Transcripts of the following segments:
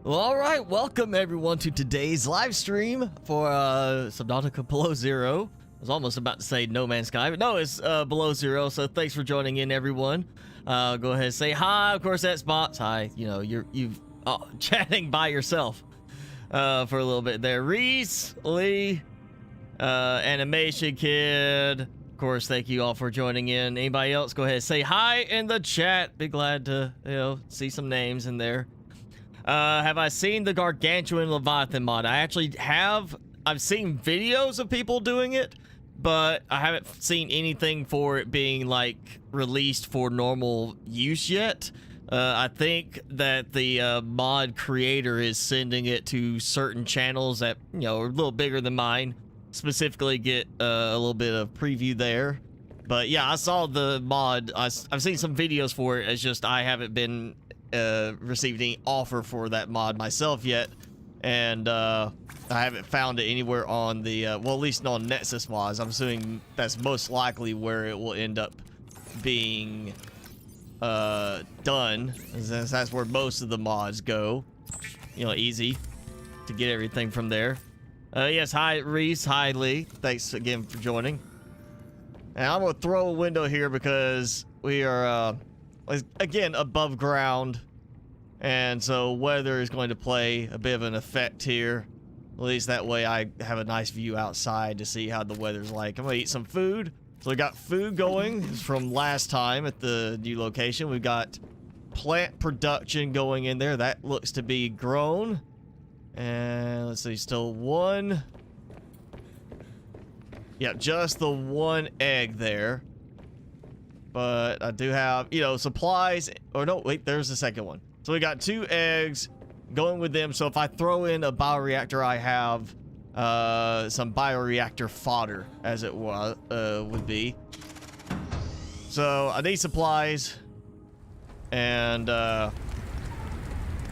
Well, all right, welcome everyone to today's live stream for Subnautica Below Zero. I was almost about to say No Man's Sky, but no, it's Below Zero. So thanks for joining in, everyone. Go ahead and say hi. Of course, that's Bots. Hi. You know, you've chatting by yourself for a little bit there. Reese, Lee, Animation Kid. Of course, thank you all for joining in. Anybody else? Go ahead and say hi in the chat. Be glad to see some names in there. Have I seen the Gargantuan Leviathan mod? I actually have. I've seen videos of people doing it, but I haven't seen anything for it being like released for normal use yet. I think that the mod creator is sending it to certain channels that, you know, are a little bigger than mine, specifically get a little bit of preview there. But yeah, I saw the mod. I've seen some videos for it. It's just I haven't been received any offer for that mod myself yet, and I haven't found it anywhere on the well, at least on Nexus mods. I'm assuming that's most likely where it will end up being done, since that's where most of the mods go. You know, easy to get everything from there. Yes, hi Reese, hi Lee, thanks again for joining. And I'm gonna throw a window here because we are again above ground, and so weather is going to play a bit of an effect here. At least that way I have a nice view outside to see how the weather's like. I'm gonna eat some food. So we got food going. It's from last time at the new location. We've got plant production going in there. That looks to be grown. And let's see, still one. Yep, just the one egg there. But I do have, you know, supplies. Or no, wait, there's the second one. So we got 2 eggs going with them. So if I throw in a bioreactor, I have some bioreactor fodder, as it was would be. So I need supplies, and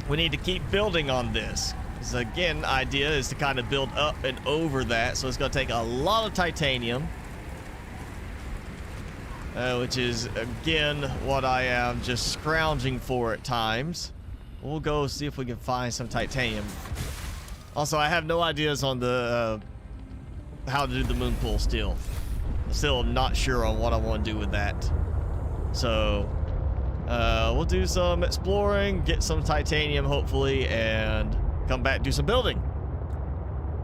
we need to keep building on this. Because again, the idea is to kind of build up and over that. So it's going to take a lot of titanium. Which is, again, what I am just scrounging for at times. We'll go see if we can find some titanium. Also, I have no ideas on the how to do the moon pool still. Still not sure on what I want to do with that. So, we'll do some exploring, get some titanium, hopefully, and come back and do some building.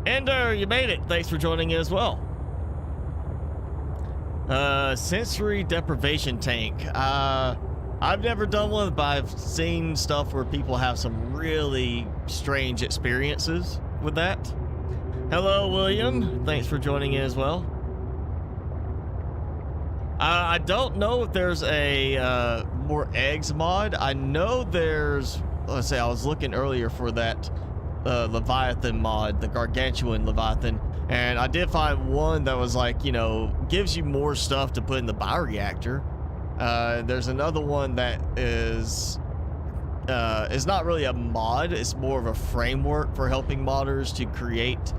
Ender, you made it. Thanks for joining in as well. Sensory deprivation tank. I've never done one, but I've seen stuff where people have some really strange experiences with that. Hello, William. Thanks for joining in as well. I don't know if there's a more eggs mod. I know there's, let's say, I was looking earlier for that Leviathan mod, the Gargantuan Leviathan. And I did find one that was like, you know, gives you more stuff to put in the bioreactor. There's another one that is not really a mod. It's more of a framework for helping modders to create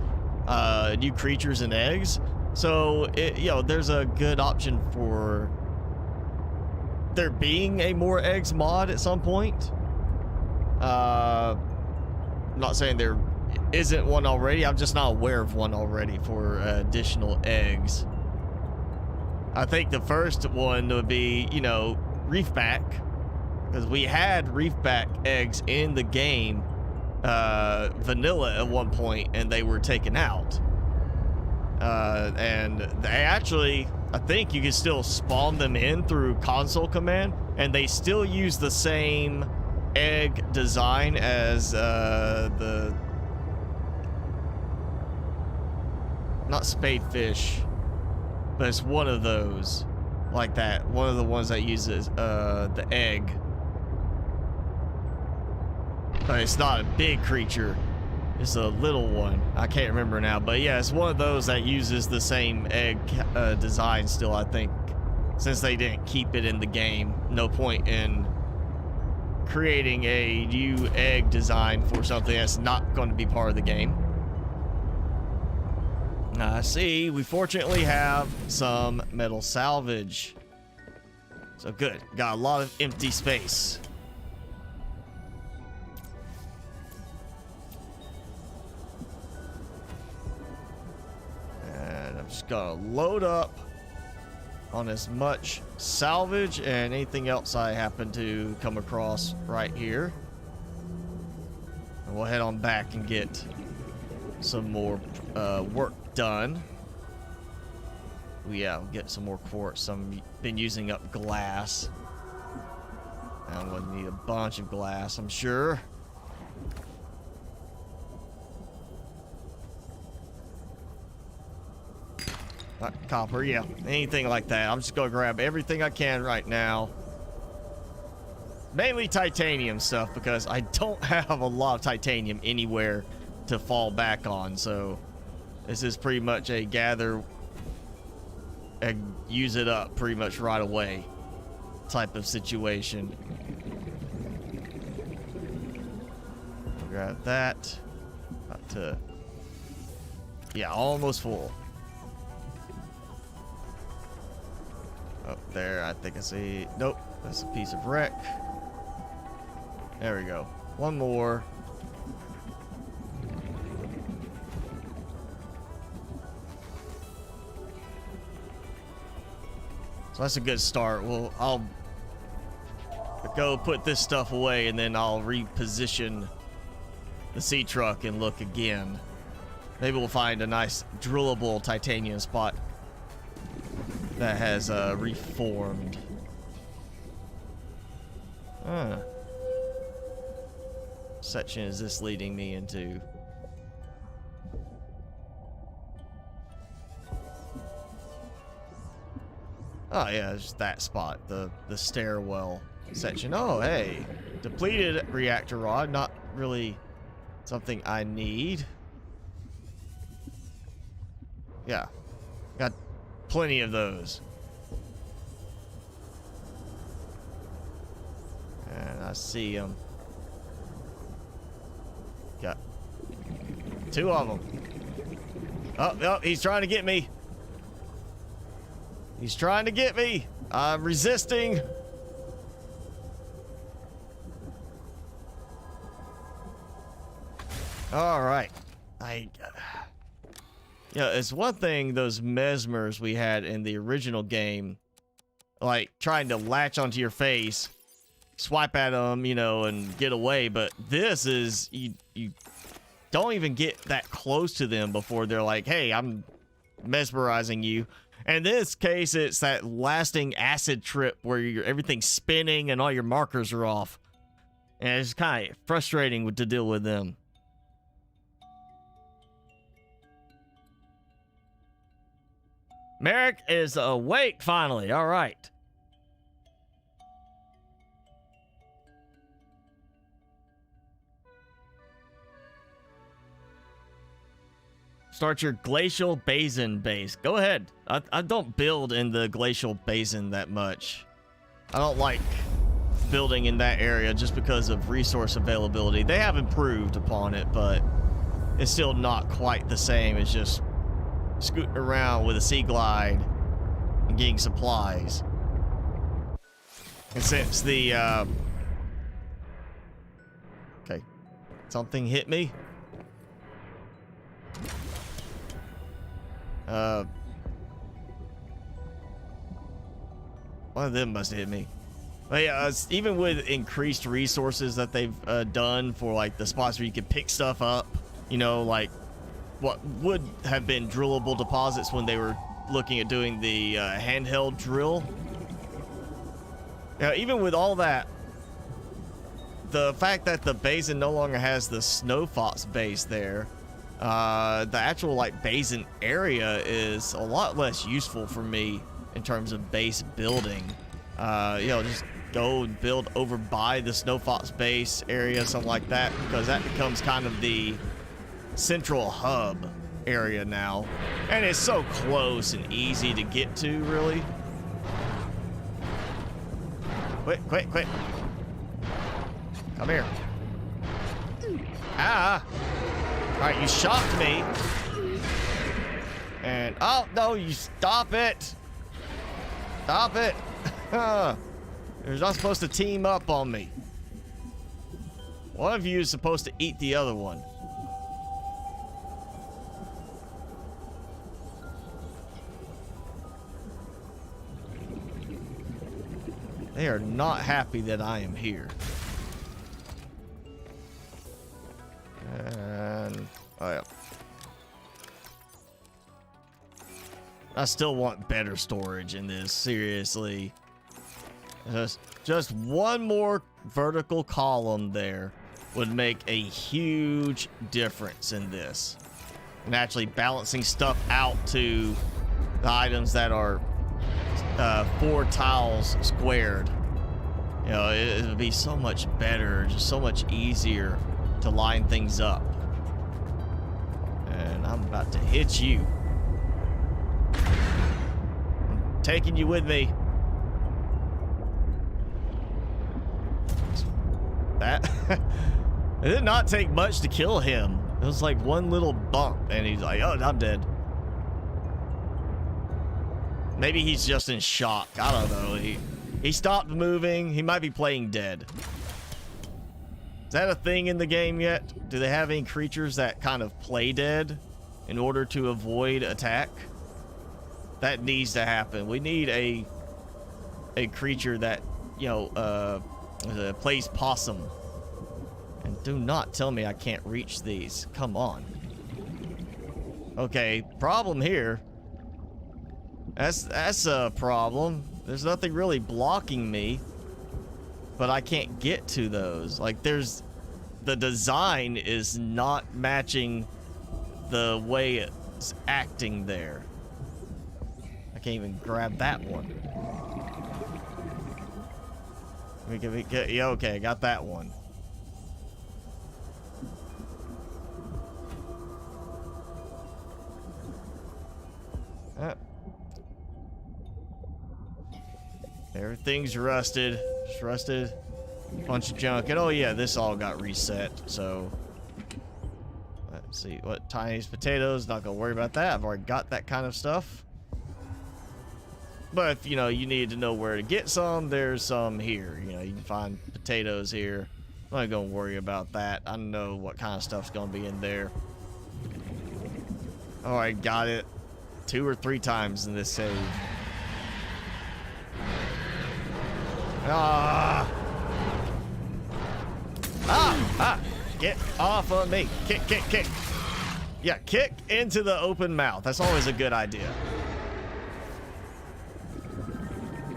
new creatures and eggs. So, you know, there's a good option for there being a more eggs mod at some point. I'm not saying there isn't one already. I'm just not aware of one already for additional eggs. I think the first one would be, you know, reefback, because we had reefback eggs in the game vanilla at one point, and they were taken out. And they actually, I think you can still spawn them in through console command, and they still use the same egg design as the not spadefish, but it's one of those like that. One of the ones that uses the egg, but it's not a big creature. It's a little one. I can't remember now, but yeah, it's one of those that uses the same egg design still, I think. Since they didn't keep it in the game, no point in creating a new egg design for something that's not going to be part of the game. I see, we fortunately have some metal salvage. So good, got a lot of empty space. just gonna load up on as much salvage and anything else I happen to come across right here. And we'll head on back and get some more work done. Yeah, we'll get some more quartz. I've been using up glass. I'm gonna need a bunch of glass, I'm sure. Copper, yeah, anything like that. I'm just gonna grab everything I can right now. Mainly titanium stuff, because I don't have a lot of titanium anywhere to fall back on, so this is pretty much a gather and use it up pretty much right away type of situation. Grab that. About to, yeah, almost full. Oh, there, I think I see. Nope, that's a piece of wreck. There we go. One more. So that's a good start. Well, I'll go put this stuff away and then I'll reposition the sea truck and look again. Maybe we'll find a nice drillable titanium spot that has reformed. Section is this leading me into? Oh yeah, it's that spot, the stairwell section. Oh hey, depleted reactor rod, not really something I need. Yeah, got plenty of those. And I see them. Got 2 of them. Oh, he's trying to get me. He's trying to get me. I'm resisting. All right. Yeah, it's one thing, those mesmers we had in the original game, like trying to latch onto your face, swipe at them, you know, and get away. But this is, you don't even get that close to them before they're like, hey, I'm mesmerizing you. And in this case, it's that lasting acid trip where everything's spinning and all your markers are off. And it's kind of frustrating to deal with them. Merrick is awake finally. All right. Start your glacial basin base. Go ahead. I don't build in the glacial basin that much. I don't like building in that area just because of resource availability. They have improved upon it, but it's still not quite the same as just scooting around with a sea glide and getting supplies. And since the okay, something hit me. One of them must have hit me. But yeah, even with increased resources that they've done for like the spots where you can pick stuff up, you know, like what would have been drillable deposits when they were looking at doing the handheld drill. Now, even with all that, the fact that the basin no longer has the snow fox base there, the actual like basin area is a lot less useful for me in terms of base building. You know, just go and build over by the snow fox base area, something like that, because that becomes kind of the central hub area now, and it's so close and easy to get to, really. Quick, come here. Ah, all right, you shocked me, and oh no, you stop it. You're not supposed to team up on me. One of you is supposed to eat the other one. They are not happy that I am here. And oh yeah. I still want better storage in this, seriously. Just one more vertical column there would make a huge difference in this. And actually balancing stuff out to the items that are 4 tiles squared. You know, it would be so much better, just so much easier to line things up. And I'm about to hit you. I'm taking you with me. That it did not take much to kill him. It was like one little bump and he's like, oh, I'm dead. Maybe he's just in shock. I don't know. He stopped moving. He might be playing dead. Is that a thing in the game yet? Do they have any creatures that kind of play dead in order to avoid attack? That needs to happen. We need a creature that, you know, plays possum. And do not tell me I can't reach these. Come on. Okay, problem here. That's a problem. There's nothing really blocking me, but I can't get to those. Like, the design is not matching the way it's acting there. I can't even grab that one. Yeah, okay, got that one. Everything's rusted. Just rusted. Bunch of junk. And oh yeah, this all got reset. So let's see. What? Chinese potatoes. Not gonna worry about that. I've already got that kind of stuff. But if you know you need to know where to get some, there's some here. You know, you can find potatoes here. I'm not gonna worry about that. I know what kind of stuff's gonna be in there. Alright, got it. 2 or 3 times in this save. Ah! Get off of me. Kick, kick, kick. Yeah, kick into the open mouth. That's always a good idea.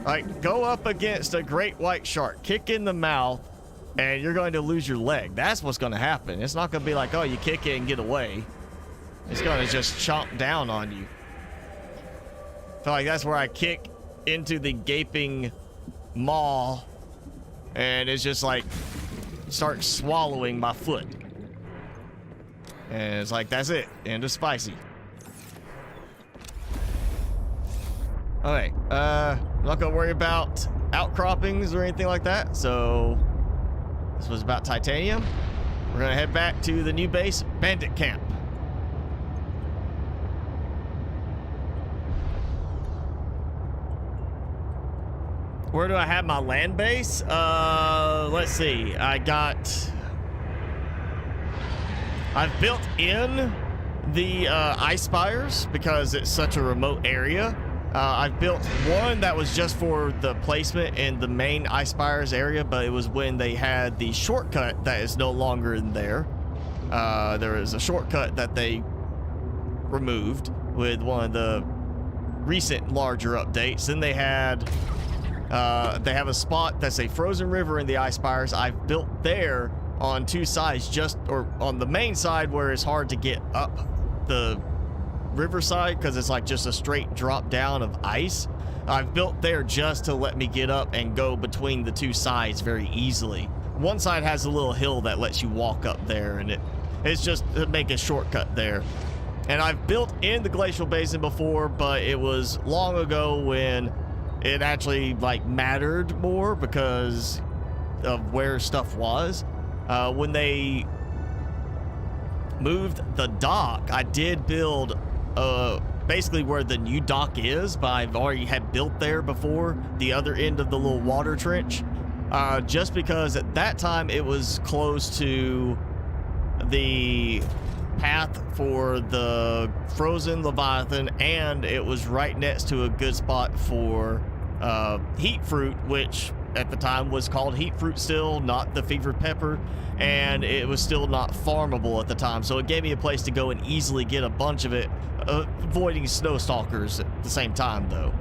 Like, go up against a great white shark, kick in the mouth, and you're going to lose your leg. That's what's going to happen. It's not going to be like, oh, you kick it and get away. It's going to just chomp down on you. I feel like that's where I kick into the gaping maw, and it's just like start swallowing my foot, and it's like that's it. End of spicy. Okay, I'm not gonna worry about outcroppings or anything like that. So this was about titanium. We're gonna head back to the new base, Bandit Camp. Where do I have my land base? Let's see. I've built in the ice spires because it's such a remote area. I've built one that was just for the placement in the main ice spires area, but it was when they had the shortcut that is no longer in there. There is a shortcut that they removed with one of the recent larger updates. Then they had they have a spot that's a frozen river in the ice spires. I've built there on 2 sides, or on the main side where it's hard to get up the riverside because it's like just a straight drop down of ice. I've built there just to let me get up and go between the 2 sides very easily. One side has a little hill that lets you walk up there, and it's just to make a shortcut there. And I've built in the glacial basin before, but it was long ago when it actually like mattered more because of where stuff was. When they moved the dock, I did build basically where the new dock is, but I've already had built there before, the other end of the little water trench, just because at that time it was close to the path for the frozen Leviathan, and it was right next to a good spot for heat fruit, which at the time was called heat fruit still, not the fevered pepper, and it was still not farmable at the time. So it gave me a place to go and easily get a bunch of it, avoiding snow stalkers at the same time though.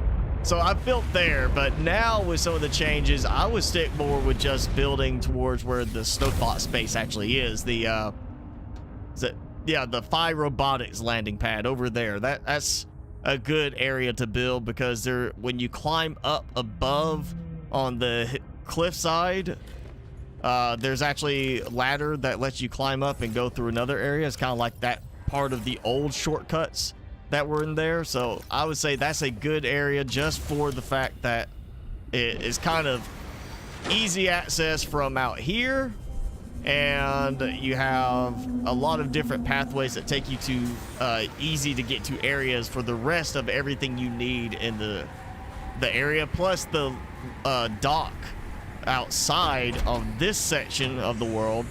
So I built there, but now with some of the changes, I would stick more with just building towards where the snowthought space actually is. The the Phi Robotics landing pad over there. That's a good area to build, because when you climb up above on the cliffside, there's actually a ladder that lets you climb up and go through another area. It's kind of like that part of the old shortcuts that were in there. So I would say that's a good area just for the fact that it is kind of easy access from out here, and you have a lot of different pathways that take you to easy to get to areas for the rest of everything you need in the area. Plus the dock outside of this section of the world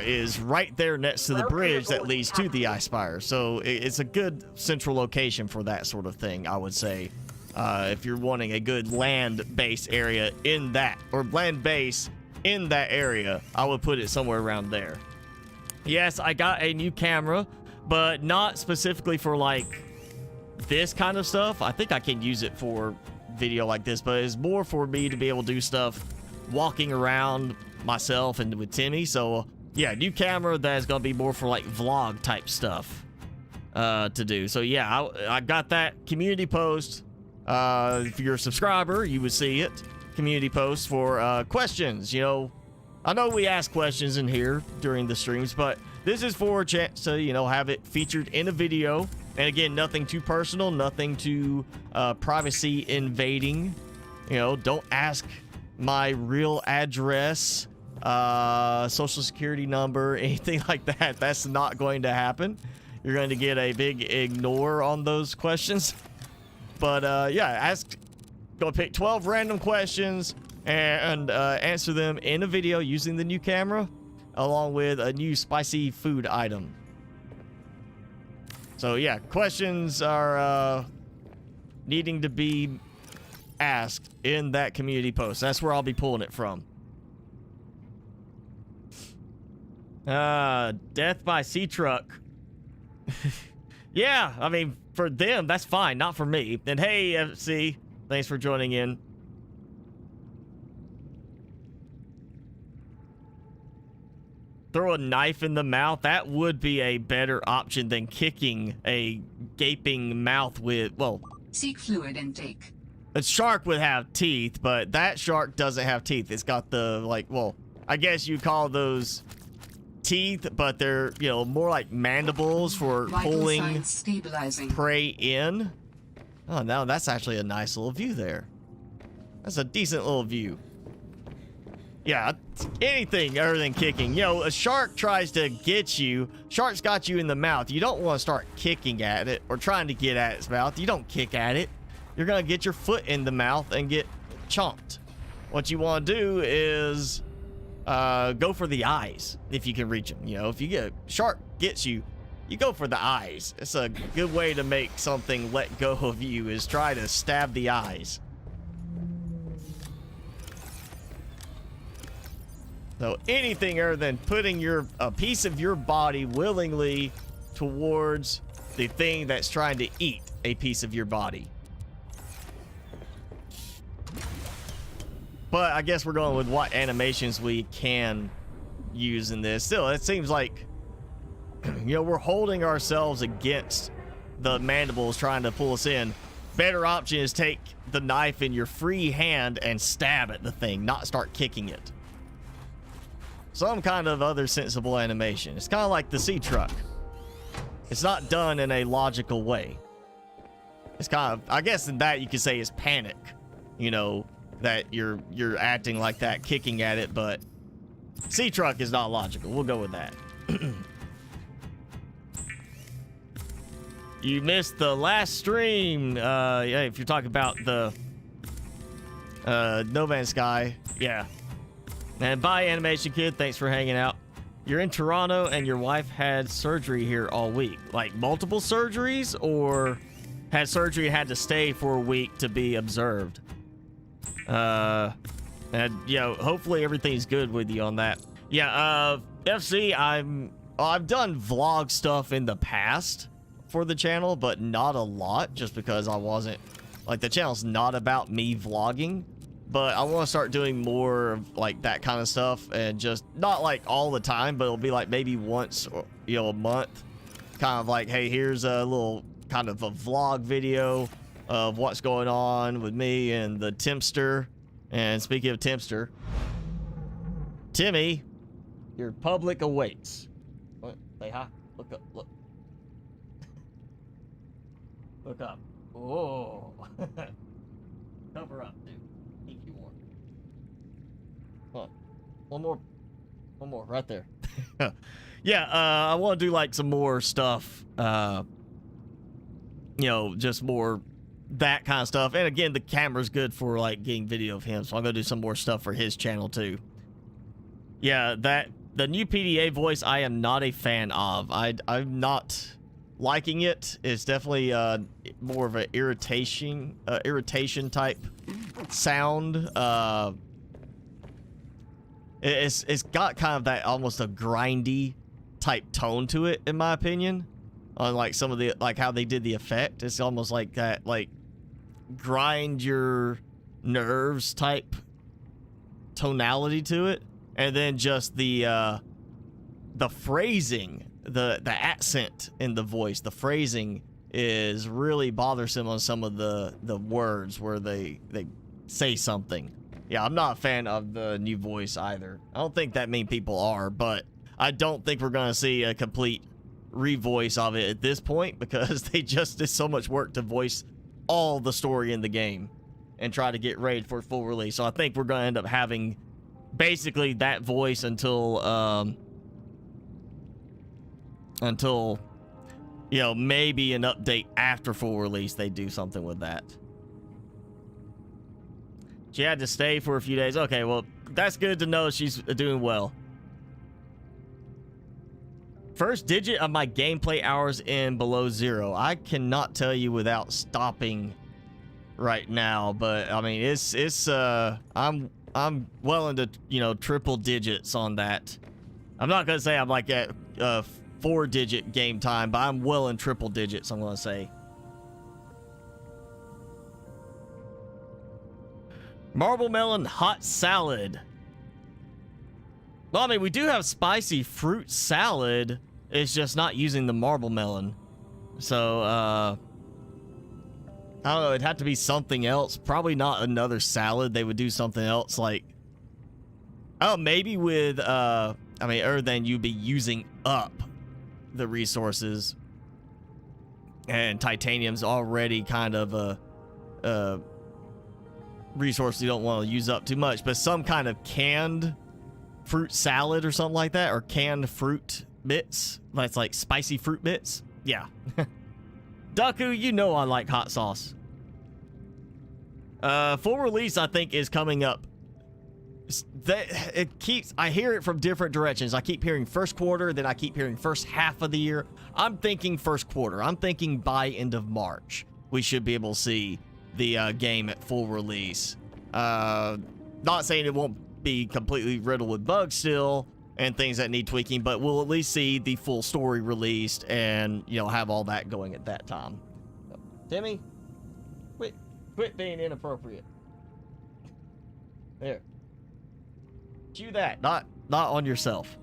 is right there next to the bridge that leads to the Iceberg. So it's a good central location for that sort of thing, I would say. If you're wanting a good land-based area in that, or land base in that area, I would put it somewhere around there. Yes, I got a new camera, but not specifically for like this kind of stuff. I think I can use it for video like this, but it's more for me to be able to do stuff walking around myself and with Timmy. So yeah, new camera that's gonna be more for like vlog type stuff to do. So yeah, I got that community post. If you're a subscriber, you would see it. Community post for questions. You know, I know we ask questions in here during the streams, but this is for a chance to, you know, have it featured in a video. And again, nothing too personal, nothing too privacy invading. You know, don't ask my real address, social security number, anything like that. That's not going to happen. You're going to get a big ignore on those questions. But yeah, go pick 12 random questions and answer them in a video using the new camera, along with a new spicy food item. So yeah, questions are needing to be asked in that community post. That's where I'll be pulling it from. Death by sea truck. Yeah, I mean, for them, that's fine. Not for me. And hey, FC, thanks for joining in. Throw a knife in the mouth. That would be a better option than kicking a gaping mouth with, well... Seek fluid intake. A shark would have teeth, but that shark doesn't have teeth. It's got the, like, well, I guess you call those teeth, but they're, you know, more like mandibles for pulling prey in. Oh, now that's actually a nice little view there. That's a decent little view. Yeah, anything other than kicking. You know, a shark tries to get you. Shark's got you in the mouth. You don't want to start kicking at it or trying to get at its mouth. You don't kick at it. You're going to get your foot in the mouth and get chomped. What you want to do is go for the eyes if you can reach them. You know, if you get a shark gets you, you go for the eyes. It's a good way to make something let go of you, is try to stab the eyes. So anything other than putting a piece of your body willingly towards the thing that's trying to eat a piece of your body. But I guess we're going with what animations we can use in this. Still, it seems like, you know, we're holding ourselves against the mandibles trying to pull us in. Better option is take the knife in your free hand and stab at the thing, not start kicking it. Some kind of other sensible animation. It's kind of like the sea truck. It's not done in a logical way. It's kind of, I guess in that you could say is panic. You know, that you're acting like that, kicking at it, but sea truck is not logical. We'll go with that. You missed the last stream. Yeah, if you're talking about the No Man's Sky, yeah. And bye, Animation Kid. Thanks for hanging out. You're in Toronto and your wife had surgery here all week. Like multiple surgeries, or had surgery and had to stay for a week to be observed? And, you know, hopefully everything's good with you on that. Yeah, FC, I've done vlog stuff in the past for the channel, but not a lot, just because I wasn't, like, the channel's not about me vlogging, but I want to start doing more of, like, that kind of stuff, and just, not, like, all the time, but it'll be, like, maybe once, you know, a month, kind of like, hey, here's a little, kind of a vlog video of what's going on with me and the Tempster. And speaking of Tempster, Timmy, your public awaits. What? Say hi. Look up. Look. Look up. Oh. Cover up, dude. Keep you warm. Hold on. One more. Right there. Yeah, I want to do, like, some more stuff. You know, just more that kind of stuff. And again, the camera's good for, like, getting video of him, so I'm gonna do some more stuff for his channel too. Yeah, the new PDA voice I am not a fan of. I'm not liking it. It's definitely more of an irritation type sound. It's got kind of that almost a grindy type tone to it, in my opinion. On, like, some of the, like, how they did the effect, it's almost like that, like, grind your nerves type tonality to it. And then just the phrasing, the accent in the voice, the phrasing is really bothersome on some of the words where they say something. Yeah, I'm not a fan of the new voice either. I don't think that many people are, but I don't think we're gonna see a complete revoice of it at this point, because they just did so much work to voice all the story in the game and try to get ready for full release. So I think we're gonna end up having basically that voice until you know, maybe an update after full release they do something with that. She had to stay for a few days. Okay, well, that's good to know she's doing well. First digit of my gameplay hours in below zero. I cannot tell you without stopping right now, but I mean, it's I'm well into, you know, triple digits on that. I'm not gonna say I'm like at 4-digit game time, but I'm well in triple digits, I'm gonna say. Marble melon hot salad. Well, I mean, we do have spicy fruit salad. It's just not using the marble melon. So, I don't know. It'd have to be something else. Probably not another salad. They would do something else like... Oh, maybe with, I mean, other than you be using up the resources. And titanium's already kind of a resource you don't want to use up too much. But some kind of canned fruit salad or something like that, or canned fruit bits. That's like spicy fruit bits. Yeah. Daku, you know I like hot sauce. Full release, I think, is coming up. I hear it from different directions. I keep hearing first quarter, then I keep hearing first half of the year. I'm thinking first quarter. I'm thinking by end of March we should be able to see the game at full release. Not saying it won't be completely riddled with bugs still and things that need tweaking, but we'll at least see the full story released and, you know, have all that going at that time. Timmy, quit being inappropriate. There. Chew that, not on yourself.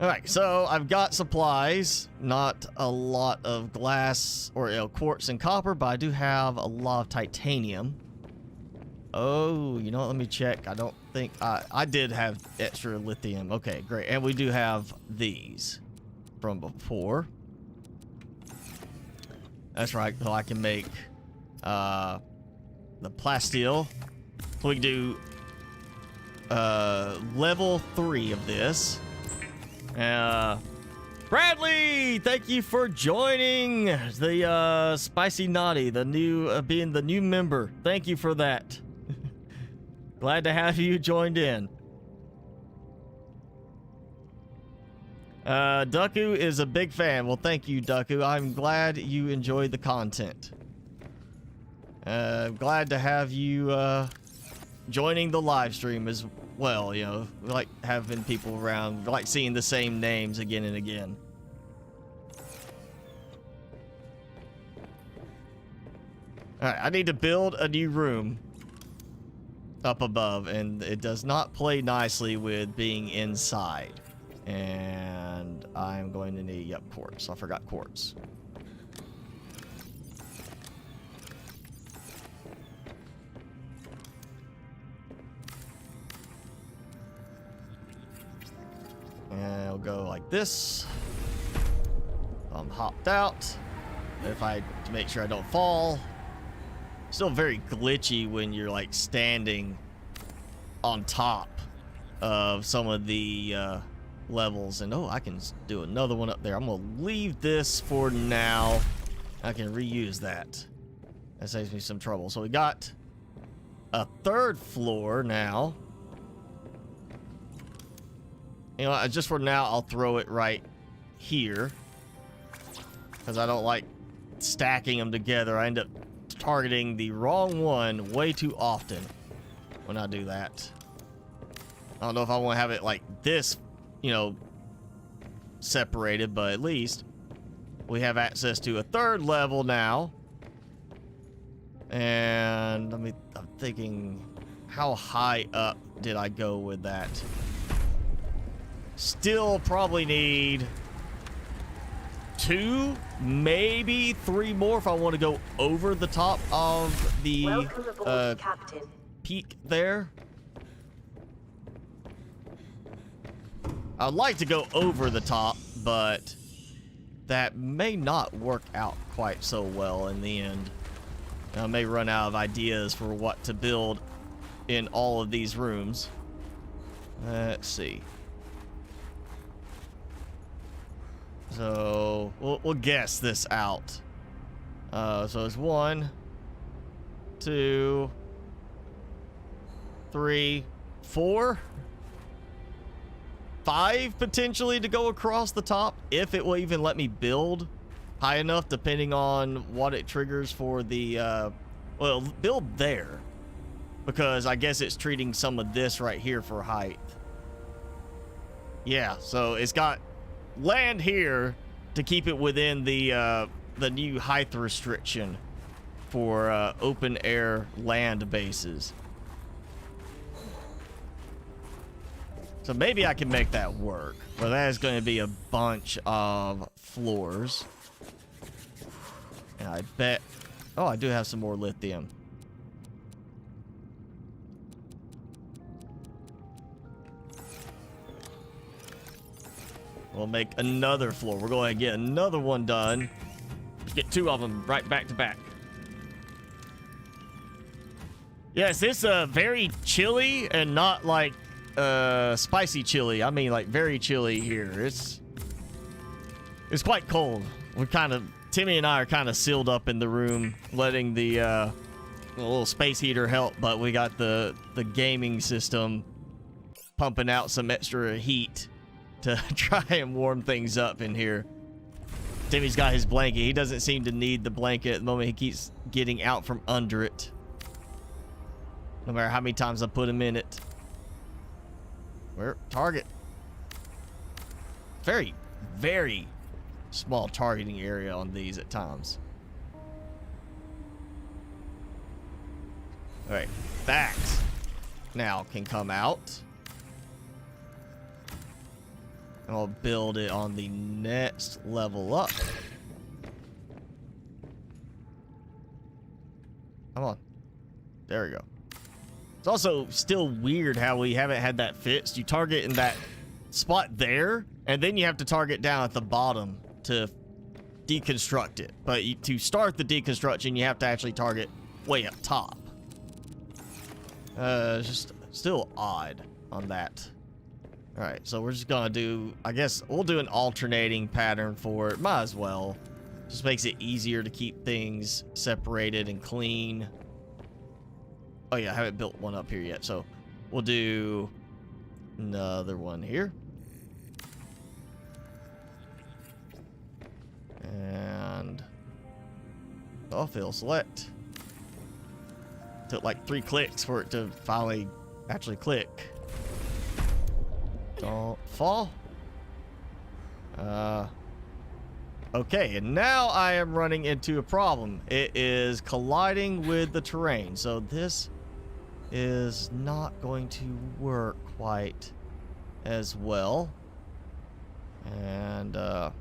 Alright, so I've got supplies, not a lot of glass or, you know, quartz and copper, but I do have a lot of titanium. Oh, you know what, let me check. I don't think I did have extra lithium. Okay, great. And we do have these from before. That's right, so I can make the plasteel. So we can do level 3 of this. Bradley, thank you for joining the Spicy Naughty, the new being the new member. Thank you for that. Glad to have you joined in. Daku is a big fan. Well, thank you, Daku. I'm glad you enjoyed the content. Glad to have you joining the live stream as well. You know, we like having people around, we like seeing the same names again and again. Alright, I need to build a new room up above, and it does not play nicely with being inside. And I'm going to need, yep, quartz. I forgot quartz. And it'll go like this. I'm hopped out. If I, to make sure I don't fall. Still very glitchy when you're like standing on top of some of the levels. And oh, I can do another one up there. I'm gonna leave this for now. I can reuse that. That saves me some trouble. So we got a third floor now. You know, just for now, I'll throw it right here because I don't like stacking them together. I end up targeting the wrong one way too often when I do that. I don't know if I want to have it like this, you know, separated, but at least we have access to a third level now. And I'm thinking, how high up did I go with that? Still probably need 2, maybe 3 more if I want to go over the top of the peak there. I'd like to go over the top, but that may not work out quite so well in the end. I may run out of ideas for what to build in all of these rooms. Let's see. So we'll guess this out. So it's 1, 2, 3, 4, 5 potentially to go across the top, if it will even let me build high enough, depending on what it triggers for the well, build there, because I guess it's treating some of this right here for height. Yeah, so it's got land here to keep it within the new height restriction for open air land bases. So maybe I can make that work. Well, that is going to be a bunch of floors. And I bet... Oh, I do have some more lithium. We'll make another floor. We're going to get another one done. Get 2 of them right back to back. Yes, it's very chilly and not like spicy chili. I mean, like very chilly here. It's quite cold. We're kind of, Timmy and I are kind of sealed up in the room, letting the little space heater help, but we got the gaming system pumping out some extra heat to try and warm things up in here. Timmy's got his blanket. He doesn't seem to need the blanket at the moment. He keeps getting out from under it, no matter how many times I put him in it. Where? Target. Very, very small targeting area on these at times. All right, that now can come out. And I'll build it on the next level up. Come on. There we go. It's also still weird how we haven't had that fixed. You target in that spot there, and then you have to target down at the bottom to deconstruct it. But to start the deconstruction, you have to actually target way up top. Just still odd on that. All right, so we're just gonna do, I guess we'll do an alternating pattern for it. Might as well. Just makes it easier to keep things separated and clean. Oh yeah, I haven't built one up here yet, so we'll do another one here. And I'll fill select. Took like 3 clicks for it to finally actually click. Don't fall. Okay, and now I am running into a problem. It is colliding with the terrain, so this is not going to work quite as well. And all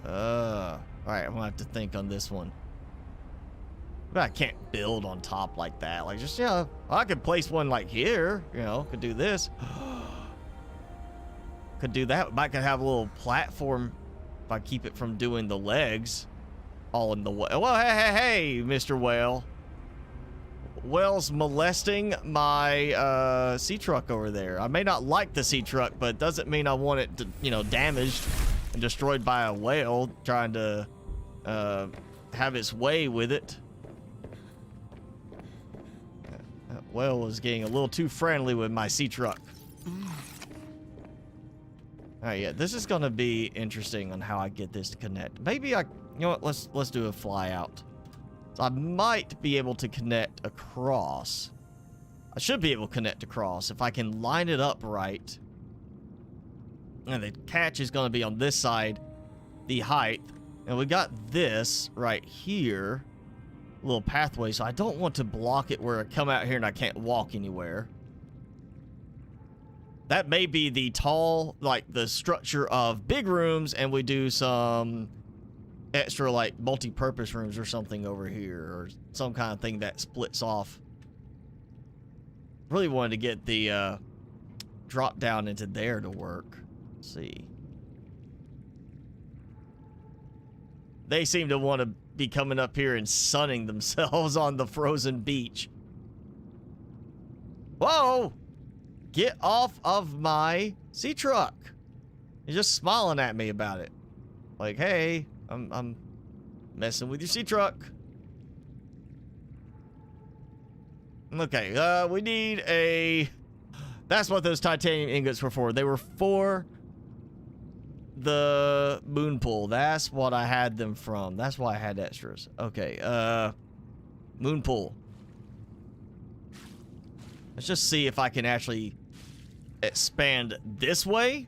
right, I'm gonna have to think on this one. But I can't build on top like that. Like, just, I could place one like here, could do this. Could do that. Might could have a little platform if I keep it from doing the legs all in the way. Well, hey, Mr. Whale. Whale's molesting my sea truck over there. I may not like the sea truck, but it doesn't mean I want it to, damaged and destroyed by a whale trying to have its way with it. That whale was getting a little too friendly with my sea truck. Alright, yeah, this is gonna be interesting on how I get this to connect. Maybe let's do a fly out. So I might be able to connect across. I should be able to connect across if I can line it up right. And the catch is gonna be on this side, the height. And we got this right here, a little pathway, so I don't want to block it where I come out here and I can't walk anywhere. That may be the tall, like the structure of big rooms, and we do some extra like multi-purpose rooms or something over here, or some kind of thing that splits off. Really wanted to get the drop down into there to work. Let's see. They seem to want to be coming up here and sunning themselves on the frozen beach. Whoa! Get off of my sea truck. You're just smiling at me about it. Like, hey, I'm messing with your sea truck. Okay, we need a... That's what those titanium ingots were for. They were for the moon pool. That's what I had them from. That's why I had extras. Okay, moon pool. Let's just see if I can actually expand this way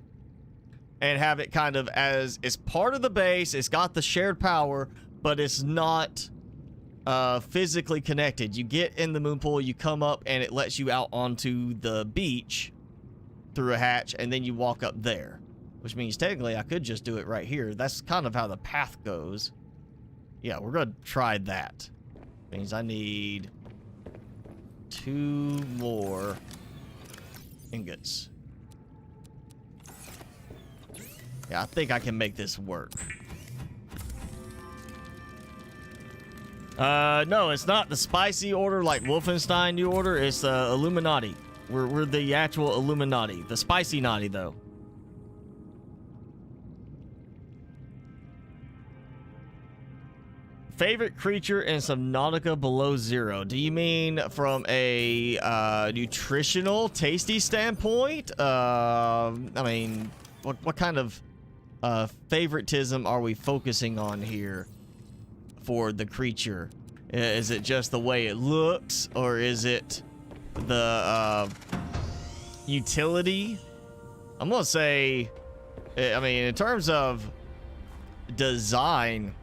and have it kind of as it's part of the base. It's got the shared power, but it's not physically connected. You get in the moon pool, you come up, and it lets you out onto the beach through a hatch, and then you walk up there, which means technically I could just do it right here. That's kind of how the path goes. Yeah, we're gonna try that. Means I need 2 more ingots. Yeah, I think I can make this work. No, it's not the spicy order like Wolfenstein New Order. It's the Illuminati. We're the actual Illuminati. The spicy naughty, though. Favorite creature in Subnautica below zero? Do you mean from a nutritional, tasty standpoint? I mean, what kind of favoritism are we focusing on here for the creature? Is it just the way it looks, or is it the utility? I'm gonna say, I mean, in terms of design,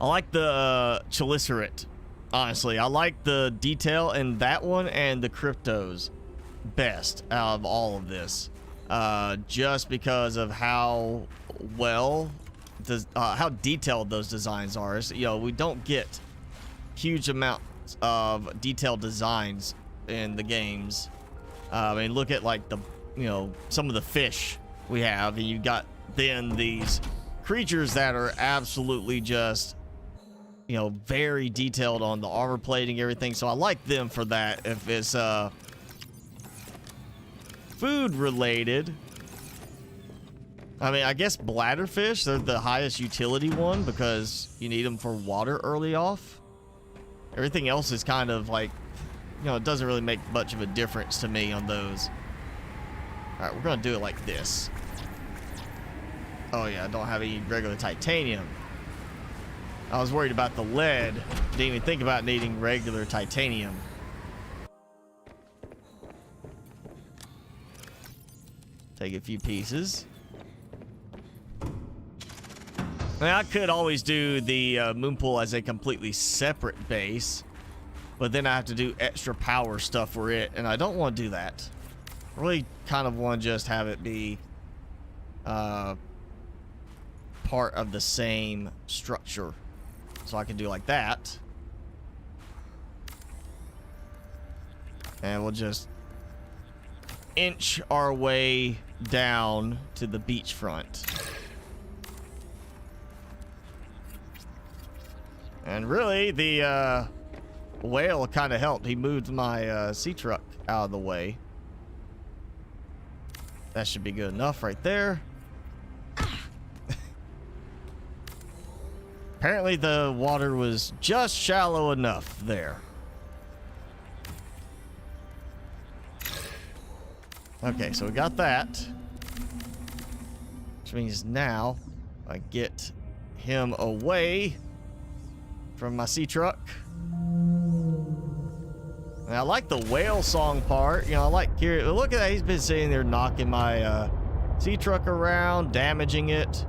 I like the Chelicerates, honestly. I like the detail in that one and the Cryptos best out of all of this. Just because of how how detailed those designs are. So, we don't get huge amounts of detailed designs in the games. I mean, look at like the, some of the fish we have, and you got then these creatures that are absolutely just, very detailed on the armor plating, everything. So I like them for that. If it's food related, I mean, I guess bladderfish, they're the highest utility one because you need them for water early off. Everything else is kind of like, it doesn't really make much of a difference to me on those. All right, we're gonna do it like this. Oh yeah, I don't have any regular titanium. I was worried about the lead. Didn't even think about needing regular titanium. Take a few pieces. I mean, I could always do the moon pool as a completely separate base, but then I have to do extra power stuff for it, and I don't want to do that. I really kind of want to just have it be part of the same structure. So I can do like that. And we'll just inch our way down to the beachfront. And really, the whale kind of helped. He moved my sea truck out of the way. That should be good enough right there. Apparently the water was just shallow enough there. Okay, so we got that. Which means now I get him away from my sea truck. And I like the whale song part. You know, I like hearing. Look at that. He's been sitting there knocking my sea truck around, damaging it.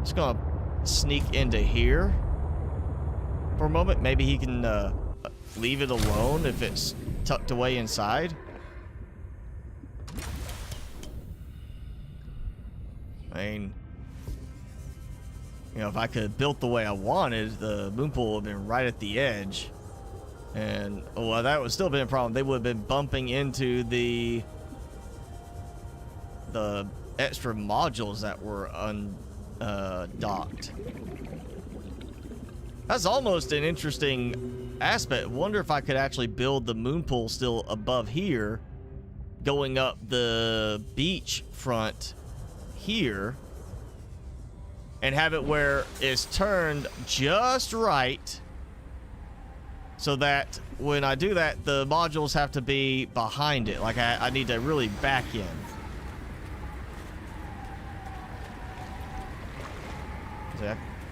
Just gonna sneak into here for a moment. Maybe he can leave it alone if it's tucked away inside. I mean, you know, if I could have built the way I wanted, the moon pool would have been right at the edge. And, well, that would still been a problem. They would have been bumping into the extra modules that were docked. That's almost an interesting aspect. Wonder if I could actually build the moon pool still above here, going up the beach front here, and have it where it's turned just right, so that when I do that, the modules have to be behind it. Like I need to really back in.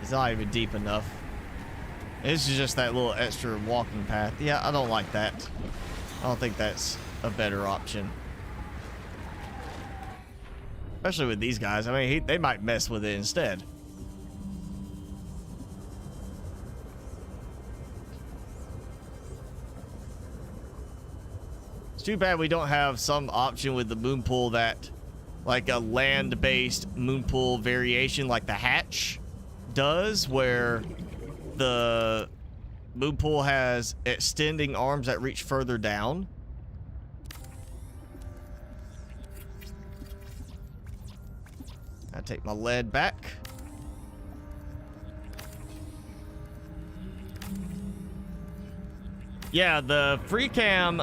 It's not even deep enough. This is just that little extra walking path. Yeah, I don't like that. I don't think that's a better option. Especially with these guys. I mean, they might mess with it instead. It's too bad we don't have some option with the moon pool that, like a land-based moon pool variation like the hatch does, where the moon pool has extending arms that reach further down. I take my lead back. Yeah, the free cam,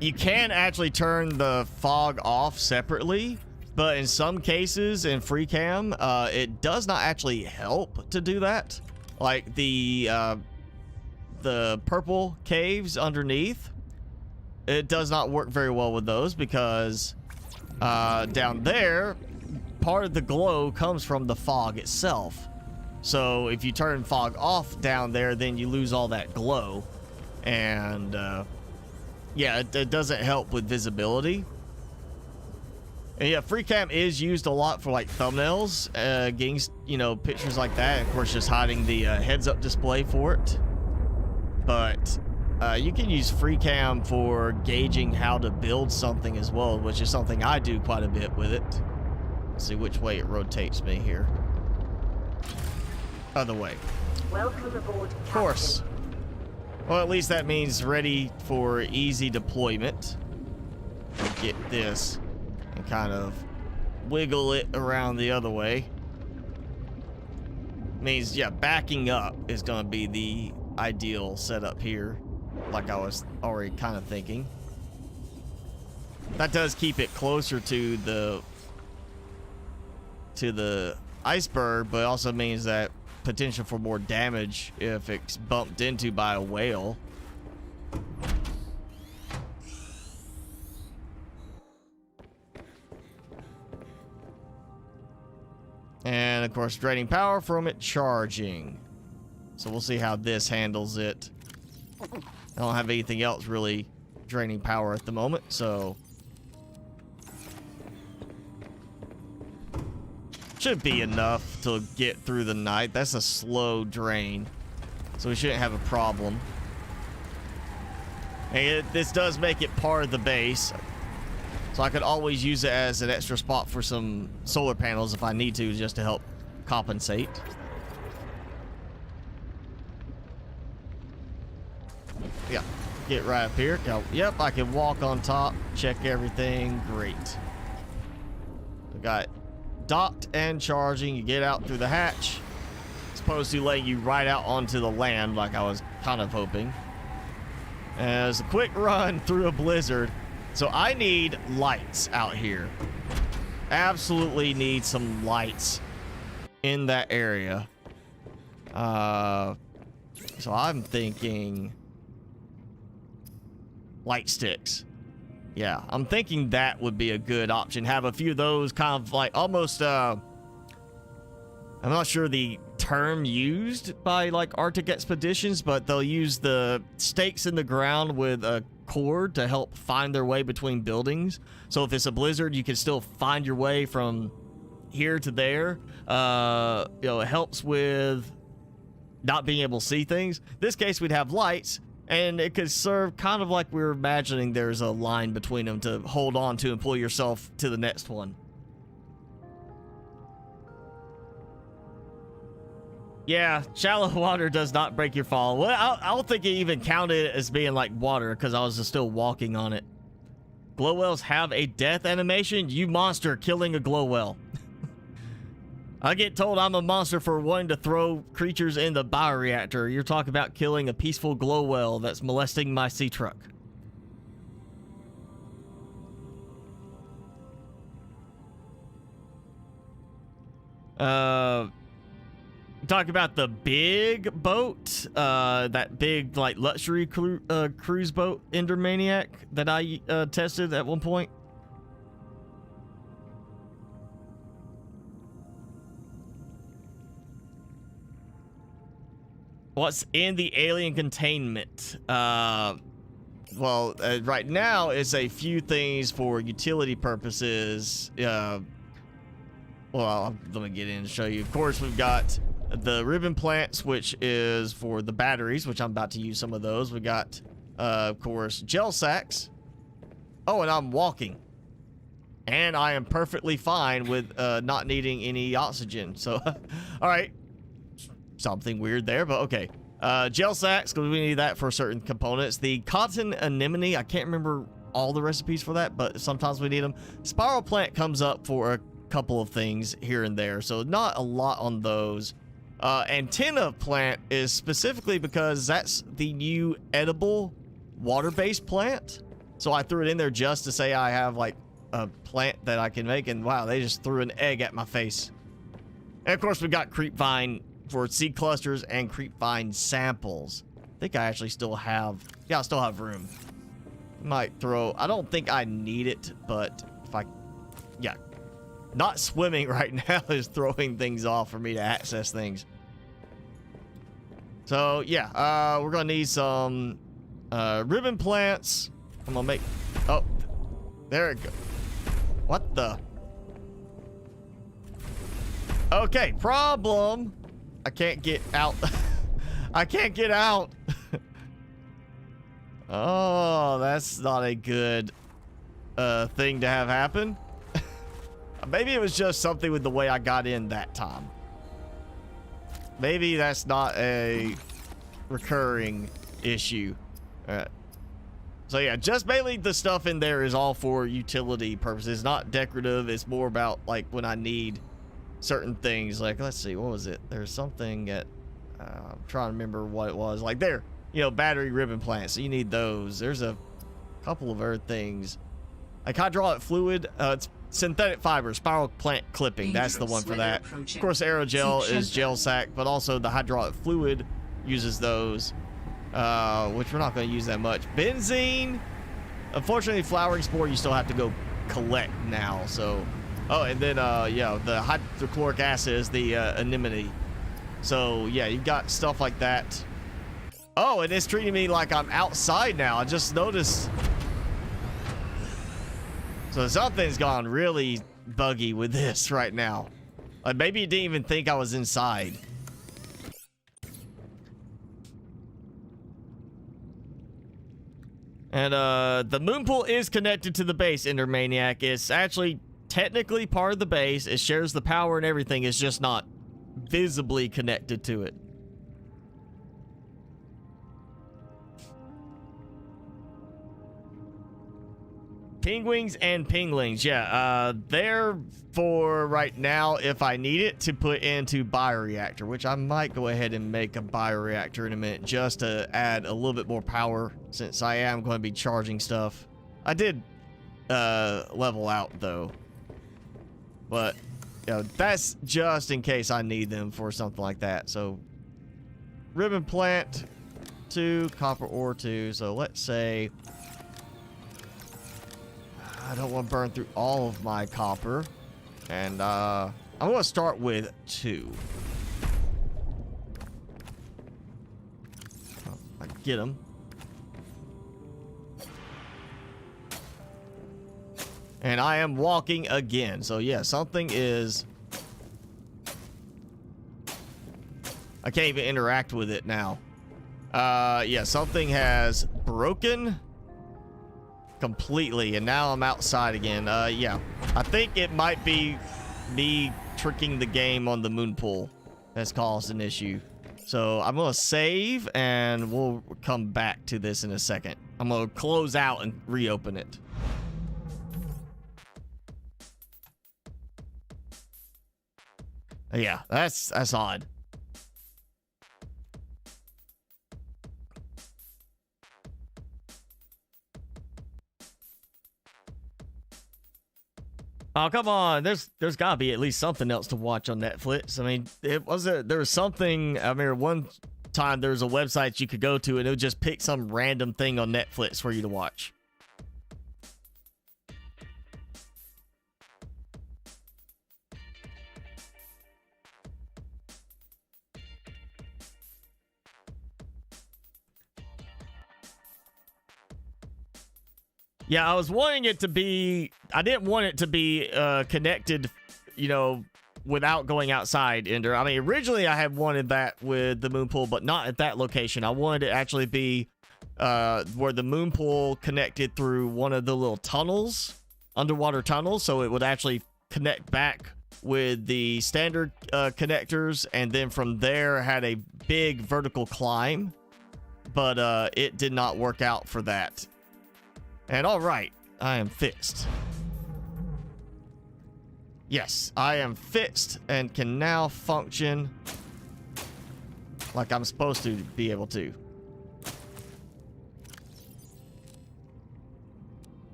you can actually turn the fog off separately, but in some cases in free cam, it does not actually help to do that. Like the purple caves underneath, it does not work very well with those because down there, part of the glow comes from the fog itself. So if you turn fog off down there, then you lose all that glow. And yeah, it doesn't help with visibility. And yeah, free cam is used a lot for like thumbnails, getting, you know, pictures like that. Of course, just hiding the heads up display for it. But you can use free cam for gauging how to build something as well, which is something I do quite a bit with it. Let's see which way it rotates me here. Other way. Welcome aboard, of course. Well, at least that means ready for easy deployment. Get this and kind of wiggle it around the other way. Means, yeah, backing up is going to be the ideal setup here, like I was already kind of thinking. That does keep it closer to the iceberg, but it also means that potential for more damage if it's bumped into by a whale. And of course, draining power from it charging. So we'll see how this handles it. I don't have anything else really draining power at the moment, so should be enough to get through the night. That's a slow drain, so we shouldn't have a problem. And this does make it part of the base, so I could always use it as an extra spot for some solar panels if I need to, just to help compensate. Yeah, get right up here. Yep, I can walk on top, check everything. Great. We got docked and charging. You get out through the hatch. It's supposed to lay you right out onto the land, like I was kind of hoping. As a quick run through a blizzard. So I need lights out here. Absolutely need some lights in that area. So I'm thinking light sticks. Yeah, I'm thinking that would be a good option. Have a few of those, kind of like almost I'm not sure the term used by like Arctic expeditions, but they'll use the stakes in the ground with a cord to help find their way between buildings. So if it's a blizzard, you can still find your way from here to there. You know, it helps with not being able to see things. In this case, we'd have lights, and it could serve kind of like we were imagining there's a line between them to hold on to and pull yourself to the next one. Yeah, shallow water does not break your fall. Well, I don't think it even counted as being like water because I was just still walking on it. Glow wells have a death animation? You monster killing a glow well. I get told I'm a monster for wanting to throw creatures in the bioreactor. You're talking about killing a peaceful glow well that's molesting my sea truck. Talk about the big boat, that big like luxury cruise boat Endermaniac that I tested at one point. What's in the alien containment? Well, right now it's a few things for utility purposes. Well, let me get in and show you. Of course, we've got the ribbon plants, which is for the batteries, which I'm about to use some of those. We got, of course, gel sacks. Oh, and I'm walking. And I am perfectly fine with not needing any oxygen. So, all right. Something weird there, but okay. Gel sacks, because we need that for certain components. The cotton anemone, I can't remember all the recipes for that, but sometimes we need them. Spiral plant comes up for a couple of things here and there, so not a lot on those. Antenna plant is specifically because that's the new edible water-based plant. So I threw it in there just to say I have like a plant that I can make, and wow, they just threw an egg at my face. And of course we got creep vine for seed clusters and creep vine samples. I think I actually still have, yeah, I still have room. Might throw, I don't think I need it, but if I, yeah, not swimming right now is throwing things off for me to access things. So yeah, we're gonna need some ribbon plants. I'm gonna make, oh, there it goes. What the? Okay, problem. I can't get out. I can't get out. Oh, that's not a good thing to have happen. Maybe it was just something with the way I got in that time. Maybe that's not a recurring issue. So yeah, just mainly the stuff in there is all for utility purposes, not decorative. It's more about like when I need certain things. Like, let's see, what was it? There's something at I'm trying to remember what it was. Like there, you know, battery ribbon plants. So you need those. There's a couple of other things. Like hydraulic fluid, it's synthetic fiber, spiral plant clipping. That's the one for that. Of course, aerogel is gel sack, but also the hydraulic fluid uses those, which we're not going to use that much. Benzene, unfortunately, flowering spore you still have to go collect now. So Oh, and then, yeah, the hydrochloric acid is the anemone. So, yeah, you got stuff like that. Oh, and it's treating me like I'm outside now. I just noticed. So something's gone really buggy with this right now. Like maybe it didn't even think I was inside. And the moon pool is connected to the base, Endermaniac. It's actually technically part of the base. It shares the power and everything. It's just not visibly connected to it. Penguins and pinglings, yeah, they're for right now if I need it to put into bioreactor, which I might go ahead and make a bioreactor in a minute just to add a little bit more power since I am going to be charging stuff. I did level out though, but you know, that's just in case I need them for something like that. So ribbon plant 2, copper ore 2, so let's say I don't want to burn through all of my copper. And I'm going to start with 2. Oh, I get them. And I am walking again. So yeah, something is... I can't even interact with it now. Yeah, something has broken completely, and now I'm outside again. Yeah, I think it might be me tricking the game on the moon pool that's caused an issue. So I'm gonna save and we'll come back to this in a second. I'm gonna close out and reopen it. Yeah, that's odd. Oh, come on. There's gotta be at least something else to watch on Netflix. I mean, there was something, I remember one time there was a website you could go to and it would just pick some random thing on Netflix for you to watch. Yeah, I was wanting it to be... I didn't want it to be connected, you know, without going outside, Ender. I mean, originally I had wanted that with the moon pool, but not at that location. I wanted it to actually be where the moon pool connected through one of the little tunnels, underwater tunnels, so it would actually connect back with the standard connectors, and then from there had a big vertical climb, but it did not work out for that. And all right, I am fixed. Yes, I am fixed and can now function like I'm supposed to be able to.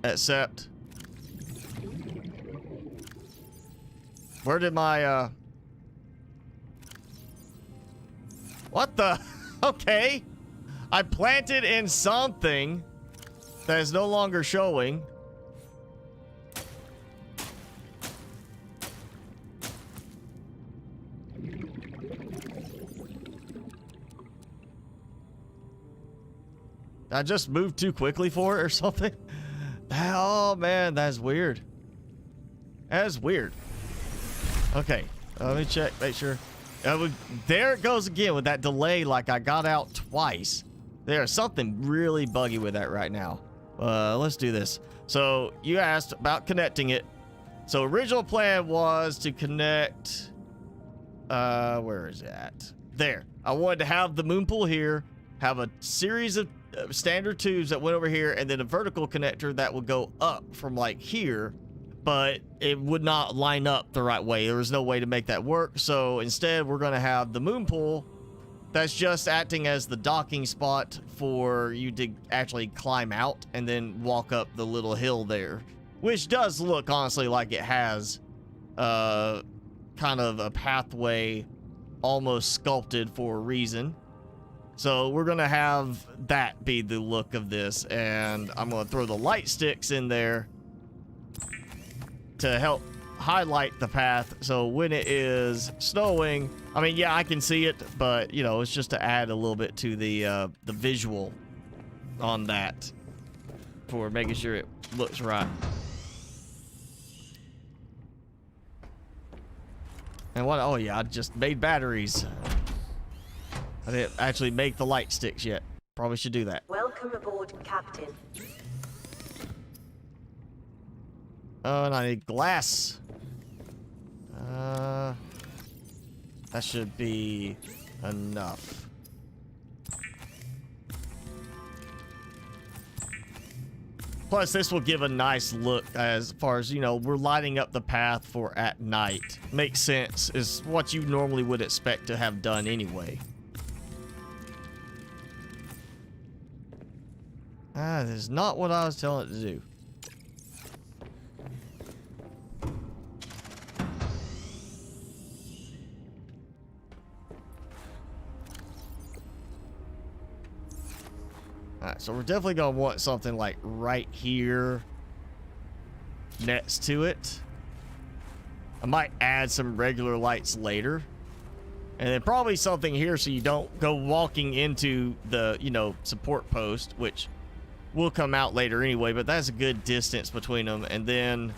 Except, where did my, what the? Okay. I planted in something that is no longer showing. I just moved too quickly for it or something. Oh man, that's weird. That's weird. Okay, let me check, make sure. There it goes again with that delay, like I got out twice. There's something really buggy with that right now. Let's do this. So you asked about connecting it. So original plan was to connect, where is it at? There. I wanted to have the moon pool here, have a series of standard tubes that went over here, and then a vertical connector that would go up from like here, but it would not line up the right way. There was no way to make that work. So instead we're gonna have the moon pool that's just acting as the docking spot for you to actually climb out and then walk up the little hill there, which does look honestly like it has kind of a pathway almost sculpted for a reason. So we're gonna have that be the look of this, and I'm gonna throw the light sticks in there to help highlight the path. So when it is snowing, I mean, yeah, I can see it, but you know, it's just to add a little bit to the visual on that for making sure it looks right. And what? Oh yeah, I just made batteries. I didn't actually make the light sticks yet. Probably should do that. Welcome aboard, Captain. Oh, and I need glass. That should be enough. Plus, this will give a nice look as far as, you know, we're lighting up the path for at night. Makes sense. Is what you normally would expect to have done anyway. That is not what I was telling it to do. Alright, so we're definitely going to want something like right here next to it. I might add some regular lights later. And then probably something here so you don't go walking into the, you know, support post, which will come out later anyway, but that's a good distance between them. And then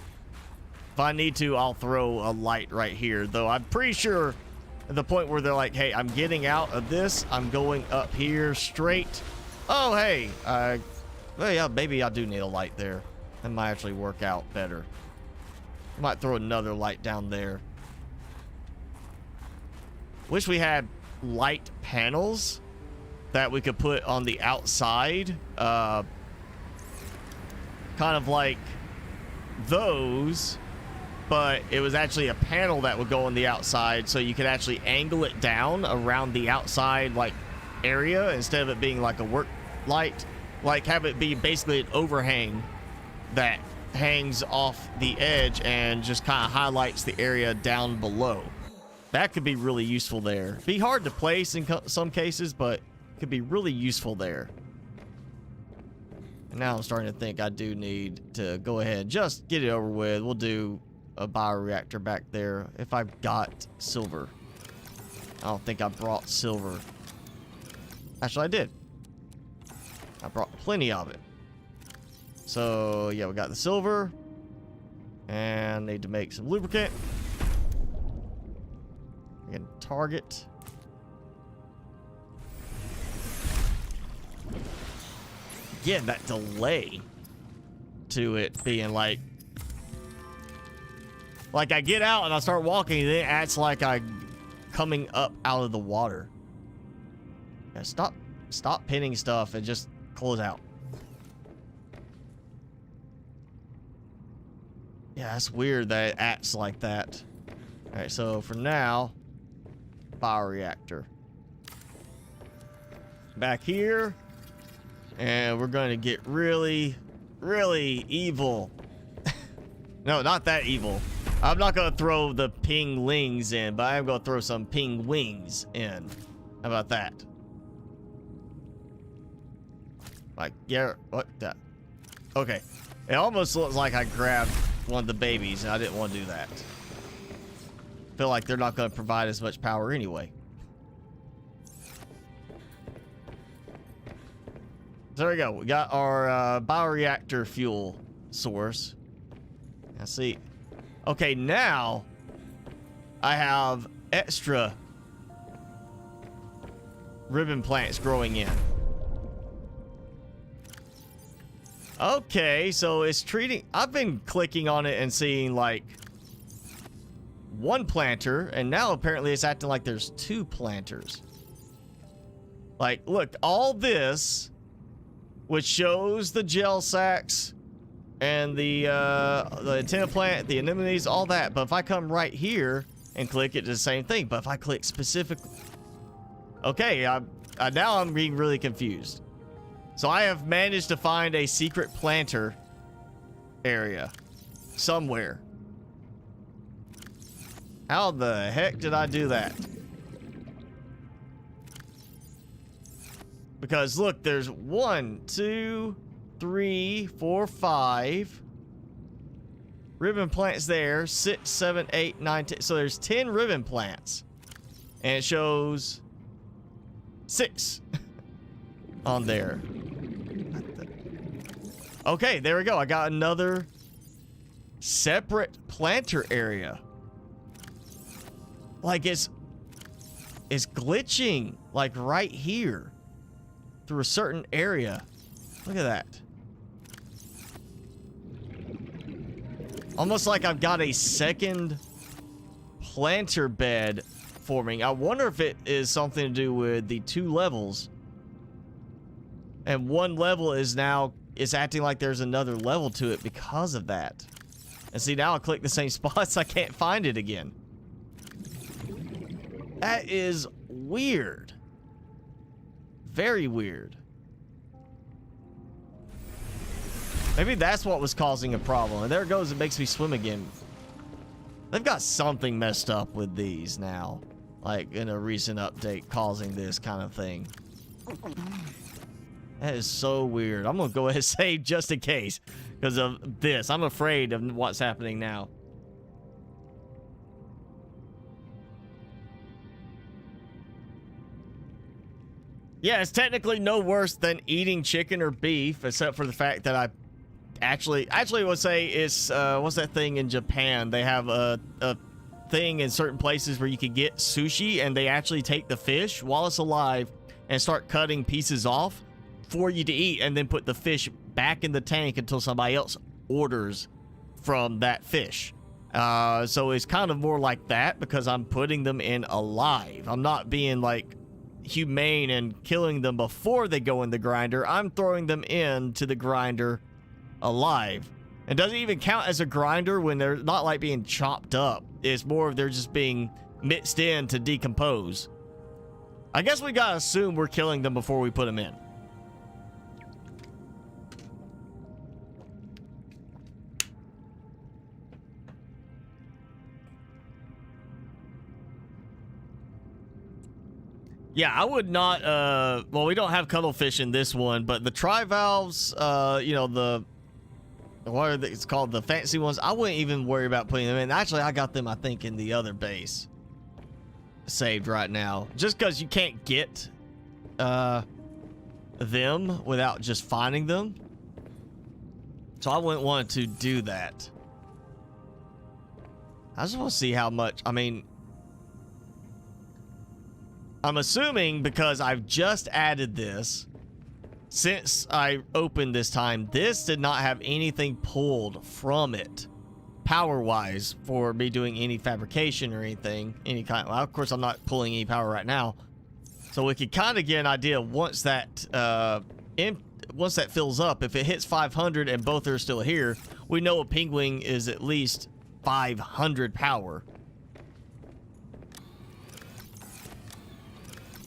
if I need to, I'll throw a light right here. Though I'm pretty sure at the point where they're like, hey, I'm getting out of this, I'm going up here straight. Oh, hey, well, yeah, maybe I do need a light there. That might actually work out better. I might throw another light down there. Wish we had light panels that we could put on the outside. Kind of like those, but it was actually a panel that would go on the outside, so you could actually angle it down around the outside, like, area, instead of it being like a work light. Like, have it be basically an overhang that hangs off the edge and just kind of highlights the area down below. That could be really useful there. Be hard to place in some cases, but could be really useful there. And now I'm starting to think I do need to go ahead and just get it over with. We'll do a bioreactor back there if I've got silver. I don't think I brought silver. Actually, I did. I brought plenty of it. So, yeah, we got the silver. And need to make some lubricant. We can target. Again, that delay to it being like I get out and I start walking, and then it acts like I'm coming up out of the water. Yeah, stop pinning stuff and just close out. Yeah, that's weird that it acts like that. All right, so for now, bioreactor. Back here. And we're going to get really, really evil. No, not that evil. I'm not going to throw the ping-lings in, but I'm going to throw some ping-wings in. How about that? Like, yeah, what the? Okay. It almost looks like I grabbed one of the babies, and I didn't want to do that. Feel like they're not going to provide as much power anyway. So there we go. We got our bioreactor fuel source. Let's see. Okay, now I have extra ribbon plants growing in. Okay, so it's treating... I've been clicking on it and seeing, like, one planter, and now apparently it's acting like there's two planters. Like, look, all this, which shows the gel sacks and the antenna plant, the anemones, all that. But if I come right here and click, it does the same thing. But if I click specifically... Okay, now I'm being really confused. So I have managed to find a secret planter area somewhere. How the heck did I do that? Because look, there's 1, 2, 3, 4, 5. Ribbon plants there. 6, 7, 8, 9, 10. So there's 10 ribbon plants. And it shows 6 on there. Okay, there we go. I got another separate planter area. Like it's glitching like right here through a certain area. Look at that. Almost like I've got a second planter bed forming. I wonder if it is something to do with the 2 levels. And one level is now, it's acting like there's another level to it because of that. And see, now I click the same spots, I can't find it again. That is weird. Very weird. Maybe that's what was causing a problem. And there it goes, it makes me swim again. They've got something messed up with these now. Like in a recent update causing this kind of thing. That is so weird. I'm gonna go ahead and save just in case. Because of this. I'm afraid of what's happening now. Yeah, it's technically no worse than eating chicken or beef, except for the fact that I actually would say it's what's that thing in Japan? They have a thing in certain places where you can get sushi, and they actually take the fish while it's alive and start cutting pieces off for you to eat, and then put the fish back in the tank until somebody else orders from that fish. So it's kind of more like that because I'm putting them in alive. I'm not being like humane and killing them before they go in the grinder. I'm throwing them into the grinder alive. It doesn't even count as a grinder when they're not like being chopped up. It's more of they're just being mixed in to decompose. I guess we gotta assume we're killing them before we put them in. Yeah, I would not, well, we don't have cuttlefish in this one, but the trivalves, you know, what are they, it's called, the fancy ones, I wouldn't even worry about putting them in. Actually, I got them, I think, in the other base saved right now. Just because you can't get, them without just finding them. So I wouldn't want to do that. I just want to see how much, I mean, I'm assuming because I've just added this, since I opened this time, this did not have anything pulled from it, power-wise, for me doing any fabrication or anything, any kind. Well, of course, I'm not pulling any power right now, so we could kind of get an idea once that fills up. If it hits 500 and both are still here, we know a penguin is at least 500 power.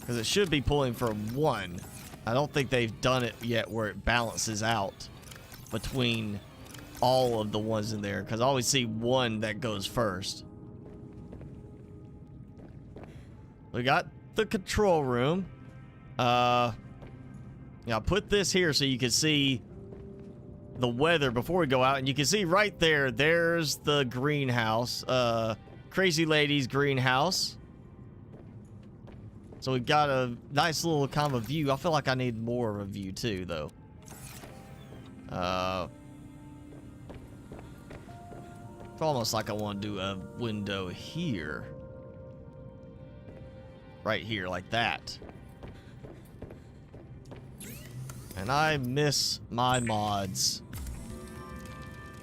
Because it should be pulling from 1. I don't think they've done it yet where it balances out between all of the ones in there. Because I always see 1 that goes first. We got the control room. Yeah, I'll put this here so you can see the weather before we go out. And you can see right there, there's the greenhouse. Crazy Lady's greenhouse. So we got a nice little kind of a view. I feel like I need more of a view too, though. It's almost like I want to do a window here. Right here, like that. And I miss my mods.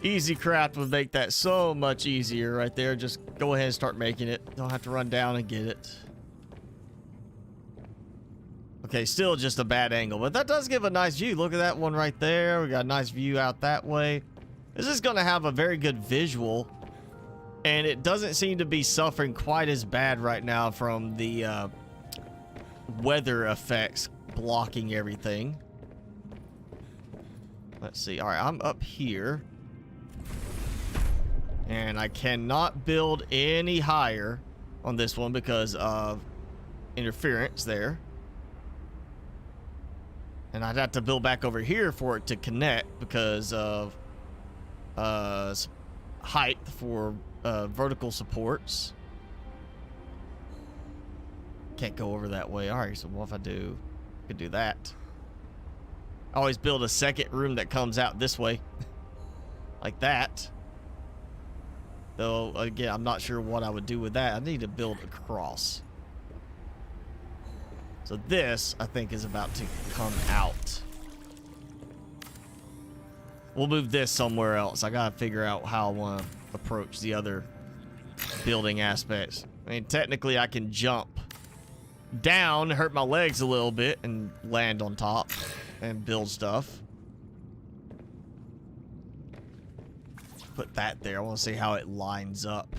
Easy Craft would make that so much easier right there. Just go ahead and start making it. Don't have to run down and get it. Okay, still just a bad angle, but that does give a nice view. Look at that one right there. We got a nice view out that way. This is going to have a very good visual, and it doesn't seem to be suffering quite as bad right now from the weather effects blocking everything. Let's see. All right, I'm up here, and I cannot build any higher on this one because of interference there. And I'd have to build back over here for it to connect because of height for vertical supports. Can't go over that way. All right, so what if I do? I could do that. I always build a second room that comes out this way, like that. Though again, I'm not sure what I would do with that. I need to build across. So this, I think, is about to come out. We'll move this somewhere else. I gotta figure out how I want to approach the other building aspects. I mean, technically, I can jump down, hurt my legs a little bit, and land on top and build stuff. Put that there. I want to see how it lines up.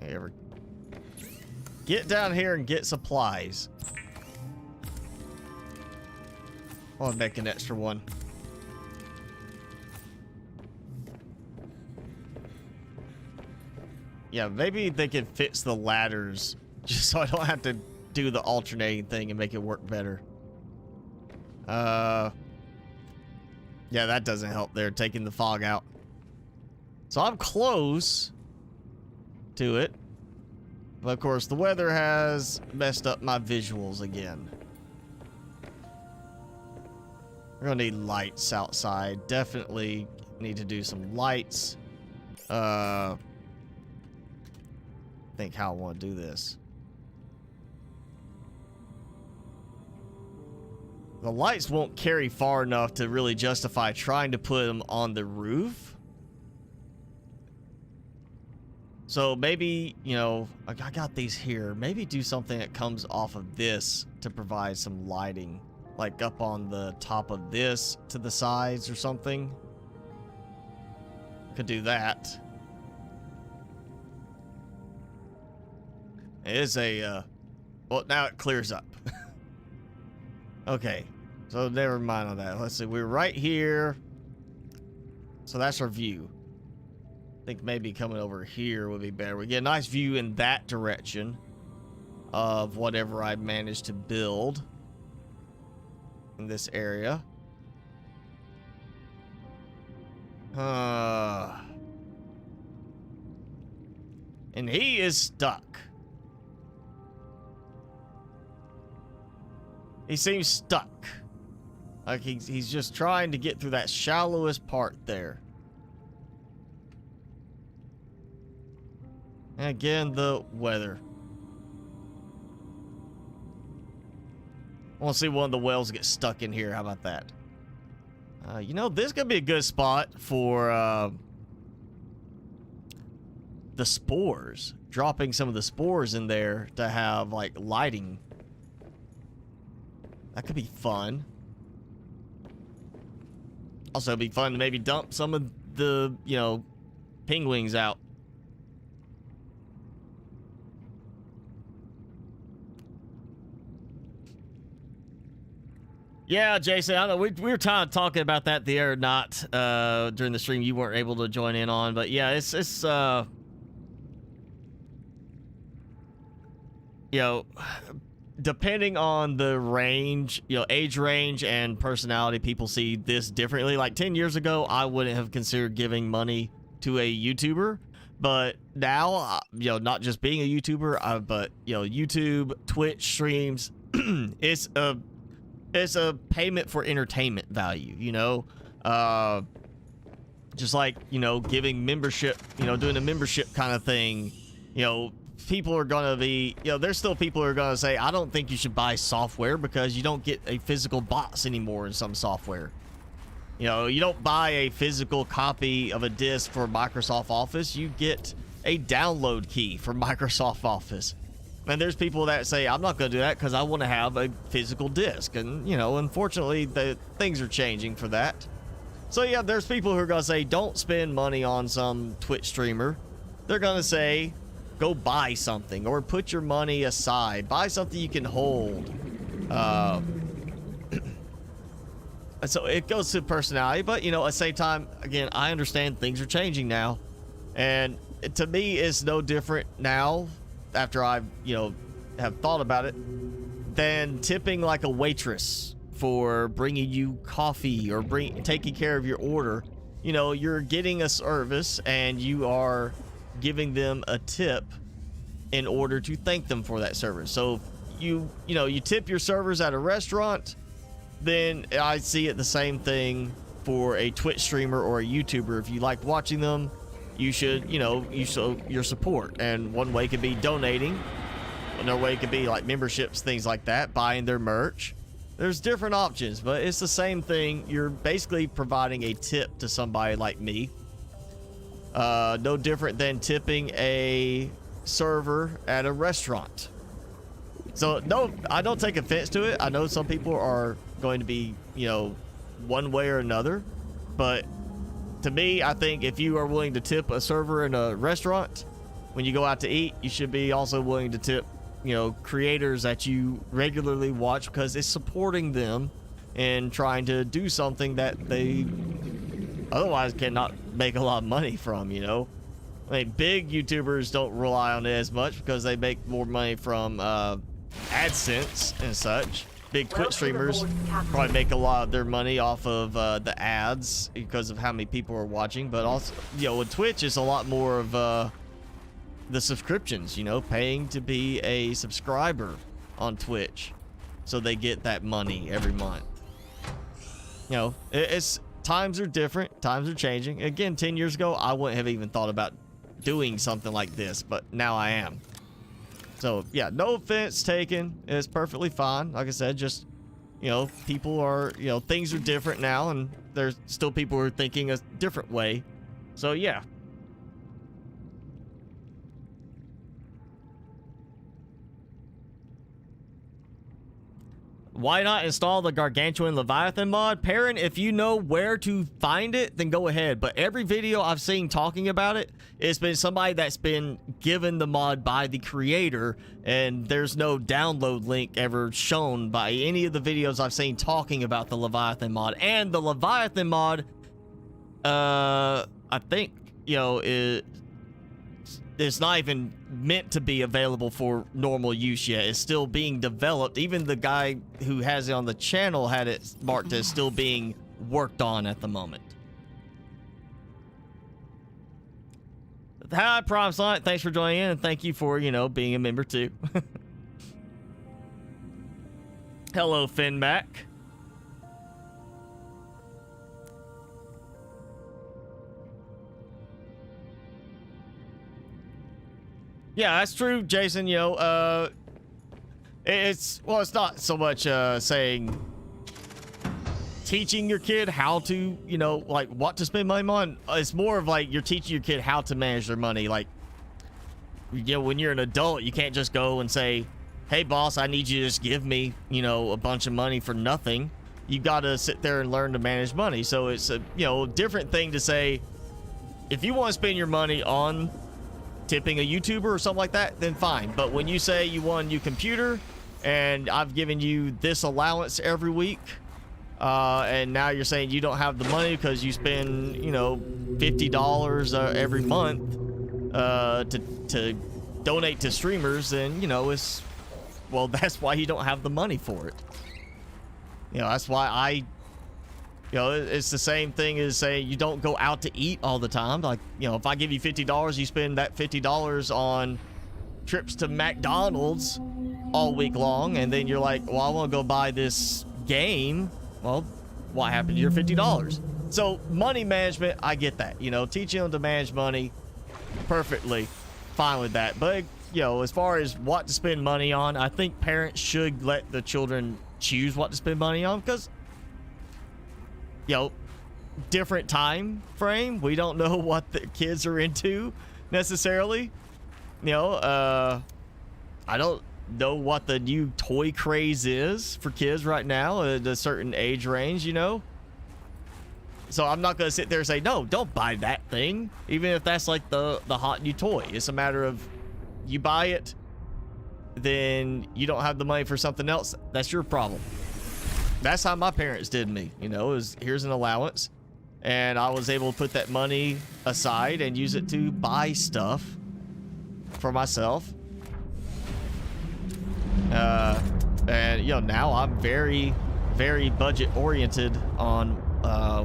Hey, ever get down here and get supplies. I'll make an extra one. Yeah, maybe they can fix the ladders just so I don't have to do the alternating thing and make it work better. Yeah, that doesn't help there, taking the fog out. So I'm close to it. But of course, the weather has messed up my visuals again. We're gonna need lights outside. Definitely need to do some lights. Think how I want to do this. The lights won't carry far enough to really justify trying to put them on the roof. So maybe, you know, I got these here. Maybe do something that comes off of this to provide some lighting. Like up on the top of this to the sides or something. Could do that. It is a, well, now it clears up. Okay, so never mind on that. Let's see, we're right here. So that's our view. I think maybe coming over here would be better. We get a nice view in that direction of whatever I managed to build in this area. And he is stuck. He seems stuck. Like he's just trying to get through that shallowest part there. And again, the weather. I want to see one of the whales get stuck in here. How about that? You know, this could be a good spot for the spores. Dropping some of the spores in there to have, like, lighting. That could be fun. Also, it'd be fun to maybe dump some of the, you know, penguins out. Yeah, Jason, I know we were talking about that the other night during the stream. You weren't able to join in on, but yeah, it's you know, depending on the range, you know, age range and personality, people see this differently. Like 10 years ago, I wouldn't have considered giving money to a YouTuber, but now, you know, not just being a YouTuber, but you know, YouTube, Twitch streams, it's a payment for entertainment value, you know, just like, you know, giving membership, you know, doing a membership kind of thing. You know, people are gonna be, you know, there's still people who are gonna say, I don't think you should buy software because you don't get a physical box anymore in some software. You know, you don't buy a physical copy of a disk for Microsoft Office, you get a download key for Microsoft Office. And there's people that say, I'm not going to do that because I want to have a physical disc. And, you know, unfortunately, the things are changing for that. So, yeah, there's people who are going to say, don't spend money on some Twitch streamer. They're going to say, go buy something or put your money aside. Buy something you can hold. So it goes to personality. But, you know, at the same time, again, I understand things are changing now. And to me, it's no different now, after I've, you know, have thought about it, than tipping like a waitress for bringing you coffee or taking care of your order. You know, you're getting a service and you are giving them a tip in order to thank them for that service. So you tip your servers at a restaurant, then I see it the same thing for a Twitch streamer or a YouTuber. If you like watching them, you should, you show your support. And one way could be donating. Another way could be like memberships, things like that, buying their merch. There's different options, but it's the same thing. You're basically providing a tip to somebody like me. No different than tipping a server at a restaurant. So no, I don't take offense to it. I know some people are going to be, one way or another, but to me, I think if you are willing to tip a server in a restaurant, when you go out to eat, you should be also willing to tip, creators that you regularly watch, because it's supporting them and trying to do something that they otherwise cannot make a lot of money from, I mean, big YouTubers don't rely on it as much because they make more money from AdSense and such. Big Twitch streamers probably make a lot of their money off of the ads because of how many people are watching, but also, with Twitch, it's a lot more of the subscriptions, paying to be a subscriber on Twitch so they get that money every month. It's times are different, times are changing. Again, 10 years ago, I wouldn't have even thought about doing something like this, but now I am. So yeah, no offense taken. It's perfectly fine. Like I said, just, people are, things are different now, and there's still people who are thinking a different way. So yeah. Why not install the Gargantuan Leviathan mod? Perrin, if you know where to find it, then go ahead. But every video I've seen talking about it, it's been somebody that's been given the mod by the creator, and there's no download link ever shown by any of the videos I've seen talking about the Leviathan mod. And the Leviathan mod, I think, it's not even meant to be available for normal use yet. It's still being developed. Even the guy who has it on the channel had it marked as still being worked on at the moment. Hi, Prime Sonic. Thanks for joining in, and thank you for, being a member too. Hello, Finback. Yeah, that's true, Jason. It's not so much saying teaching your kid how to, like what to spend money on. It's more of like you're teaching your kid how to manage their money. Like, when you're an adult, you can't just go and say, "Hey, boss, I need you to just give me, a bunch of money for nothing." You got to sit there and learn to manage money. So it's a, different thing to say, if you want to spend your money on tipping a YouTuber or something like that, then fine. But when you say you want a new computer and I've given you this allowance every week, and now you're saying you don't have the money because you spend, $50 every month to donate to streamers, then, it's, well, that's why you don't have the money for it. That's why it's the same thing as saying you don't go out to eat all the time. Like, if I give you $50, you spend that $50 on trips to McDonald's all week long, and then you're like, well, I want to go buy this game. Well, what happened to your $50? So money management, I get that. Teaching them to manage money, perfectly fine with that. But, as far as what to spend money on, I think parents should let the children choose what to spend money on, because different time frame. We don't know what the kids are into necessarily. I don't know what the new toy craze is for kids right now at a certain age range, So I'm not going to sit there and say, no, don't buy that thing, even if that's like the hot new toy. It's a matter of, you buy it, then you don't have the money for something else. That's your problem. That's how my parents did me, is here's an allowance, and I was able to put that money aside and use it to buy stuff for myself. And now I'm very very budget oriented on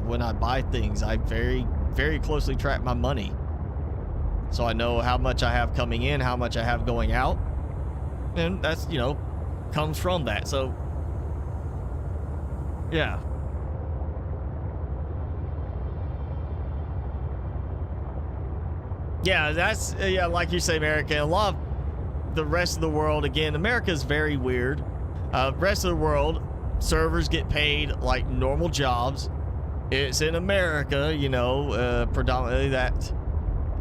when I buy things. I very closely track my money, so I know how much I have coming in, how much I have going out, and that's, you know, comes from that. So yeah. Yeah, that's, yeah, like you say, America. A lot of the rest of the world, again, America's very weird. Rest of the world, servers get paid like normal jobs. It's in America, you know, predominantly that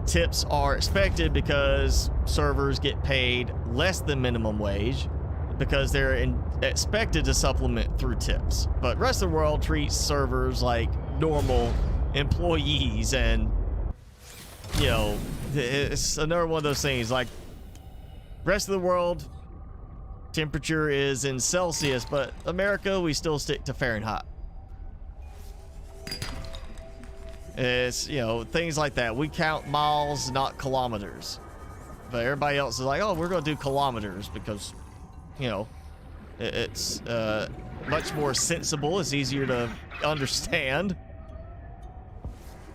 tips are expected because servers get paid less than minimum wage because they're expected to supplement through tips. But rest of the world treats servers like normal employees, and you know, it's another one of those things. Like, rest of the world, temperature is in Celsius, but America, we still stick to Fahrenheit. It's, you know, things like that. We count miles, not kilometers. But everybody else is like, oh, we're going to do kilometers because, you know, it's much more sensible. It's easier to understand.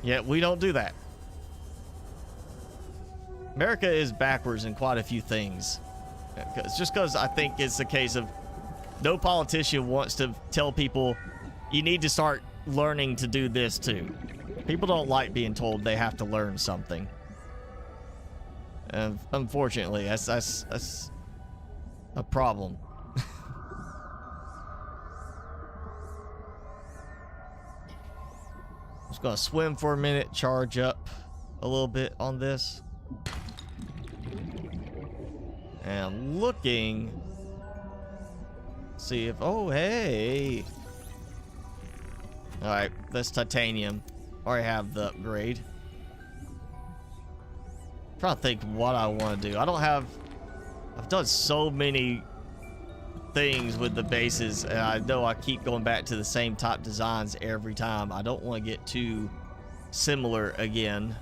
Yet we don't do that. America is backwards in quite a few things. Just because I think it's a case of no politician wants to tell people you need to start learning to do this too. People don't like being told they have to learn something. And unfortunately, that's a problem. Just gonna swim for a minute, charge up a little bit on this. And I'm looking, see if, oh, hey. All right, that's titanium. Already have the upgrade. I'm trying to think what I want to do. I don't have, I've done so many things with the bases, and I know I keep going back to the same type designs every time. I don't want to get too similar again.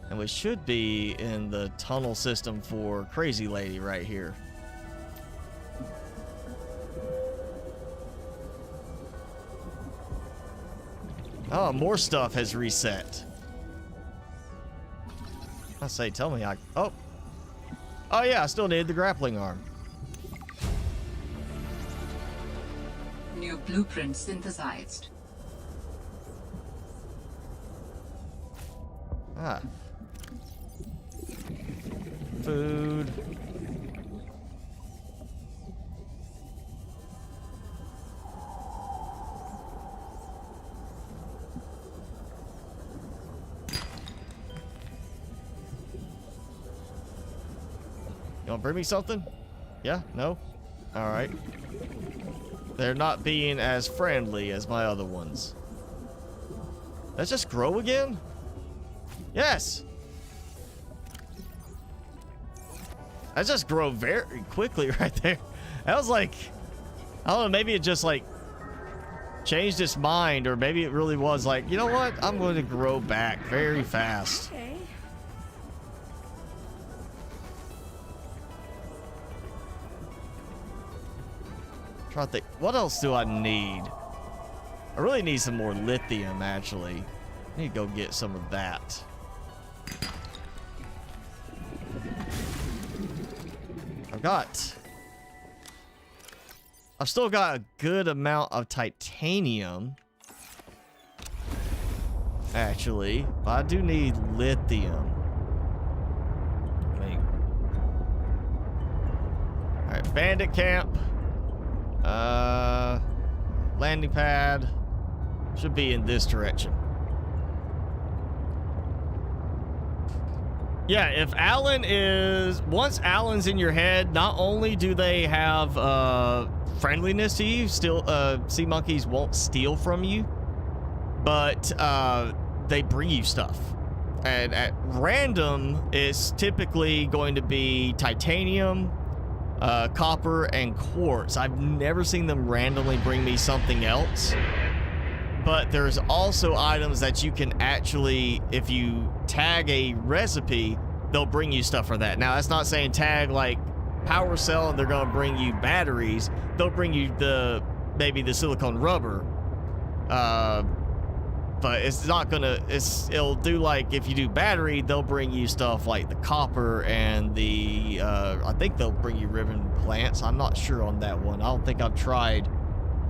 And we should be in the tunnel system for Crazy Lady right here. Oh, more stuff has reset. I say, tell me I... Oh. Oh, yeah, I still need the grappling arm. New blueprint synthesized. Ah. Food. You want to bring me something? Yeah? No? Alright. They're not being as friendly as my other ones. Let's just grow again? Yes! I just grow very quickly right there. That was like, I don't know, maybe it just like changed its mind, or maybe it really was like, you know what? I'm going to grow back very fast. Okay. Trying to think, what else do I need? I really need some more lithium, actually. I need to go get some of that. I've still got a good amount of titanium, actually, but I do need lithium. Alright, bandit camp. Landing pad should be in this direction. Yeah, if Alan is... Once Alan's in your head, not only do they have friendliness to you, still sea monkeys won't steal from you, but they bring you stuff. And at random, it's typically going to be titanium, copper, and quartz. I've never seen them randomly bring me something else. But there's also items that you can actually, if you tag a recipe, they'll bring you stuff for that. Now, that's not saying tag like power cell and they're going to bring you batteries. They'll bring you the maybe the silicone rubber. But it's not gonna, it'll do like if you do battery, they'll bring you stuff like the copper and the, I think they'll bring you ribbon plants. I'm not sure on that one. I don't think I've tried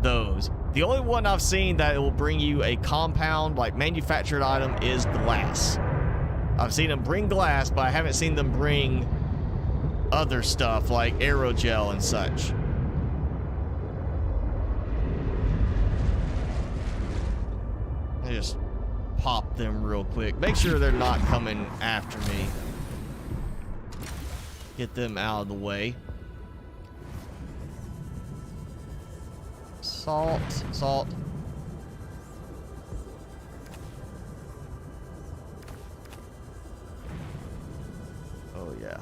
those. The only one I've seen that it will bring you a compound, like manufactured item, is glass. I've seen them bring glass, but I haven't seen them bring other stuff like aerogel and such. I just pop them real quick. Make sure they're not coming after me. Get them out of the way. Salt, salt. Oh yeah.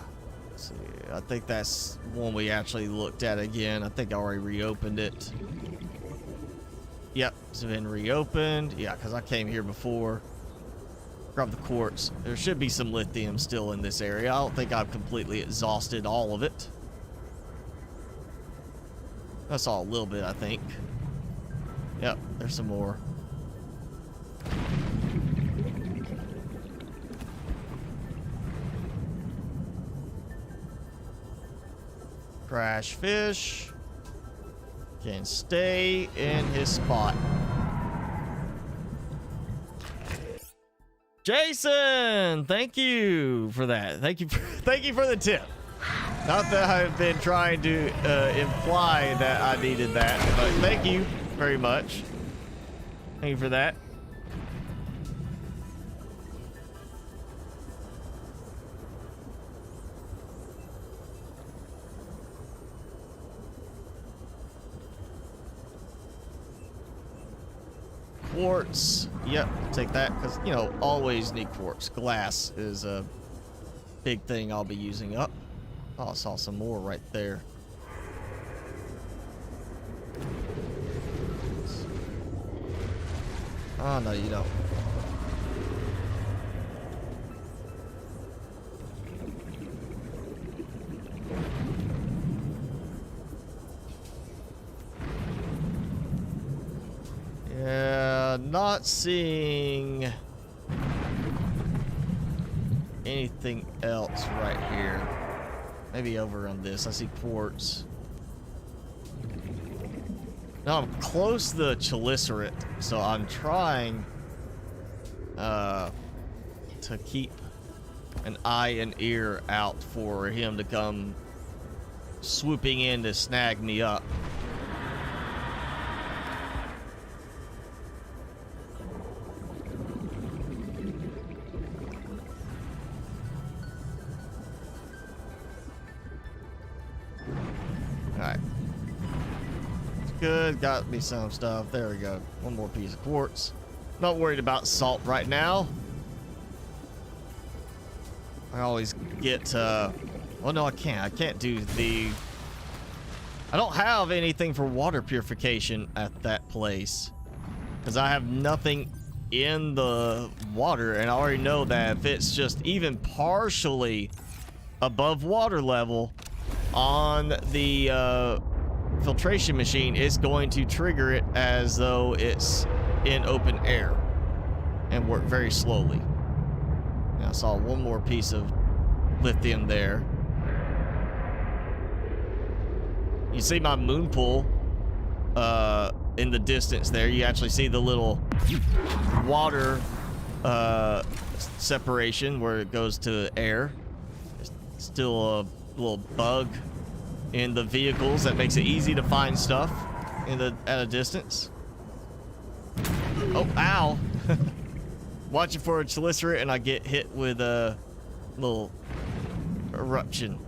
Let's see. I think that's one we actually looked at again. I think I already reopened it. Yep, it's been reopened. Yeah, because I came here before. Grab the quartz. There should be some lithium still in this area. I don't think I've completely exhausted all of it. I saw a little bit, I think. Yep, there's some more. Crash fish can stay in his spot. Jason, thank you for that. Thank you for the tip. Not that I've been trying to imply that I needed that, but thank you very much. Thank you for that. Quartz. Yep, take that because, you know, always need quartz. Glass is a big thing I'll be using up. Oh, I saw some more right there. Oh, no, you don't. Yeah, not seeing anything else right here. Maybe over on this. I see quartz. Now I'm close to the chelicerate, so I'm trying to keep an eye and ear out for him to come swooping in to snag me up. Good, got me some stuff. There we go. One more piece of quartz. Not worried about salt right now. I always get, well, no, I can't. I can't do the... I don't have anything for water purification at that place. Because I have nothing in the water, and I already know that if it's just even partially above water level on the, filtration machine, is going to trigger it as though it's in open air and work very slowly. Now, I saw one more piece of lithium there. You see my moon pool in the distance there. You actually see the little water separation where it goes to air. There's still a little bug in the vehicles that makes it easy to find stuff at a distance. Oh, ow. Watching for a chelicerate and I get hit with a little eruption.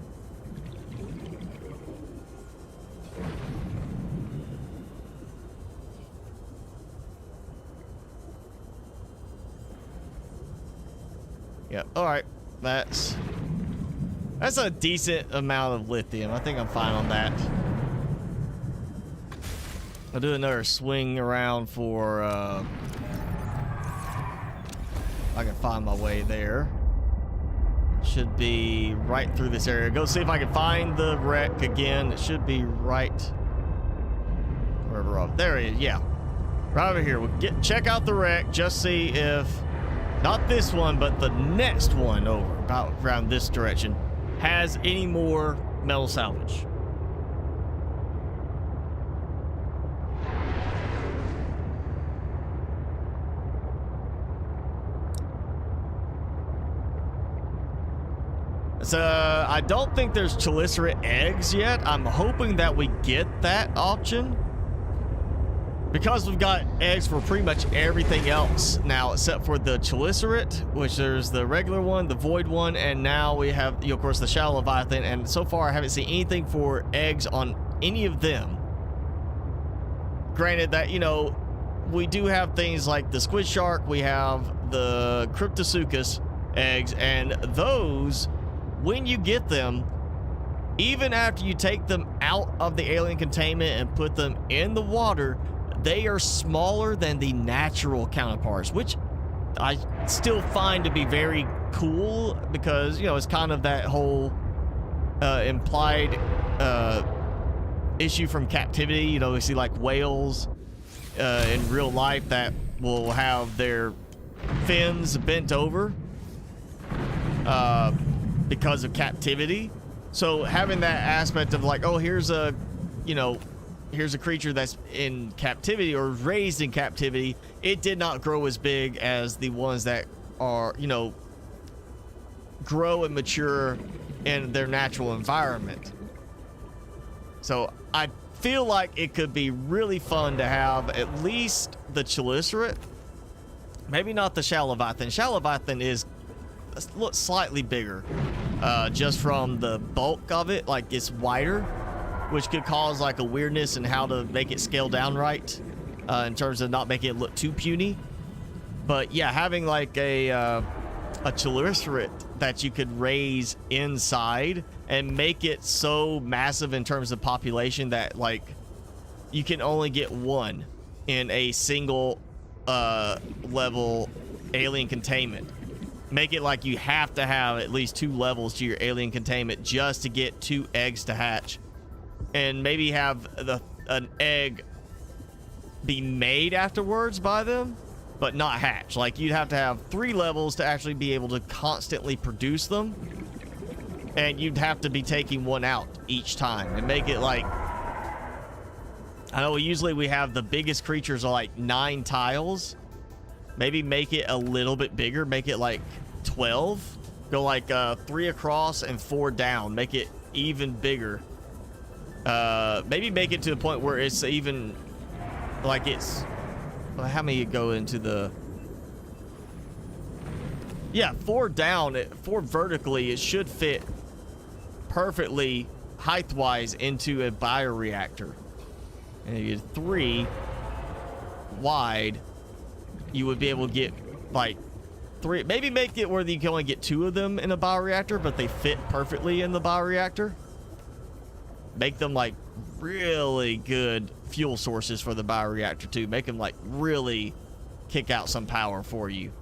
Yep, alright. That's a decent amount of lithium. I think I'm fine on that. I'll do another swing around for, I can find my way there. Should be right through this area. Go see if I can find the wreck again. It should be right remember. There he is. Yeah, right over here. We'll check out the wreck. Just see if not this one, but the next one over about around this direction has any more metal salvage. So I don't think there's chelicerae eggs yet. I'm hoping that we get that option, because we've got eggs for pretty much everything else now except for the chelicerae, which there's the regular one, the void one, and now we have, of course, the shallow leviathan. And so far I haven't seen anything for eggs on any of them. Granted that, you know, we do have things like the squid shark, we have the cryptosuchus eggs, and those, when you get them, even after you take them out of the alien containment and put them in the water, they are smaller than the natural counterparts, which I still find to be very cool, because, you know, it's kind of that whole implied issue from captivity. You know, we see like whales in real life that will have their fins bent over because of captivity. So having that aspect of like, oh, here's a, you know, here's a creature that's in captivity or raised in captivity. It did not grow as big as the ones that are, you know, grow and mature in their natural environment. So I feel like it could be really fun to have at least the chelicerae. Maybe not the shallow leviathan. Shallow leviathan is slightly bigger, just from the bulk of it. Like, it's wider, which could cause like a weirdness in how to make it scale down right, in terms of not making it look too puny. But yeah, having like a chelicerae that you could raise inside and make it so massive in terms of population that like you can only get one in a single level alien containment. Make it like you have to have at least 2 levels to your alien containment just to get 2 eggs to hatch, and maybe have an egg be made afterwards by them but not hatch. Like, you'd have to have 3 levels to actually be able to constantly produce them, and you'd have to be taking one out each time and make it like, I know usually we have the biggest creatures are like 9 tiles. Maybe make it a little bit bigger, make it like 12. Go like 3 across and 4 down. Make it even bigger. Maybe make it to the point where it's even like it's, well, how many go into the, yeah, 4 down, 4 vertically. It should fit perfectly height-wise into a bioreactor. And you get 3 wide. You would be able to get like 3, maybe make it where you can only get 2 of them in a bioreactor, but they fit perfectly in the bioreactor. Make them like really good fuel sources for the bioreactor too. Make them like really kick out some power for you.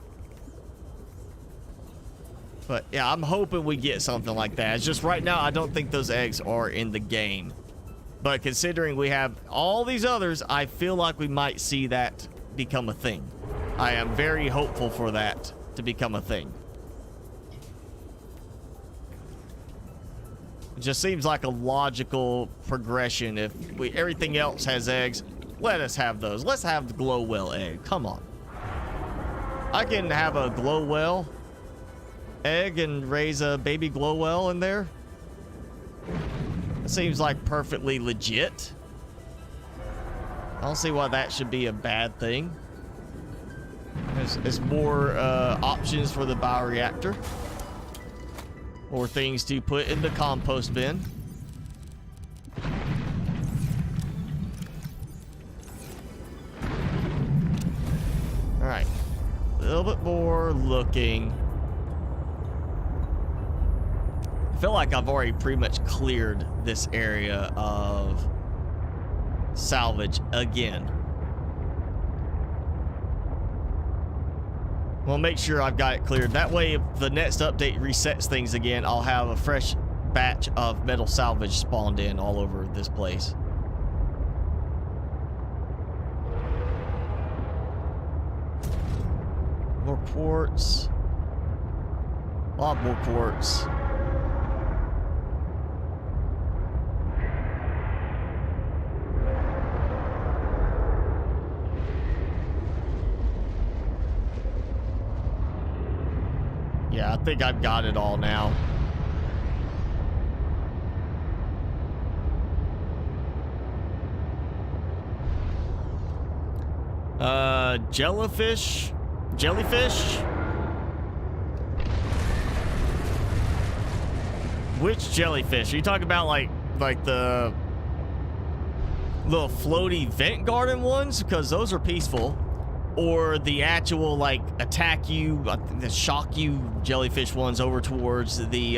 But yeah, I'm hoping we get something like that. It's just right now I don't think those eggs are in the game. But considering we have all these others, I feel like we might see that become a thing. I am very hopeful for that to become a thing. It just seems like a logical progression. If everything else has eggs, let us have those. Let's have the glow well egg. Come on. I can have a glow well egg and raise a baby glow well in there. It seems like perfectly legit. I don't see why that should be a bad thing. There's more options for the bioreactor. More things to put in the compost bin. Alright. A little bit more looking. I feel like I've already pretty much cleared this area of salvage again. We'll make sure I've got it cleared. That way, if the next update resets things again, I'll have a fresh batch of metal salvage spawned in all over this place. More quartz. A lot more quartz. Yeah, I think I've got it all now. Jellyfish? Which jellyfish? Are you talking about like the little floaty vent garden ones? Because those are peaceful. Or the actual like attack you, the shock you jellyfish ones over towards the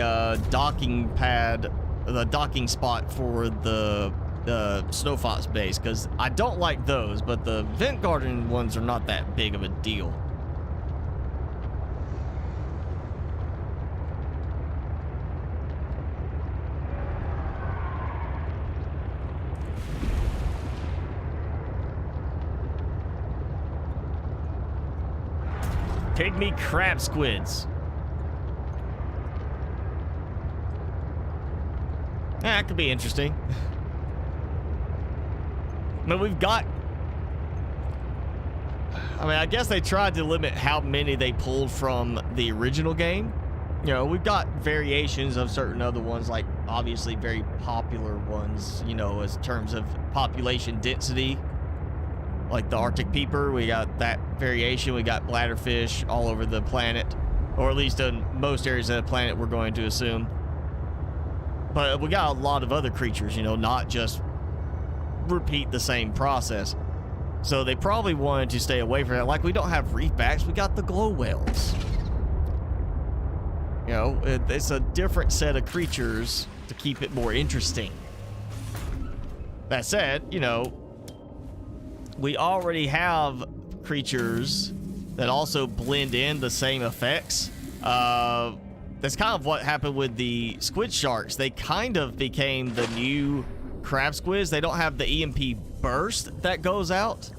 docking pad, the docking spot for the Snow Fox base, because I don't like those, but the vent garden ones are not that big of a deal. Pygmy crab squids. Yeah, that could be interesting. But we've got... I mean, I guess they tried to limit how many they pulled from the original game. You know, we've got variations of certain other ones, like obviously very popular ones, you know, as terms of population density. Like the Arctic peeper, we got that variation. We got bladderfish all over the planet, or at least in most areas of the planet, we're going to assume. But we got a lot of other creatures, you know, not just repeat the same process. So they probably wanted to stay away from that. Like, we don't have reefbacks, we got the glow whales. You know, it's a different set of creatures to keep it more interesting. That said, you know, we already have creatures that also blend in the same effects. That's kind of what happened with the squid sharks. They kind of became the new crab squids. They don't have the EMP burst that goes out.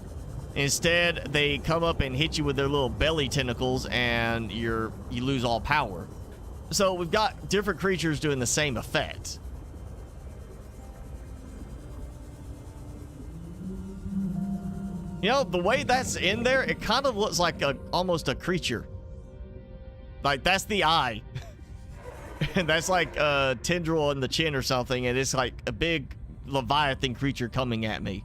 Instead, they come up and hit you with their little belly tentacles, and you lose all power. So we've got different creatures doing the same effect. You know, the way that's in there, it kind of looks like almost a creature. Like, that's the eye. And that's like a tendril in the chin or something, and it's like a big Leviathan creature coming at me.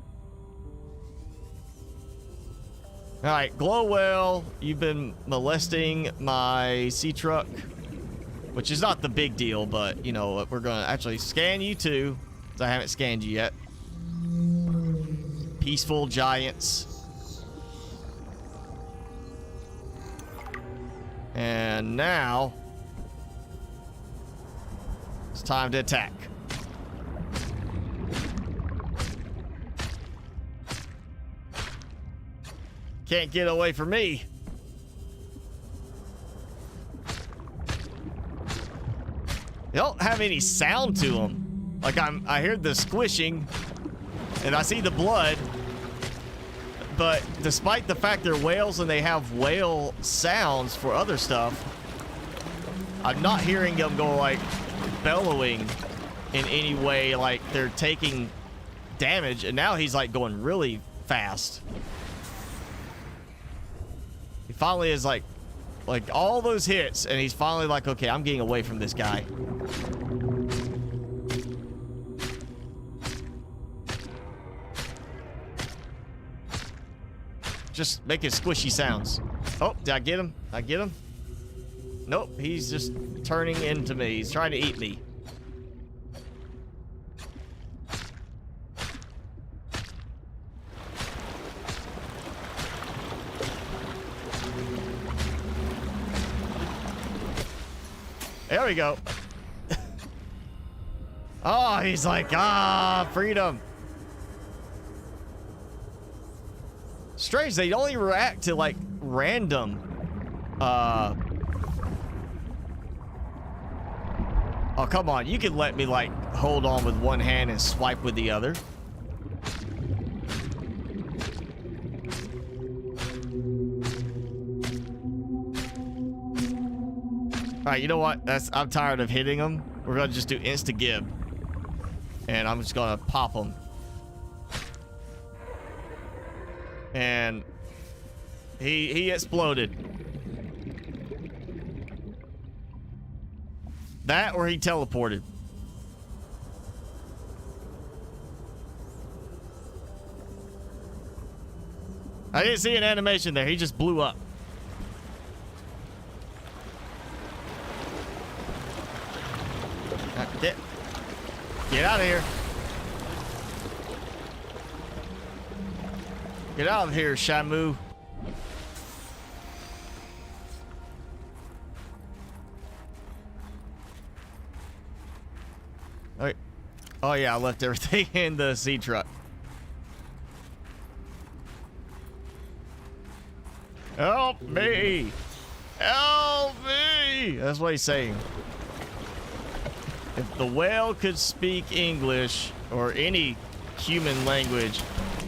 All right, glow whale, you've been molesting my sea truck, which is not the big deal, but you know, we're gonna actually scan you too, because I haven't scanned you yet. Peaceful giants. And now it's time to attack. Can't get away from me. They don't have any sound to them. Like, I hear the squishing and I see the blood, but despite the fact they're whales and they have whale sounds for other stuff, I'm not hearing them go like bellowing in any way, like they're taking damage. And now he's like going really fast. He finally is like all those hits, and he's finally like, okay, I'm getting away from this guy. Just making squishy sounds. Oh, did I get him? Did I get him? Nope, he's just turning into me. He's trying to eat me. There we go. Oh, he's like, freedom. Strange, they only react to like random oh, come on, you can let me like hold on with one hand and swipe with the other. All right, you know what? I'm tired of hitting him. We're gonna just do insta gib, and I'm just gonna pop him. And he exploded. That or he teleported. I didn't see an animation there. He just blew up. Get out of here. Get out of here, Shamu. Alright. Oh yeah, I left everything in the sea truck. Help me! Help me! That's what he's saying. If the whale could speak English or any human language,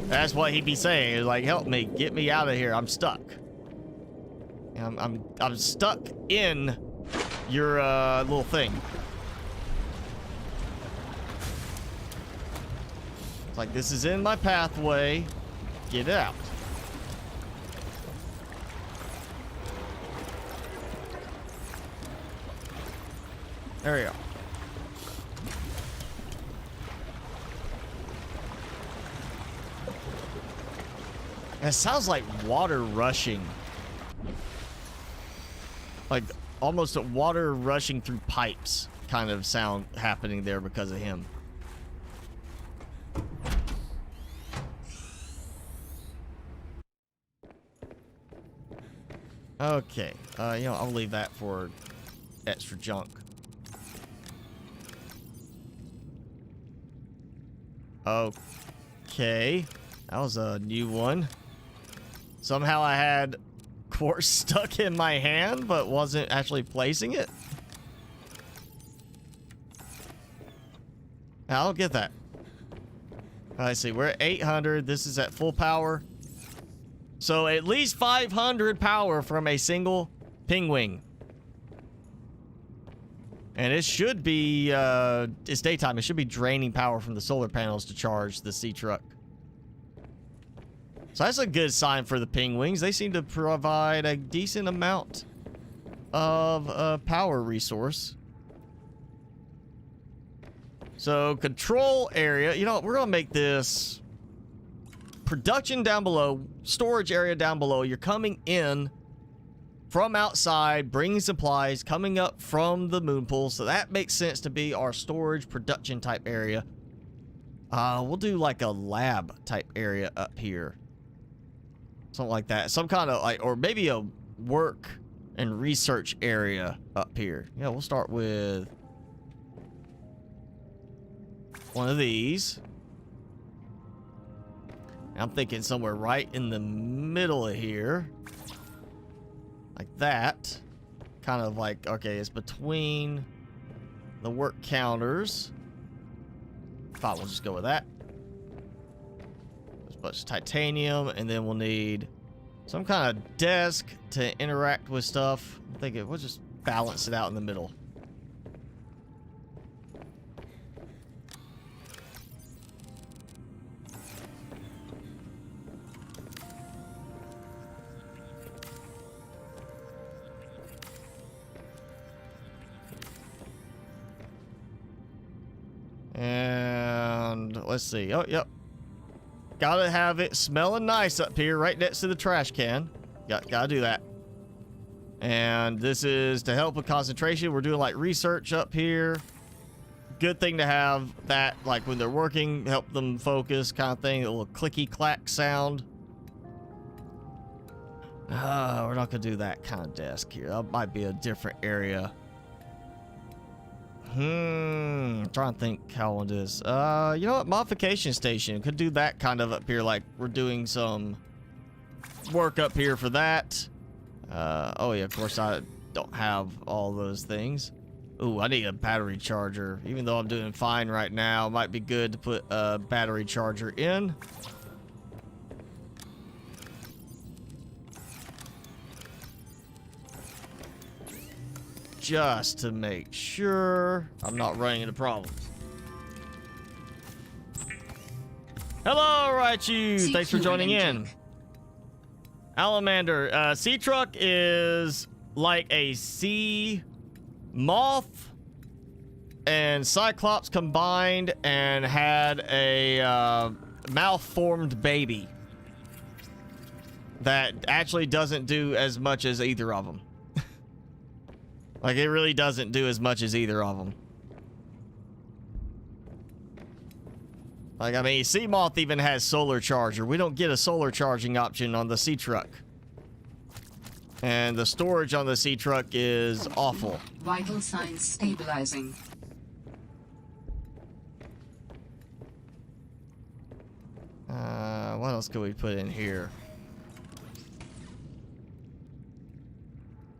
that's what he'd be saying. It's like, help me, get me out of here. I'm stuck. I'm stuck in your little thing. It's like, this is in my pathway. Get out. There we go. It sounds like water rushing. Like almost a water rushing through pipes kind of sound happening there because of him. Okay. You know, I'll leave that for extra junk. Okay. That was a new one. Somehow I had quartz stuck in my hand, but wasn't actually placing it. I'll get that. Let's see, we're at 800. This is at full power. So at least 500 power from a single penguin. And it should be, it's daytime. It should be draining power from the solar panels to charge the sea truck. So that's a good sign for the penguins. They seem to provide a decent amount of power resource. So control area, you know, we're gonna make this production down below, storage area down below. You're coming in from outside, bringing supplies, coming up from the moon pool. So that makes sense to be our storage production type area. We'll do like a lab type area up here. Something like that. Some kind of like, or maybe a work and research area up here. Yeah, we'll start with one of these. I'm thinking somewhere right in the middle of here. Like that. Kind of like, okay, it's between the work counters. Thought we'll just go with that. There's a bunch of titanium, and then we'll need some kind of desk to interact with stuff. I'm thinking we'll just balance it out in the middle. And let's see. Oh, yep. Gotta have it smelling nice up here right next to the trash can. Gotta do that. And this is to help with concentration. We're doing like research up here. Good thing to have that, like when they're working, help them focus kind of thing. A little clicky clack sound. We're not gonna do that kind of desk here. That might be a different area. I'm trying to think how I want to do this. You know what? Modification station. Could do that kind of up here. Like we're doing some work up here for that. Oh yeah, of course I don't have all those things. Ooh, I need a battery charger. Even though I'm doing fine right now, it might be good to put a battery charger in. just to make sure I'm not running into problems. Hello, Raichu. Thanks for joining in. Alamander, sea truck is like a sea moth and Cyclops combined and had a malformed baby that actually doesn't do as much as either of them. Like, it really doesn't do as much as either of them. Like, I mean, Sea Moth even has solar charger. We don't get a solar charging option on the Sea Truck. And the storage on the Sea Truck is awful. Vital signs stabilizing. What else could we put in here?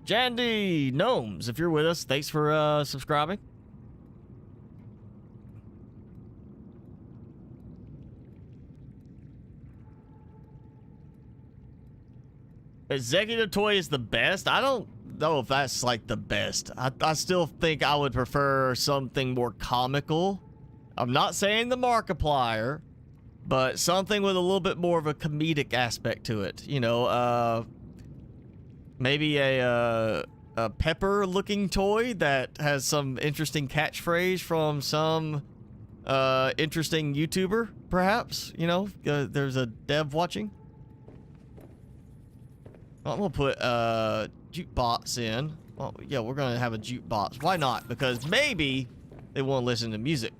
Jandy Gnomes, if you're with us, thanks for subscribing. Executive toy is the best. I don't know if that's like the best. I still think I would prefer something more comical. I'm not saying the Markiplier, but something with a little bit more of a comedic aspect to it. You know, maybe a pepper-looking toy that has some interesting catchphrase from some interesting YouTuber, perhaps. You know, there's a dev watching. I'm gonna put jukebox in. Well, yeah, we're gonna have a jukebox. Why not? Because maybe they want to listen to music.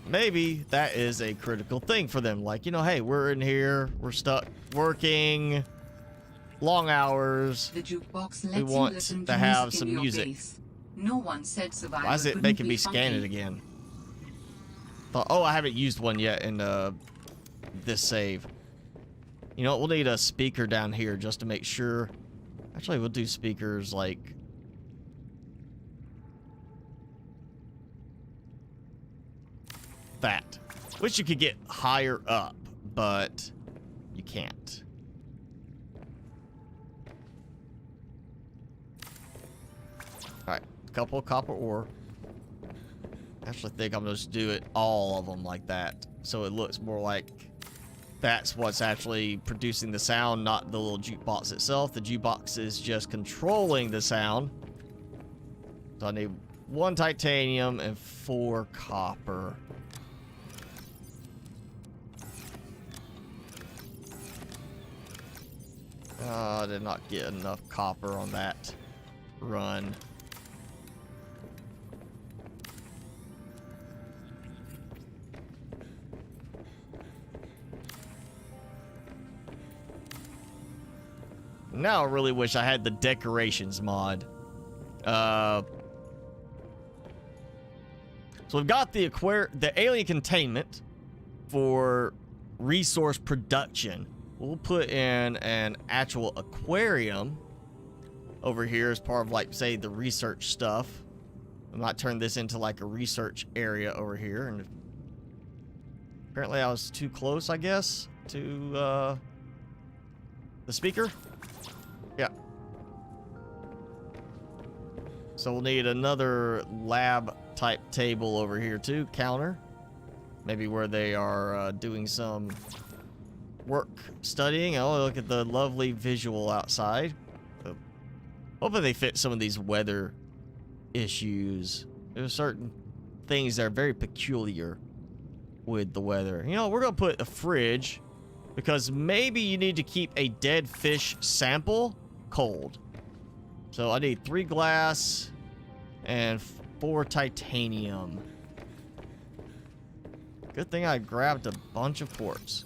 Maybe that is a critical thing for them. Like, you know, hey, we're in here, we're stuck working, long hours. The jukebox lets we want you listen to have some music. Base. No one said survival. Why is it making me scan it again? Oh, I haven't used one yet in this save. You know what? We'll need a speaker down here just to make sure. Actually, we'll do speakers like that. Wish you could get higher up, but you can't. Alright, couple of copper ore. Actually think I'm gonna just do it, all of them like that, so it looks more like that's what's actually producing the sound, not the little jukebox itself. The jukebox is just controlling the sound. So I need 1 titanium and 4 copper. I did not get enough copper on that run. Now I really wish I had the decorations mod. So we've got the alien containment for resource production. We'll put in an actual aquarium over here as part of, like, say, the research stuff. I might turn this into like a research area over here. And apparently I was too close, I guess, to the speaker. Yeah. So we'll need another lab type table over here too, counter. Maybe where they are doing some work studying. Oh, look at the lovely visual outside. Hopefully they fit some of these weather issues. There's certain things that are very peculiar with the weather. You know, we're gonna put a fridge because maybe you need to keep a dead fish sample cold. So I need 3 glass and 4 titanium. Good thing I grabbed a bunch of quartz.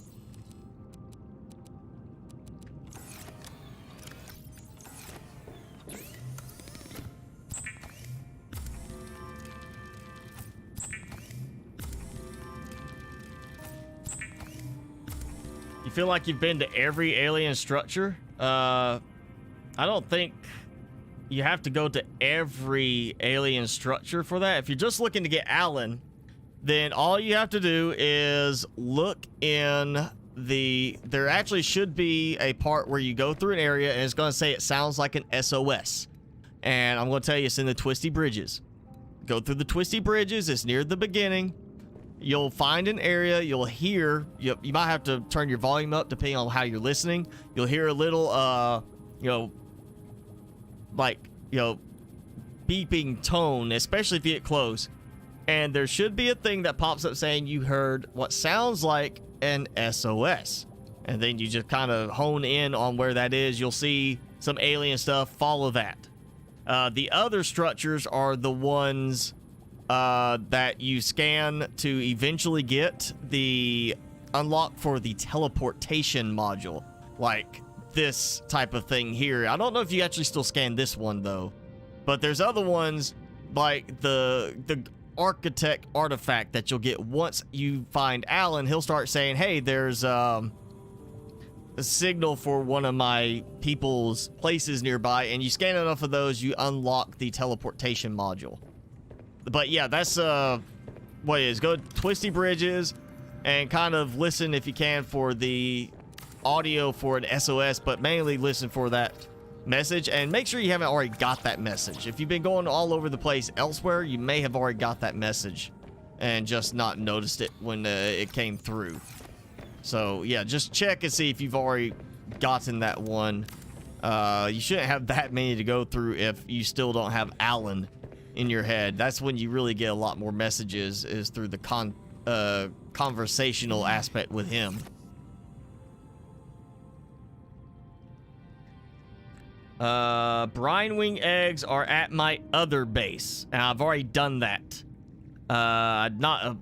You feel like you've been to every alien structure? I don't think you have to go to every alien structure for that. If you're just looking to get Alan, then all you have to do is look in there actually should be a part where you go through an area and it's going to say it sounds like an SOS. And I'm going to tell you, it's in the Twisty Bridges. Go through the Twisty Bridges. It's near the beginning. You'll find an area. You'll hear, you might have to turn your volume up depending on how you're listening. You'll hear a little, beeping tone, especially if you get close. And there should be a thing that pops up saying you heard what sounds like an SOS. And then you just kind of hone in on where that is. You'll see some alien stuff. Follow that. The other structures are the ones that you scan to eventually get the unlock for the teleportation module. Like this type of thing here. I don't know if you actually still scan this one though. But there's other ones like the architect artifact that you'll get once you find Alan. He'll start saying, hey, there's a signal for one of my people's places nearby, and you scan enough of those, you unlock the teleportation module. But yeah, that's what it is. Go to Twisty Bridges and kind of listen if you can for the audio for an SOS, but mainly listen for that message, and make sure you haven't already got that message. If you've been going all over the place elsewhere, you may have already got that message and just not noticed it when it came through. So yeah, just check and see if you've already gotten that one. You shouldn't have that many to go through if you still don't have Alan in your head. That's when you really get a lot more messages, is through the conversational aspect with him. Brine wing eggs are at my other base, and I've already done that. Not a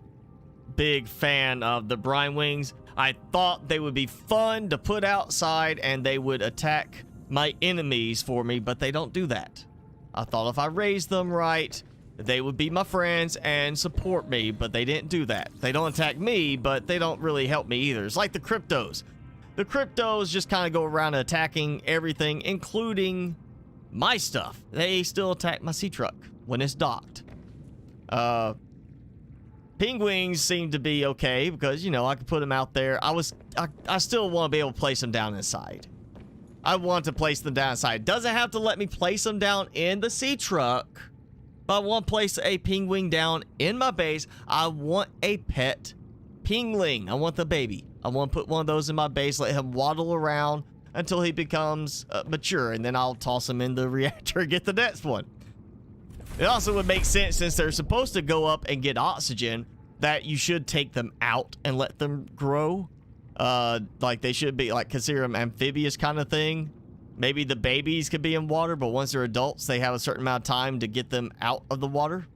big fan of the brine wings. I thought they would be fun to put outside and they would attack my enemies for me, but they don't do that. I thought if I raised them right, they would be my friends and support me, but they didn't do that. They don't attack me, but they don't really help me either. It's like the cryptos. The cryptos just kind of go around attacking everything, including my stuff. They still attack my sea truck when it's docked. Penguins seem to be okay because, you know, I can put them out there. I still want to be able to place them down inside. I want to place them down inside. Doesn't have to let me place them down in the sea truck, but I want to place a penguin down in my base. I want a pet pingling. I want the baby. I want to put one of those in my base, let him waddle around until he becomes mature, and then I'll toss him in the reactor and get the next one. It also would make sense, since they're supposed to go up and get oxygen, that you should take them out and let them grow. Like they should be, like, consider them amphibious kind of thing. Maybe the babies could be in water, but once they're adults, they have a certain amount of time to get them out of the water.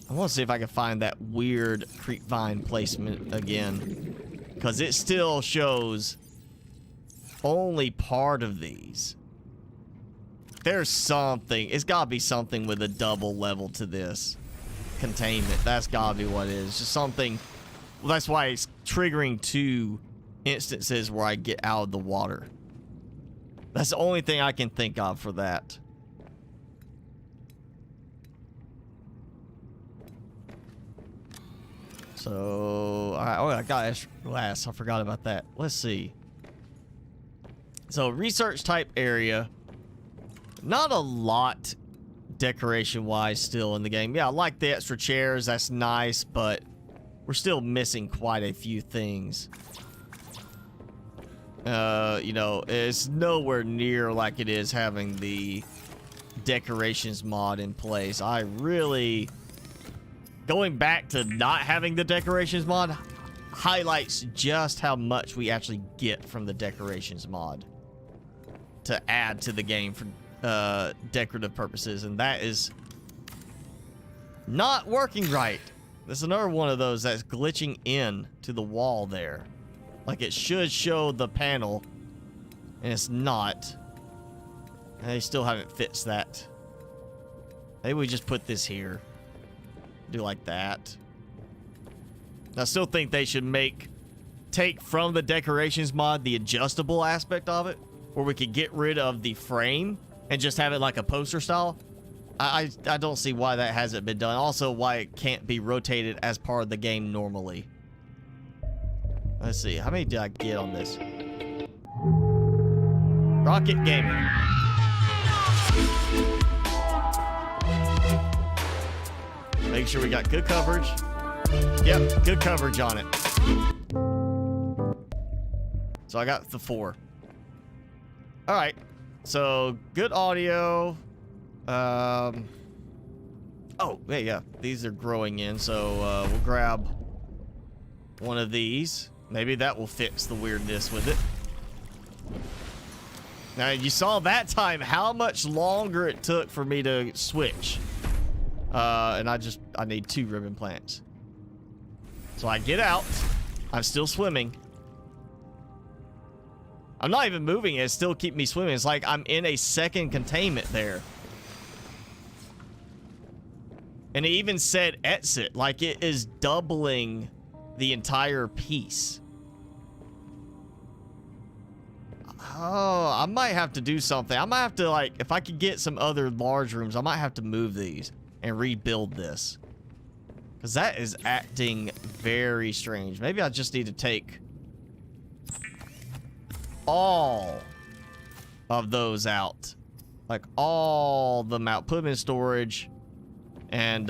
I want to see if I can find that weird creepvine placement again, because it still shows only part of these. There's something. It's got to be something with a double level to this containment. That's got to be what it is. Just something. Well, that's why it's triggering 2 instances where I get out of the water. That's the only thing I can think of for that. So, all right. Oh, I got extra glass. I forgot about that. Let's see. So, research type area. Not a lot decoration-wise still in the game. Yeah, I like the extra chairs. That's nice, but we're still missing quite a few things. You know, it's nowhere near like it is having the decorations mod in place. I really... Going back to not having the decorations mod highlights just how much we actually get from the decorations mod to add to the game for decorative purposes, and that is not working right. There's another one of those that's glitching in to the wall there. Like it should show the panel, and it's not. They still haven't fixed that. Maybe we just put this here. Do like that. I still think they should take from the decorations mod the adjustable aspect of it, where we could get rid of the frame and just have it like a poster style. I don't see why that hasn't been done. Also, why it can't be rotated as part of the game normally. Let's see. How many did I get on this? Rocket Gaming. Make sure we got good coverage. Yep, good coverage on it. So I got the 4. All right. So good audio. Oh, yeah. These are growing in. So we'll grab one of these. Maybe that will fix the weirdness with it. Now, you saw that time how much longer it took for me to switch. And I need 2 ribbon plants. So I get out. I'm still swimming. I'm not even moving. It still keep me swimming. It's like I'm in a second containment there. And it even said exit. Like it is doubling the entire piece. Oh, I might have to do something. I might have to, like, if I could get some other large rooms, I might have to move these and rebuild this. Because that is acting very strange. Maybe I just need to take all of those out. Like, all of them out. Put them in storage. And,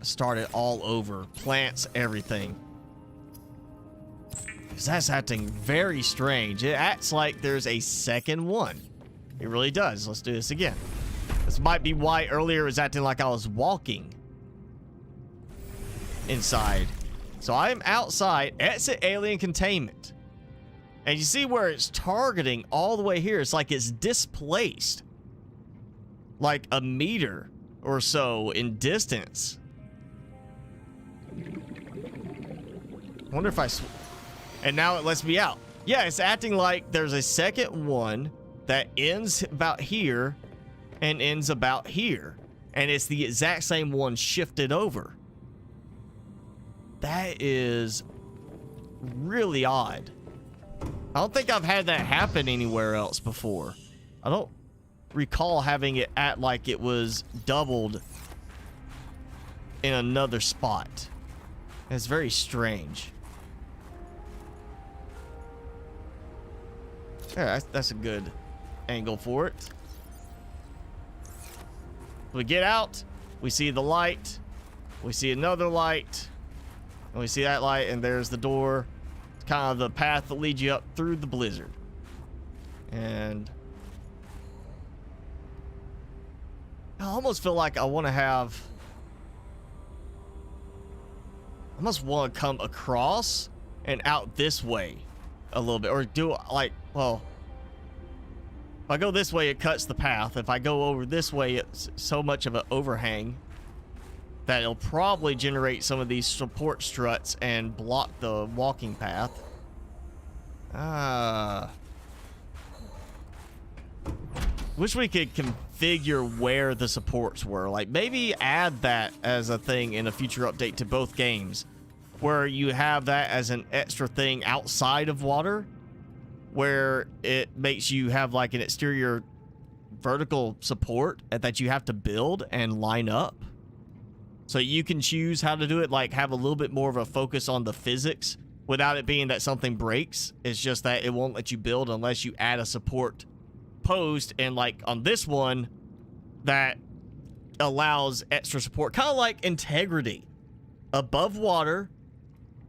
start it all over. Plants, everything. Because that's acting very strange. It acts like there's a second one. It really does. Let's do this again. This might be why earlier it was acting like I was walking inside. So I am outside. Exit alien containment. And you see where it's targeting all the way here. It's like it's displaced. Like a meter or so in distance. I wonder if I... And now it lets me out. Yeah, it's acting like there's a second one that ends about here and ends about here. And it's the exact same one shifted over. That is really odd. I don't think I've had that happen anywhere else before. I don't recall having it act like it was doubled in another spot. It's very strange. Yeah, that's a good angle for it. We get out, we see the light, we see another light, and we see that light, and there's the door. It's kind of the path that leads you up through the blizzard. And I almost feel like I want to have... I almost want to come across and out this way a little bit. Or do like, well, if I go this way, it cuts the path. If I go over this way, it's so much of an overhang that it'll probably generate some of these support struts and block the walking path. Wish we could configure where the supports were. Like, maybe add that as a thing in a future update to both games, where you have that as an extra thing outside of water, where it makes you have like an exterior vertical support that you have to build and line up. So you can choose how to do it, like have a little bit more of a focus on the physics without it being that something breaks. It's just that it won't let you build unless you add a support post, and like on this one that allows extra support, kind of like integrity. Above water,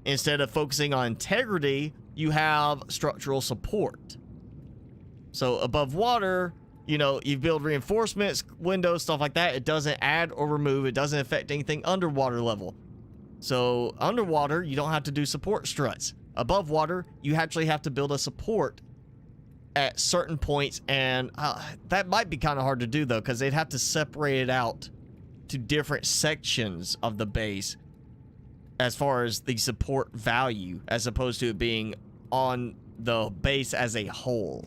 instead of focusing on integrity, you have structural support. So above water, you know, you build reinforcements, windows, stuff like that. It doesn't add or remove. It doesn't affect anything underwater level. So underwater, you don't have to do support struts. Above water, you actually have to build a support at certain points, and that might be kind of hard to do though, because they'd have to separate it out to different sections of the base as far as the support value, as opposed to it being on the base as a whole.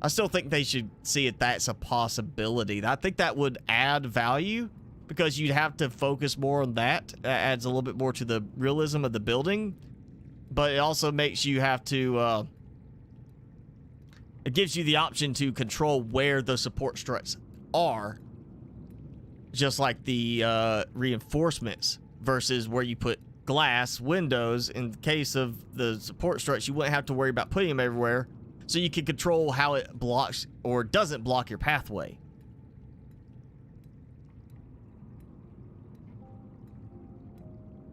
I still think they should see it that's a possibility. I think that would add value, because you'd have to focus more on that. That adds a little bit more to the realism of the building, but it also makes you have to it gives you the option to control where the support struts are, just like the reinforcements, versus where you put glass windows. In case of the support struts, you wouldn't have to worry about putting them everywhere, so you can control how it blocks or doesn't block your pathway.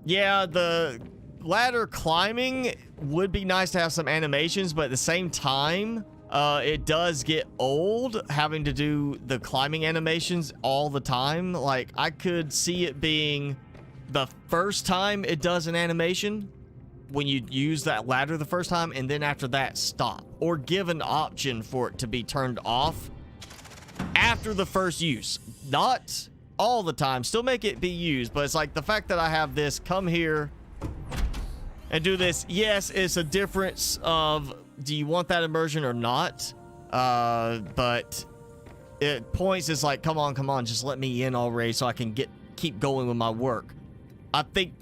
Yeah, the ladder climbing would be nice to have some animations, but at the same time, it does get old having to do the climbing animations all the time. Like, I could see it being the first time it does an animation when you use that ladder the first time, and then after that, stop. Or give an option for it to be turned off after the first use. Not all the time, still make it be used, but it's like the fact that I have this come here and do this. Yes, it's a difference of do you want that immersion or not, but it points is like, come on, just let me in already so I can keep going with my work. I think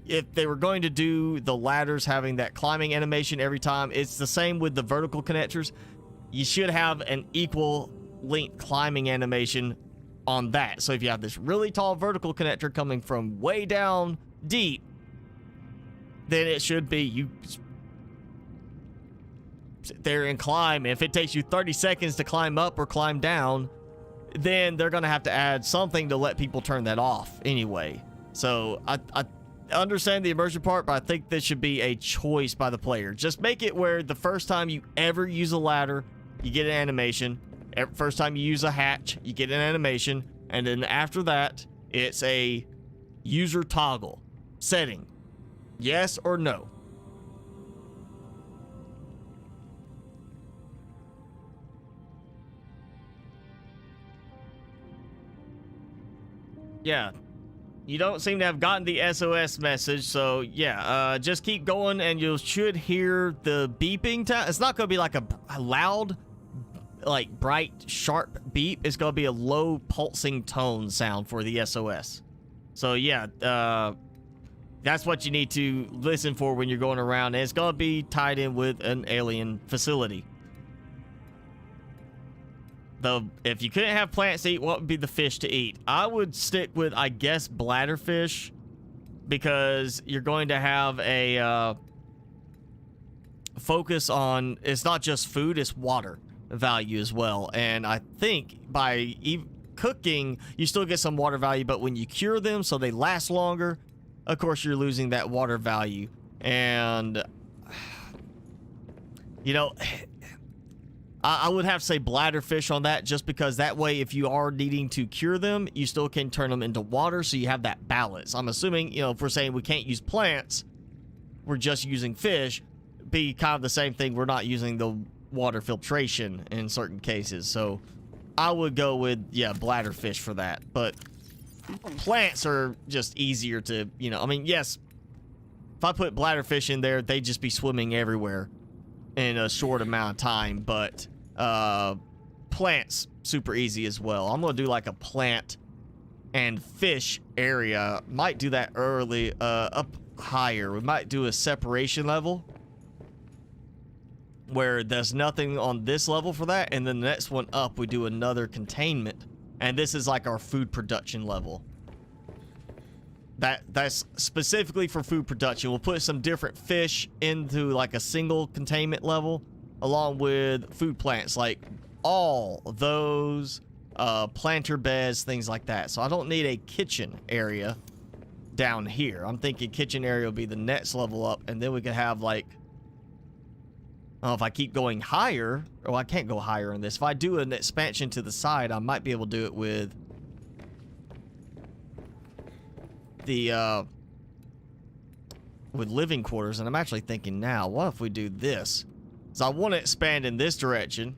if they were going to do the ladders having that climbing animation every time, it's the same with the vertical connectors. You should have an equal length climbing animation on that. So if you have this really tall vertical connector coming from way down deep, then it should be you sit there and climb. If it takes you 30 seconds to climb up or climb down, then they're gonna have to add something to let people turn that off anyway. So I understand the immersion part, but I think this should be a choice by the player. Just make it where the first time you ever use a ladder, you get an animation. First time you use a hatch, you get an animation, and then after that, it's a user toggle setting. Yes or no? Yeah. You don't seem to have gotten the SOS message, so yeah, just keep going and you should hear the beeping. It's not going to be like a loud, like bright, sharp beep. It's going to be a low pulsing tone sound for the SOS. So yeah, that's what you need to listen for when you're going around. And it's going to be tied in with an alien facility. Though, if you couldn't have plants to eat, what would be the fish to eat? I would stick with, I guess, bladderfish, because you're going to have a focus on, it's not just food, it's water value as well. And I think by cooking, you still get some water value, but when you cure them so they last longer, of course, you're losing that water value. And, you know, I would have to say bladderfish on that, just because that way, if you are needing to cure them, you still can turn them into water, so you have that balance. I'm assuming, you know, if we're saying we can't use plants, we're just using fish, be kind of the same thing. We're not using the water filtration in certain cases. So I would go with, yeah, bladderfish for that. But plants are just easier to, you know, I mean, yes, if I put bladderfish in there, they'd just be swimming everywhere in a short amount of time. But plants, super easy as well. I'm gonna do like a plant and fish area. Might do that early, up higher. We might do a separation level where there's nothing on this level for that, and then the next one up we do another containment, and this is like our food production level. That's specifically for food production. We'll put some different fish into like a single containment level, along with food plants, like all those planter beds, things like that. So I don't need a kitchen area down here. I'm thinking kitchen area will be the next level up, and then we could have like, I don't know if I keep going higher. Oh, I can't go higher in this. If I do an expansion to the side, I might be able to do it with the with living quarters. And I'm actually thinking now, what if we do this? So I want to expand in this direction.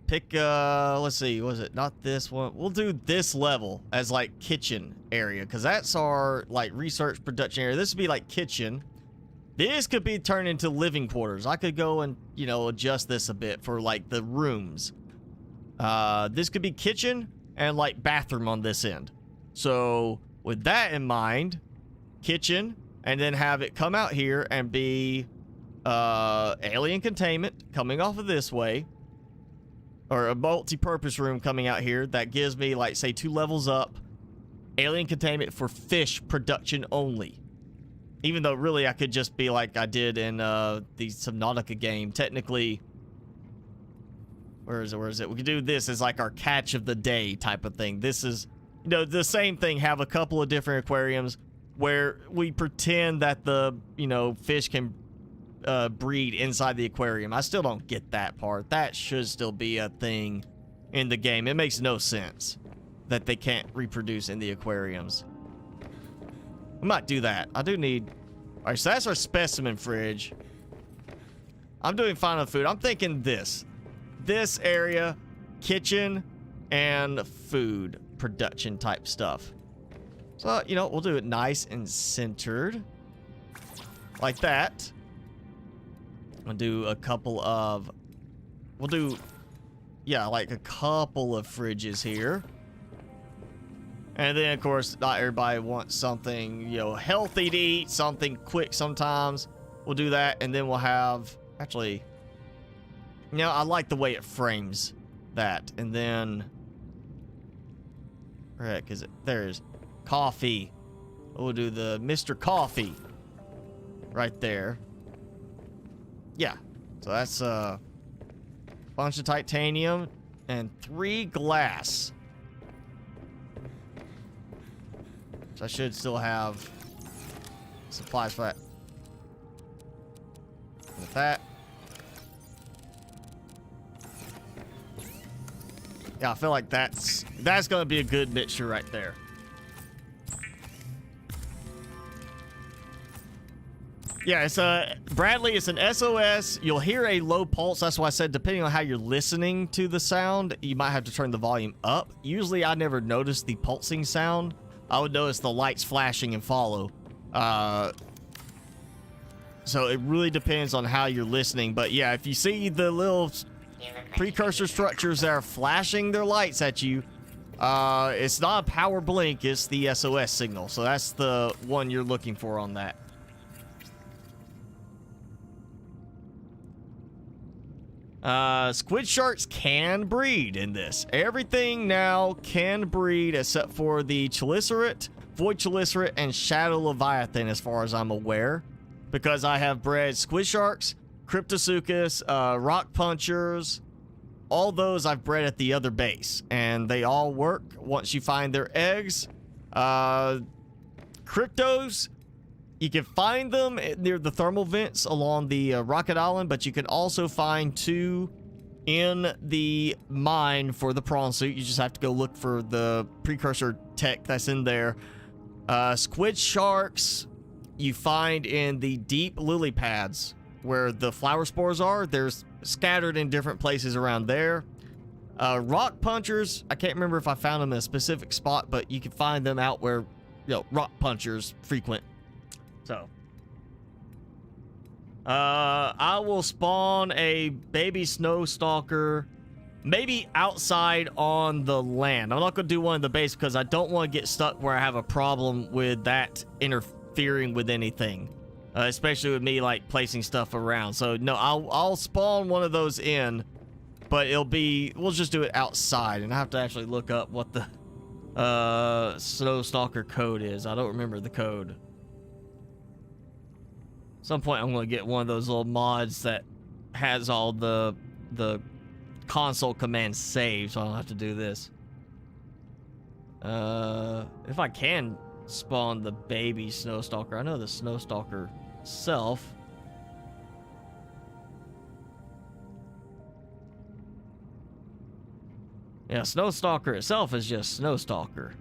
Pick let's see, was it not this one? We'll do this level as like kitchen area, because that's our like research production area. This would be like kitchen. This could be turned into living quarters. I could go and, you know, adjust this a bit for like the rooms. This could be kitchen and like bathroom on this end. So with that in mind, kitchen, and then have it come out here and be alien containment coming off of this way, or a multi-purpose room coming out here that gives me like, say, 2 levels up alien containment for fish production only. Even though really I could just be like I did in the Subnautica game. Technically, where is it? We could do this as like our catch of the day type of thing. This is, you know, the same thing. Have a couple of different aquariums where we pretend that the, you know, fish can breed inside the aquarium. I still don't get that part. That should still be a thing in the game. It makes no sense that they can't reproduce in the aquariums. I might do that. I do need... Alright, so that's our specimen fridge. I'm doing final food. I'm thinking this area, kitchen, and food production type stuff. So, you know, we'll do it nice and centered. Like that. I'll do a couple of... We'll do... Yeah, like a couple of fridges here. And then, of course, not everybody wants something, you know, healthy to eat, something quick sometimes. We'll do that, and then we'll have... Actually, you know, I like the way it frames that. And then... Right, because there's coffee. We'll do the Mr. Coffee right there. Yeah, so that's a bunch of titanium and 3 glass. So I should still have supplies for that. With that. Yeah, I feel like that's gonna be a good mixture right there. Yeah, it's Bradley, it's an SOS. You'll hear a low pulse. That's why I said depending on how you're listening to the sound, you might have to turn the volume up. Usually I never notice the pulsing sound. I would notice the lights flashing and follow. So it really depends on how you're listening. But yeah, if you see the little precursor structures that are flashing their lights at you, it's not a power blink, it's the SOS signal. So that's the one you're looking for on that. Squid sharks can breed in this. Everything now can breed except for the Chelicerate, Void Chelicerate, and Shadow Leviathan as far as I'm aware. Because I have bred squid sharks, Cryptosuchus, rock punchers, all those I've bred at the other base. And they all work once you find their eggs. Cryptos, you can find them near the thermal vents along the Rocket Island, but you can also find 2 in the mine for the prawn suit. You just have to go look for the precursor tech that's in there. Squid sharks, you find in the deep lily pads where the flower spores are. They're scattered in different places around there. Rock punchers, I can't remember if I found them in a specific spot, but you can find them out where, you know, rock punchers frequent. So, I will spawn a baby snow stalker, maybe outside on the land. I'm not going to do one in the base because I don't want to get stuck where I have a problem with that interfering with anything, especially with me like placing stuff around. So no, I'll spawn one of those in, but we'll just do it outside, and I have to actually look up what the snow stalker code is. I don't remember the code. Some point I'm going to get one of those little mods that has all the console commands saved, so I don't have to do this. If I can spawn the baby snow stalker. I know the snow stalker self. Yeah, snow stalker itself is just snow stalker.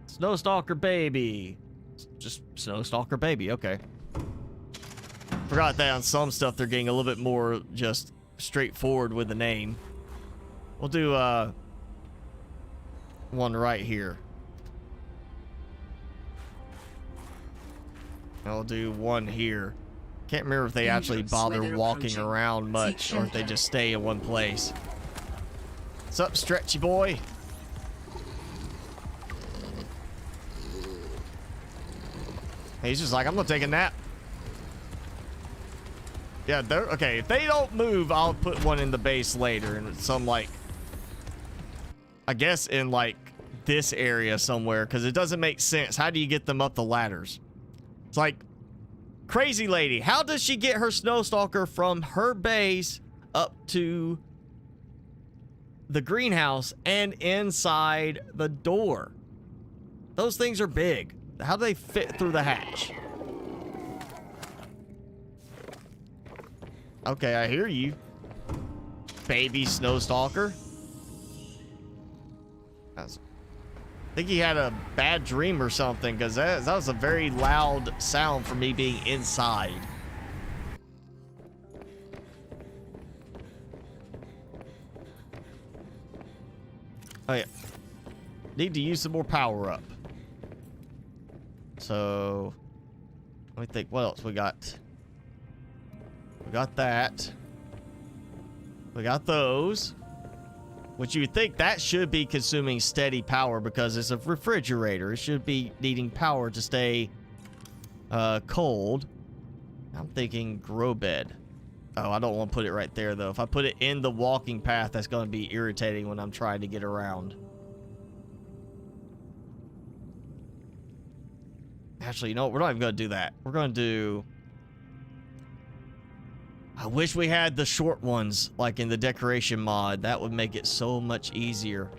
Snow stalker baby. Just snow stalker baby, okay. Forgot that on some stuff they're getting a little bit more just straightforward with the name. We'll do one right here. I'll do one here. Can't remember if they actually bother walking around much or if they just stay in one place. What's up, stretchy boy? He's just like, I'm gonna take a nap. Yeah, they're okay. If they don't move, I'll put one in the base later, and some like, I guess in like this area somewhere, because it doesn't make sense. How do you get them up the ladders? It's like, crazy lady, how does she get her snow stalker from her base up to the greenhouse and inside the door? Those things are big. How do they fit through the hatch? Okay, I hear you, baby snow stalker. I think he had a bad dream or something, because that was a very loud sound for me being inside. Oh yeah, need to use some more power up. So let me think, what else we got? We got that. We got those. Which you would think that should be consuming steady power because it's a refrigerator. It should be needing power to stay cold. I'm thinking grow bed. Oh, I don't want to put it right there though. If I put it in the walking path, that's going to be irritating when I'm trying to get around. Actually, you know what? We're not even going to do that. We're going to do... I wish we had the short ones, like in the decoration mod. That would make it so much easier.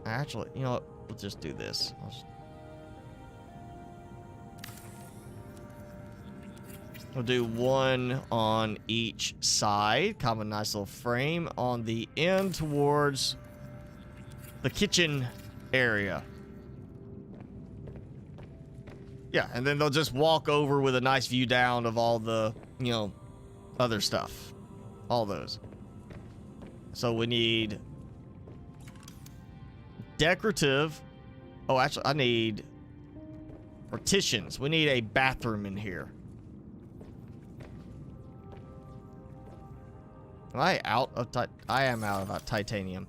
Actually, you know what? We'll just do this. We'll do one on each side. Kind of a nice little frame on the end towards the kitchen area. Yeah, and then they'll just walk over with a nice view down of all the, you know, other stuff. All those. So we need decorative. Oh, actually, I need partitions. We need a bathroom in here. Am I out of I am out of titanium.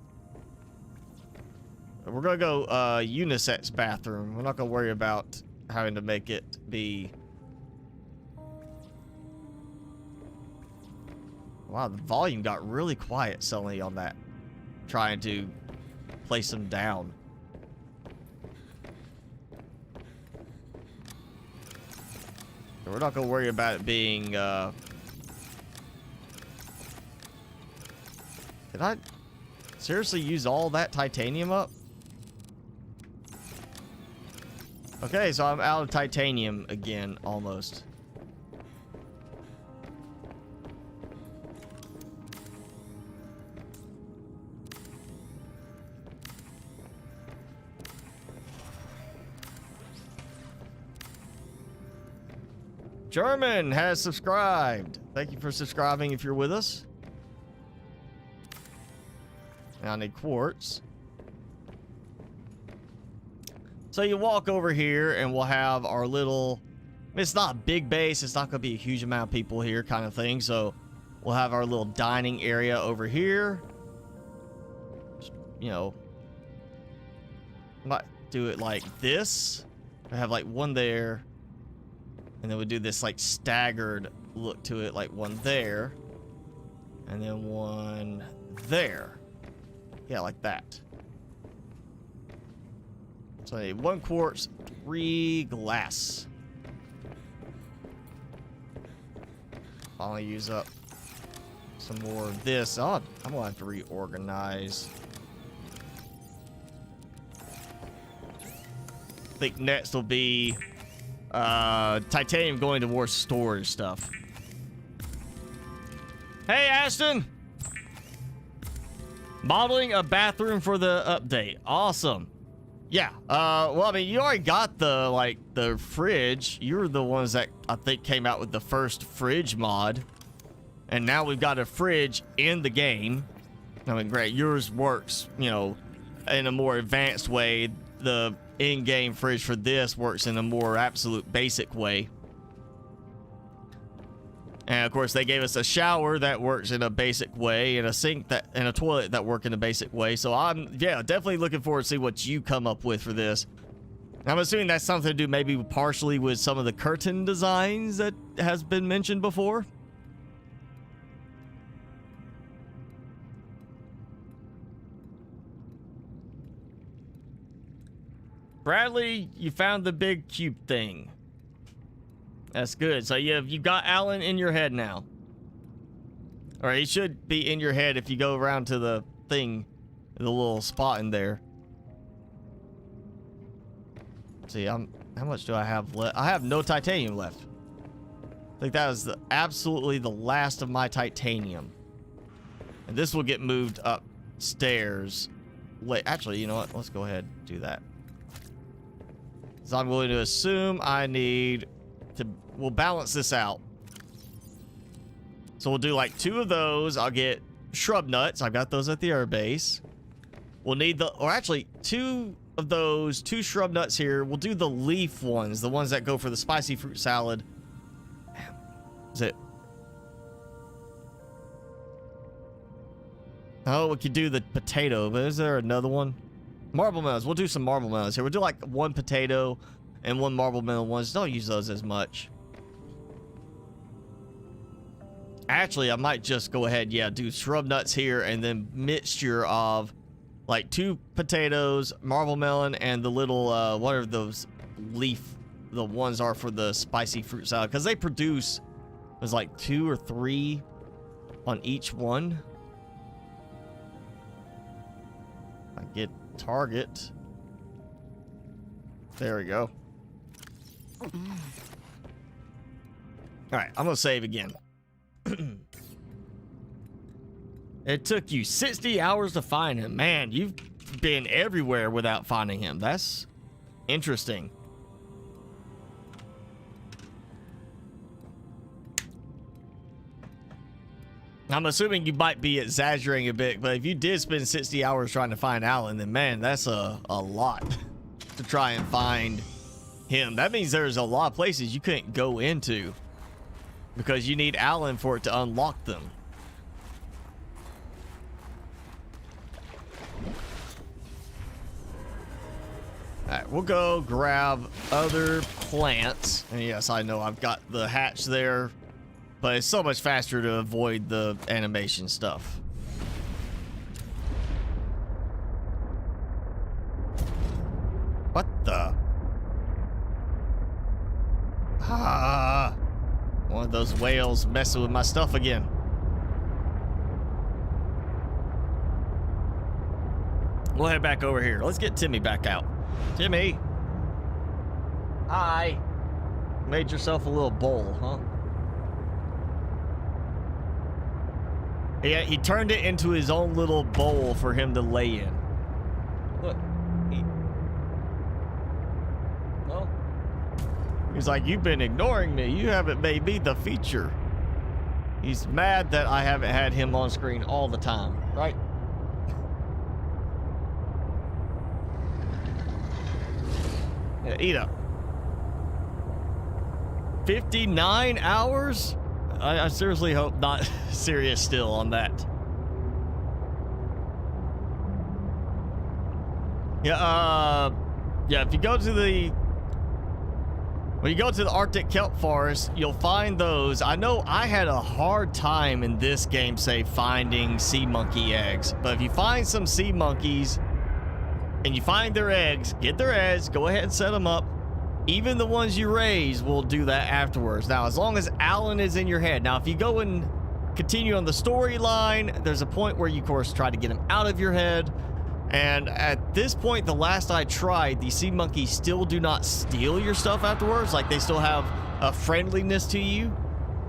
We're gonna go unisex bathroom. We're not gonna worry about having to make it be... Wow, the volume got really quiet suddenly on that. Trying to place them down. So we're not gonna worry about it being did I seriously use all that titanium up? Okay, so I'm out of titanium again, almost. German has subscribed. Thank you for subscribing if you're with us. Now I need quartz. So you walk over here and we'll have our little... It's not a big base. It's not going to be a huge amount of people here kind of thing. So we'll have our little dining area over here. You know. Might do it like this. I have like one there. And then we do this like staggered look to it, like one there. And then one there. Yeah, like that. So I need 1 quartz, 3 glass. I'll use up some more of this. Oh, I'm gonna have to reorganize. I think next will be titanium going towards storage stuff. Hey, Ashton! Modeling a bathroom for the update. Awesome. Yeah, well, I mean, you already got the fridge. You're the ones that I think came out with the first fridge mod. And now we've got a fridge in the game. I mean, great. Yours works, you know, in a more advanced way. The in-game fridge for this works in a more absolute basic way. And of course, they gave us a shower that works in a basic way, and a sink and a toilet that work in a basic way. So I'm, yeah, definitely looking forward to see what you come up with for this. I'm assuming that's something to do maybe partially with some of the curtain designs that has been mentioned before. Bradley, you found the big cube thing. That's good. So you've got Alan in your head now. Or he should be in your head if you go around to the thing, the little spot in there. Let's see, how much do I have left? I have no titanium left. I think that was absolutely the last of my titanium. And this will get moved upstairs. Wait, actually, you know what? Let's go ahead and do that. So I'm going to assume I need to... We'll balance this out. So we'll do like 2 of those. I'll get shrub nuts. I've got those at the herb base. We'll need the... Or actually, 2 of those. 2 shrub nuts here. We'll do the leaf ones. The ones that go for the spicy fruit salad. Is it... Oh, we could do the potato, but is there another one? Marble melons. We'll do some marble melons here. We'll do like 1 potato and 1 marble melon ones. Don't use those as much. Actually, I might just go ahead, yeah, do shrub nuts here and then mixture of like 2 potatoes, marble melon, and the little, what are those leaf, the ones are for the spicy fruit salad. Because they produce, there's like 2 or 3 on each one. I get target. There we go. All right, I'm gonna save again. It took you 60 hours to find him. Man, you've been everywhere without finding him. That's interesting. I'm assuming you might be exaggerating a bit, but if you did spend 60 hours trying to find Alan, then man, that's a lot to try and find him. That means there's a lot of places you couldn't go into because you need Alan for it to unlock them. All right, we'll go grab other plants. And yes, I know I've got the hatch there, but it's so much faster to avoid the animation stuff. What the? Ah, one of those whales messing with my stuff again. We'll head back over here. Let's get Timmy back out. Timmy. Hi. Made yourself a little bowl, huh? Yeah, he turned it into his own little bowl for him to lay in. Look. Well, he's like, you've been ignoring me. You haven't made me the feature. He's mad that I haven't had him on screen all the time, right? Yeah, eat up. 59 hours? I seriously hope not serious still on that. Yeah, yeah, if you go to the... When you go to the Arctic kelp forest, you'll find those. I know I had a hard time in this game, say, finding sea monkey eggs. But if you find some sea monkeys and you find their eggs, get their eggs, go ahead and set them up. Even the ones you raise will do that afterwards. Now, as long as Alan is in your head. Now, if you go and continue on the storyline, there's a point where you, of course, try to get him out of your head. And at this point, the last I tried, the sea monkeys still do not steal your stuff afterwards. Like, they still have a friendliness to you.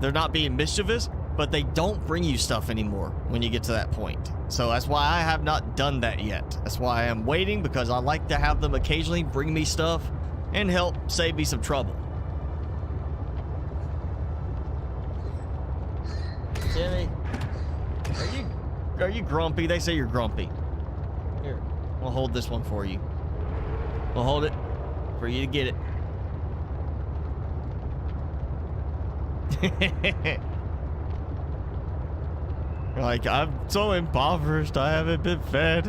They're not being mischievous, but they don't bring you stuff anymore when you get to that point. So that's why I have not done that yet. That's why I am waiting, because I like to have them occasionally bring me stuff and help save me some trouble. Jimmy, are you grumpy? They say you're grumpy. Here, we'll hold this one for you. We'll hold it for you to get it. Like, I'm so impoverished, I haven't been fed.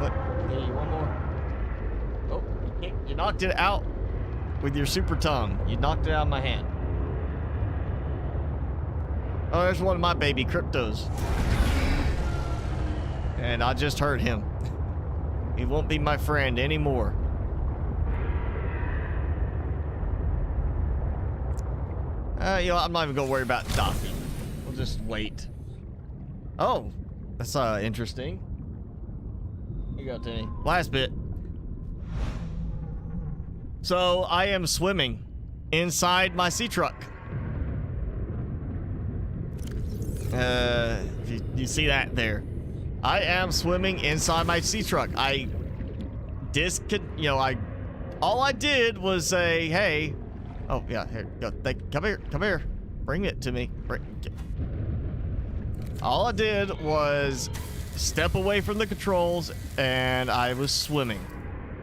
Look, hey, one more. Oh, you knocked it out with your super tongue. You knocked it out of my hand. Oh, there's one of my baby cryptos. And I just hurt him. He won't be my friend anymore. You know, I'm not even gonna worry about docking. We'll just wait. Oh, that's interesting. Here you go, Timmy. Last bit. So I am swimming inside my sea truck. You see that there? I am swimming inside my sea truck. All I did was say, hey. Oh yeah, here, go. Come here. Bring it to me. All I did was step away from the controls, and I was swimming.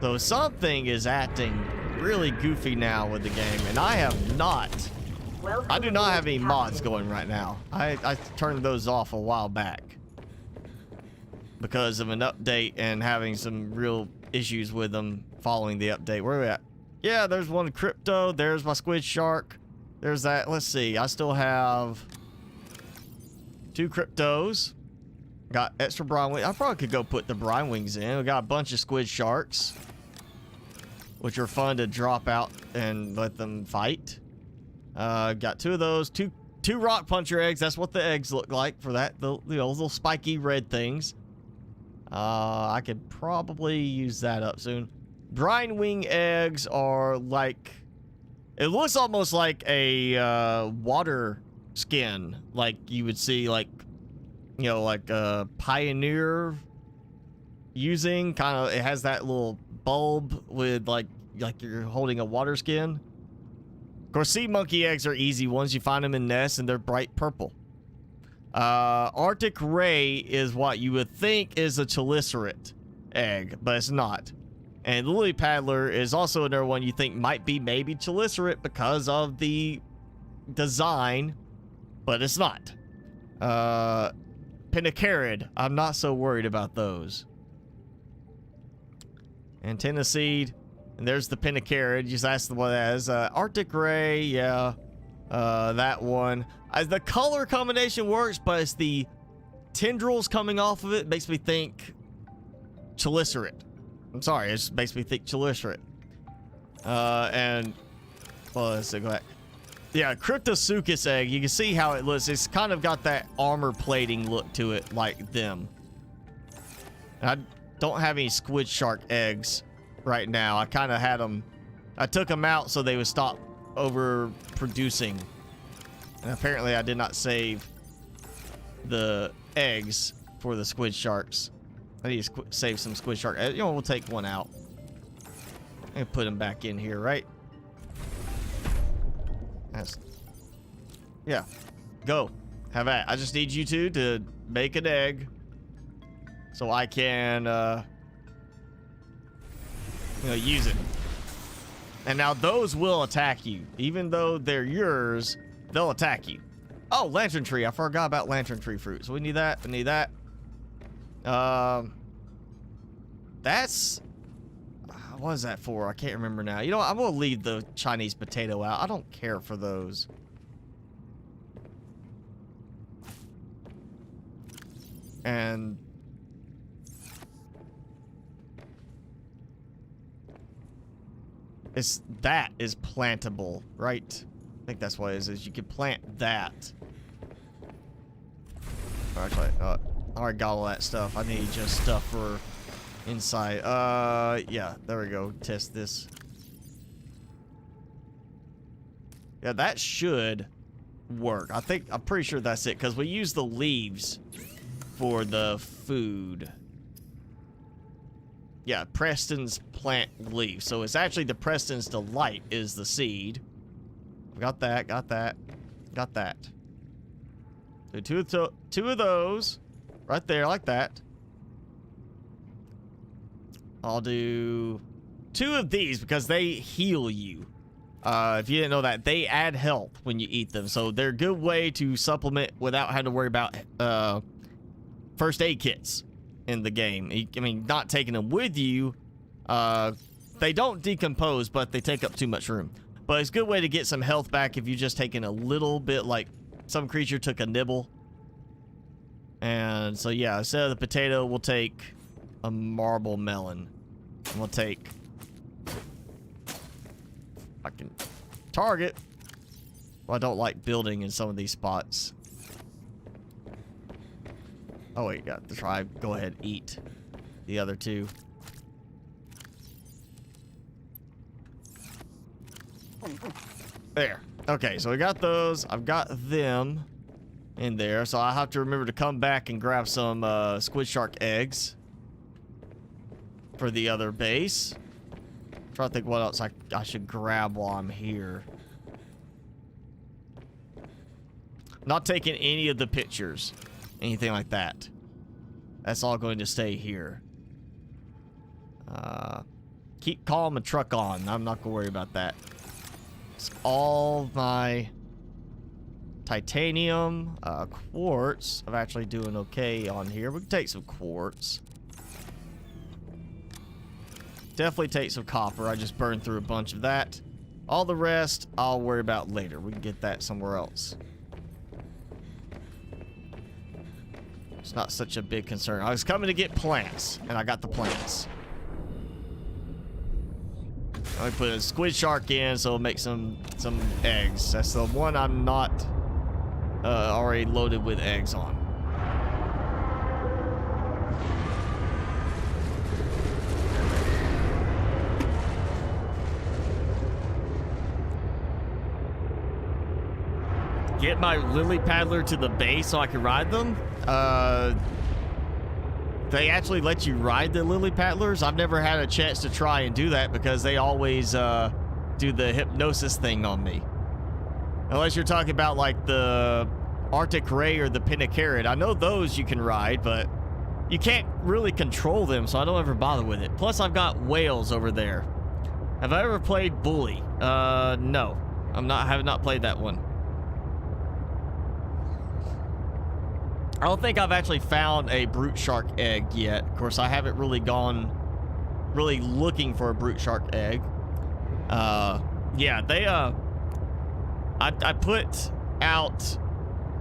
So something is acting really goofy now with the game, and I have not. I do not have any mods going right now. I turned those off a while back because of an update and having some real issues with them following the update. Where are we at? Yeah, there's one crypto. There's my squid shark. There's that. Let's see. I still have 2 cryptos. Got extra brine wings. I probably could go put the brine wings in. We got a bunch of squid sharks, which are fun to drop out and let them fight. Got 2 of those. Two rock puncher eggs. That's what the eggs look like for that. The little spiky red things. I could probably use that up soon. Brine wing eggs are like, it looks almost like a water skin, like you would see, like, you know, like a Pioneer using. Kind of, it has that little bulb with like you're holding a water skin. Of course, sea monkey eggs are easy ones. You find them in nests, and they're bright purple. Arctic ray is what you would think is a chelicerate egg, but it's not. And lily paddler is also another one you think might be maybe chelicerate because of the design, but it's not. Pinnacarid, I'm not so worried about those. Antenna seed, and there's the pinnacarid. Just ask what that is. Arctic ray, yeah. That one. The color combination works, but it's the tendrils coming off of it makes me think chelicerate. I'm sorry, it just makes me think chelicerate. And well, let's go back. Yeah, Cryptosuchus egg. You can see how it looks. It's kind of got that armor plating look to it, like them. I don't have any squid shark eggs right now. I kind of had them. I took them out so they would stop overproducing. And apparently, I did not save the eggs for the squid sharks. I need to save some squid shark. You know, we'll take one out and put him back in here, right? That's, yeah. Go. Have at. I just need you two to make an egg so I can, use it. And now those will attack you. Even though they're yours, they'll attack you. Oh, lantern tree. I forgot about lantern tree fruit. So we need that. We need that. That's, what is that for? I can't remember now. You know what? I'm gonna leave the Chinese potato out. I don't care for those. And that is plantable, right? I think that's what it is you can plant that. Actually, I already got all that stuff. I need just stuff for inside. Yeah, there we go. Test this. Yeah, that should work. I'm pretty sure that's it, because we use the leaves for the food. Yeah, Preston's plant leaf. So it's actually the Preston's Delight is the seed. Got that, got that, got that. So two of those right there, like that. I'll do 2 of these because they heal you. If you didn't know that, they add health when you eat them. So they're a good way to supplement without having to worry about first aid kits in the game. I mean, not taking them with you. They don't decompose, but they take up too much room. But it's a good way to get some health back if you're just taking a little bit, like some creature took a nibble. And so yeah, instead of the potato, we'll take a marble melon. And we'll take... I can target. Well, I don't like building in some of these spots. Oh wait, got to try. Go ahead, eat the other two. There. Okay, so we got those. I've got them in there. So I have to remember to come back and grab some squid shark eggs for the other base. Try to think what else I should grab while I'm here. Not taking any of the pictures. Anything like that. That's all going to stay here. Keep calm and truck on. I'm not going to worry about that. It's all my titanium, quartz. I'm actually doing okay on here. We can take some quartz. Definitely take some copper. I just burned through a bunch of that. All the rest, I'll worry about later. We can get that somewhere else. It's not such a big concern. I was coming to get plants, and I got the plants. I put a squid shark in, so it'll make some eggs. That's the one I'm not already loaded with eggs on. Get my lily paddler to the base so I can ride them. They actually let you ride the lily paddlers. I've never had a chance to try and do that because they always do the hypnosis thing on me. Unless you're talking about like the Arctic Ray or the Pinnacarrot. I know those you can ride, but you can't really control them, so I don't ever bother with it. Plus, I've got whales over there. Have I ever played Bully? No. I have not played that one. I don't think I've actually found a brute shark egg yet. Of course, I haven't really gone looking for a brute shark egg. Yeah, they I put out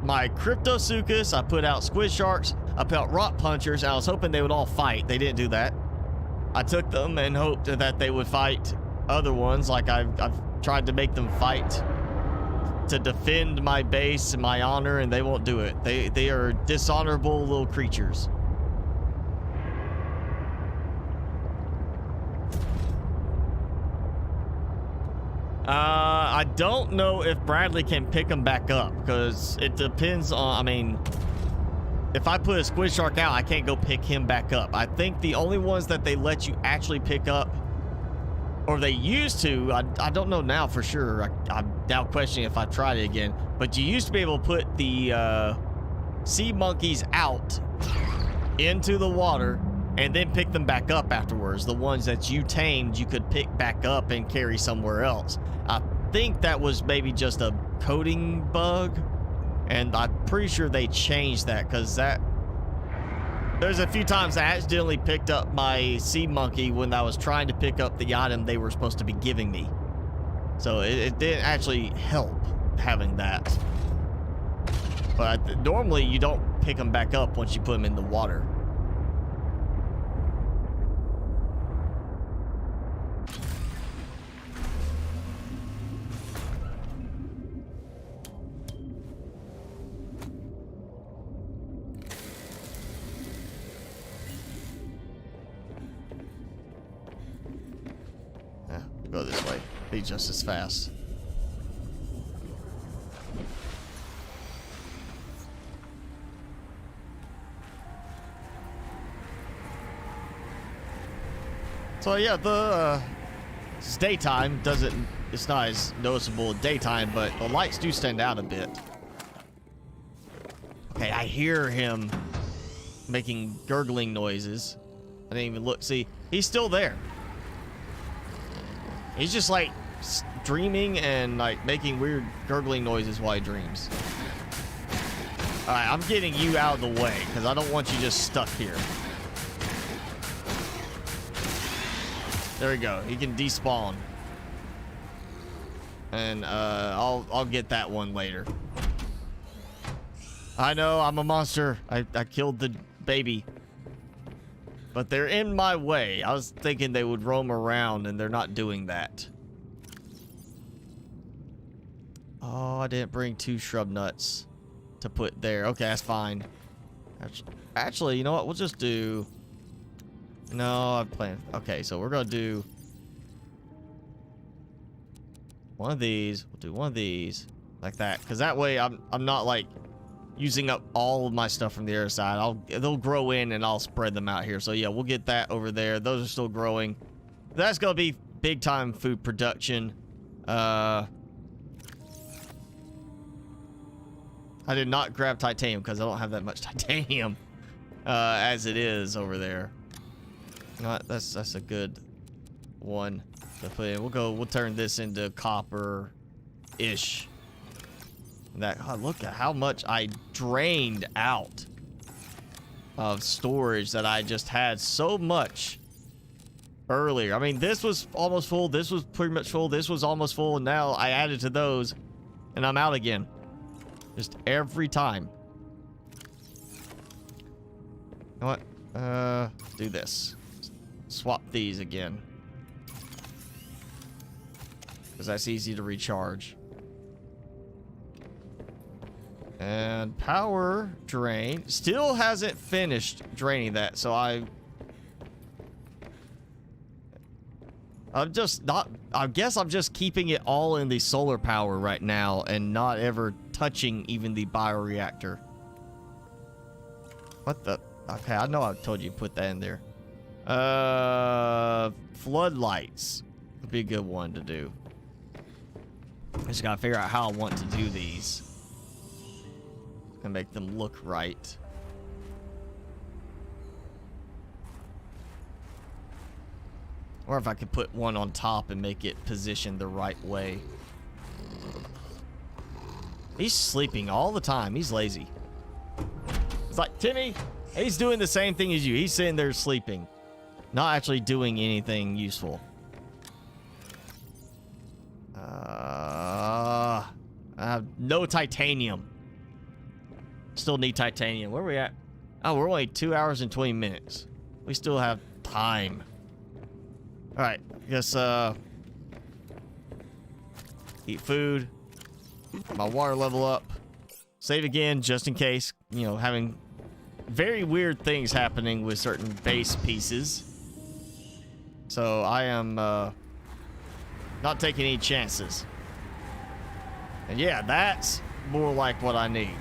my Cryptosuchus, I put out squid sharks, I put out rock punchers, and I was hoping they would all fight. They didn't do that. I took them and hoped that they would fight other ones, like I've tried to make them fight to defend my base and my honor, and they won't do it. They are dishonorable little creatures. I don't know if Bradley can pick them back up, because it depends on, I mean, if I put a squid shark out, I can't go pick him back up. I think the only ones that they let you actually pick up, or they used to, I don't know now for sure. I'm now questioning if I tried it again, but you used to be able to put the sea monkeys out into the water and then pick them back up afterwards. The ones that you tamed, you could pick back up and carry somewhere else. I think that was maybe just a coding bug, and I'm pretty sure they changed that, because there's a few times I accidentally picked up my sea monkey when I was trying to pick up the item they were supposed to be giving me. So it didn't actually help having that. But normally you don't pick them back up once you put them in the water. Go this way. Be just as fast. So yeah, it's daytime. It's not as noticeable at daytime, but the lights do stand out a bit. Okay, I hear him making gurgling noises. I didn't even look. See, he's still there. He's just like dreaming and like making weird gurgling noises while he dreams. Alright, I'm getting you out of the way because I don't want you just stuck here. There we go. He can despawn. And I'll get that one later. I know, I'm a monster. I killed the baby. But they're in my way. I was thinking they would roam around, and they're not doing that. Oh, I didn't bring 2 shrub nuts to put there. Okay, that's fine. Actually, you know what? We'll just do... No, I'm playing... Okay, so we're going to do... one of these. We'll do one of these. Like that. Because that way, I'm not, like, using up all of my stuff from the other side. They'll grow in, and I'll spread them out here. So, yeah, we'll get that over there. Those are still growing. That's going to be big-time food production. I did not grab titanium because I don't have that much titanium as it is over there. That's a good one to put in. We'll turn this into copper-ish. Look at how much I drained out of storage that I just had so much earlier. I mean, this was almost full. This was pretty much full. This was almost full, and now I added to those, and I'm out again. Just every time. You know what? Do this. Swap these again. Because that's easy to recharge. And power drain. Still hasn't finished draining that, so I'm just not... I guess I'm just keeping it all in the solar power right now and not ever touching even the bioreactor. What the... Okay, I know I told you to put that in there. Floodlights would be a good one to do. I just gotta figure out how I want to do these. And make them look right. Or if I could put one on top and make it positioned the right way. He's sleeping all the time. He's lazy. It's like, Timmy, he's doing the same thing as you. He's sitting there sleeping. Not actually doing anything useful. I have no titanium. Still need titanium. Where are we at? Oh, we're only 2 hours and 20 minutes. We still have time. Alright, I guess, eat food. My water level up. Save again, just in case. You know, having very weird things happening with certain base pieces. So, I am, not taking any chances. And yeah, that's more like what I need.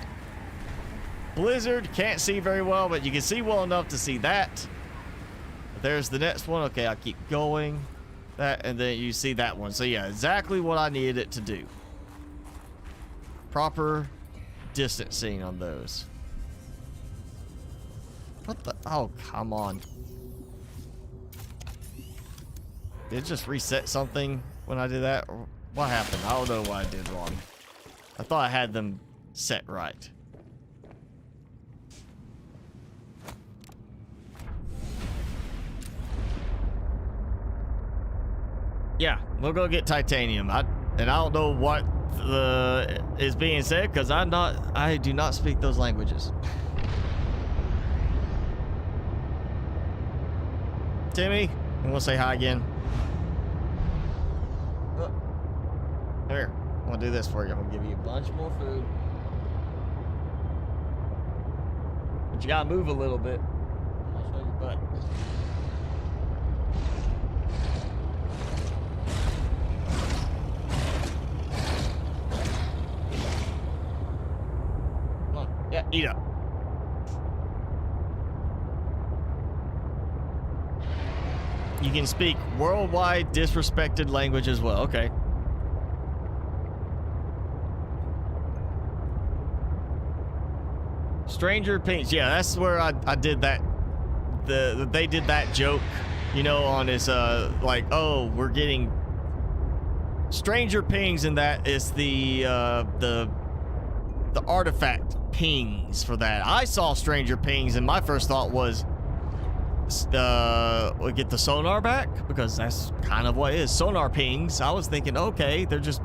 Blizzard, can't see very well, but you can see well enough to see that. There's the next one. Okay, I'll keep going. That, and then you see that one. So yeah, exactly what I needed it to do. Proper distancing on those. What the? Oh, come on. Did it just reset something when I did that? Or what happened? I don't know what I did wrong. I thought I had them set right. Yeah, we'll go get titanium. And I don't know what is being said because I do not speak those languages. Timmy, you want to say hi again? Here, I'm gonna do this for you. I'm gonna give you a bunch more food. But you gotta move a little bit. I'll show your butt. Yeah, eat up. You can speak worldwide disrespected language as well. Okay. Stranger Pings. Yeah, that's where I did that. They did that joke, you know, on his like, oh, we're getting Stranger Pings, and that is the artifact pings for that. I saw Stranger Pings, and my first thought was, we get the sonar back, because that's kind of what it is. Sonar pings. I was thinking, okay, they're just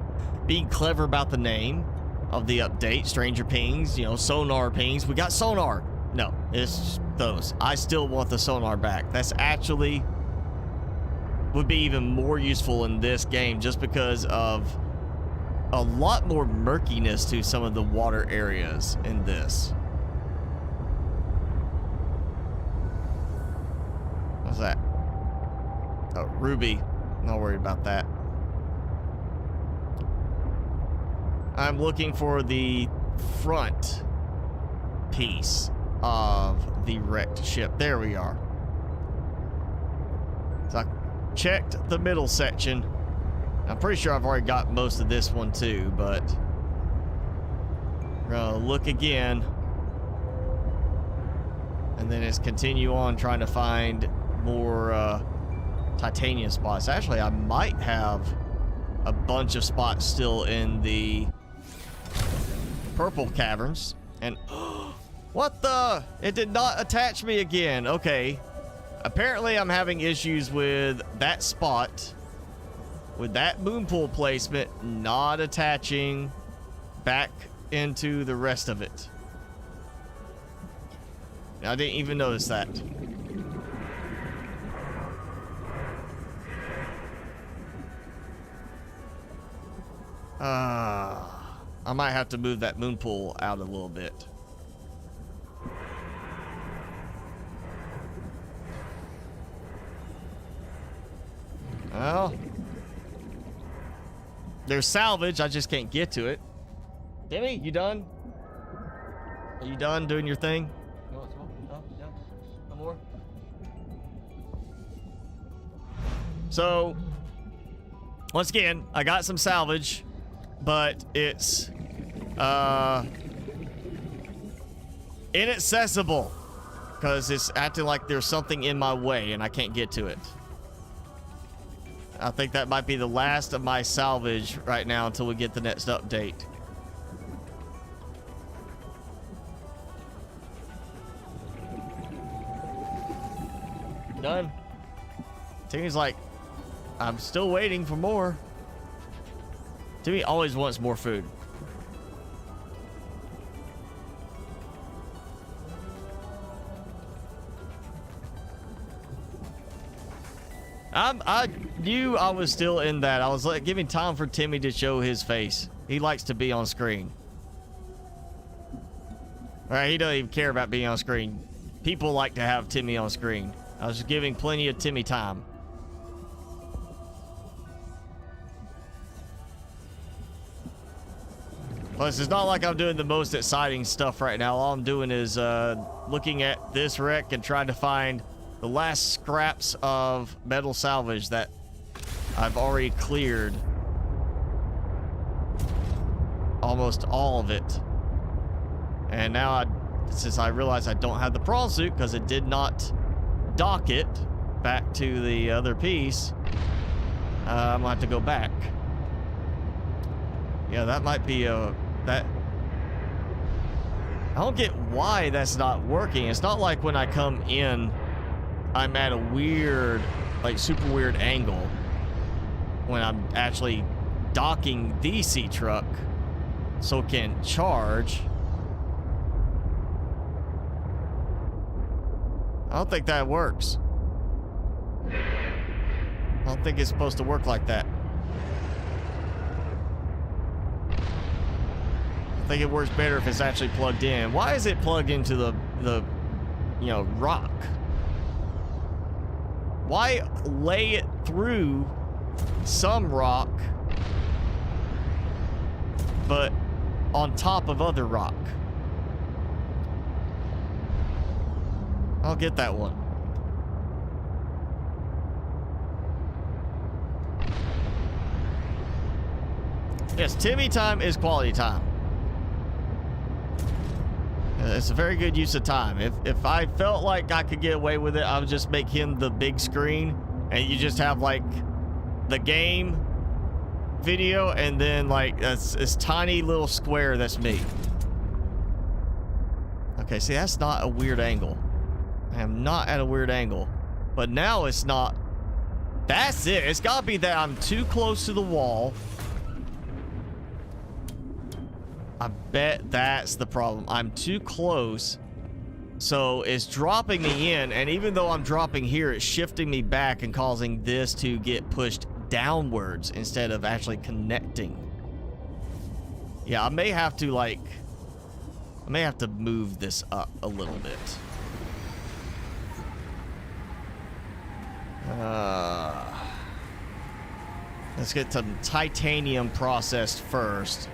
being clever about the name. of the update. Stranger pings, you know, sonar pings. We got sonar. No, it's those. I still want the sonar back. That's actually would be even more useful in this game just because of a lot more murkiness to some of the water areas in this. What's that? Oh, Ruby. Not worried about that. I'm looking for the front piece of the wrecked ship. There we are. So I checked the middle section. I'm pretty sure I've already got most of this one too, but we're gonna look again and then just continue on trying to find more titanium spots. Actually, I might have a bunch of spots still in the purple caverns. And what the? It did not attach me again. Okay. Apparently, I'm having issues with that spot, with that moon pool placement not attaching back into the rest of it. I didn't even notice that. I might have to move that moon pool out a little bit. Well, there's salvage. I just can't get to it. Timmy, you done? Are you done doing your thing? You want some more? No? Yeah? No more? So, once again, I got some salvage, but it's inaccessible because it's acting like there's something in my way and I can't get to it. I think that might be the last of my salvage right now until we get the next update. Done. Timmy's like, I'm still waiting for more. Timmy always wants more food. I knew I was still in that. I was like giving time for Timmy to show his face. He likes to be on screen. Alright, he doesn't even care about being on screen. People like to have Timmy on screen. I was just giving plenty of Timmy time. Plus, it's not like I'm doing the most exciting stuff right now. All I'm doing is looking at this wreck and trying to find the last scraps of metal salvage that I've already cleared. Almost all of it. And now, since I realize I don't have the prawn suit because it did not dock it back to the other piece, I'm gonna have to go back. Yeah, that might be that. I don't get why that's not working. It's not like when I come in, I'm at a weird, like super weird angle when I'm actually docking the sea truck so it can charge. I don't think that works. I don't think it's supposed to work like that. I think it works better if it's actually plugged in. Why is it plugged into the you know, rock? Why lay it through some rock, but on top of other rock? I'll get that one. Yes, Timmy time is quality time. It's a very good use of time. If I felt like I could get away with it, I would just make him the big screen, and you just have like the game video, and then like this tiny little square that's me. Okay, see, that's not a weird angle. I am not at a weird angle, but now it's not. That's it. It's gotta be that I'm too close to the wall. I bet that's the problem. I'm too close. So it's dropping me in, and even though I'm dropping here, it's shifting me back and causing this to get pushed downwards instead of actually connecting. Yeah, I may have to, like... I may have to move this up a little bit. Let's get some titanium processed first.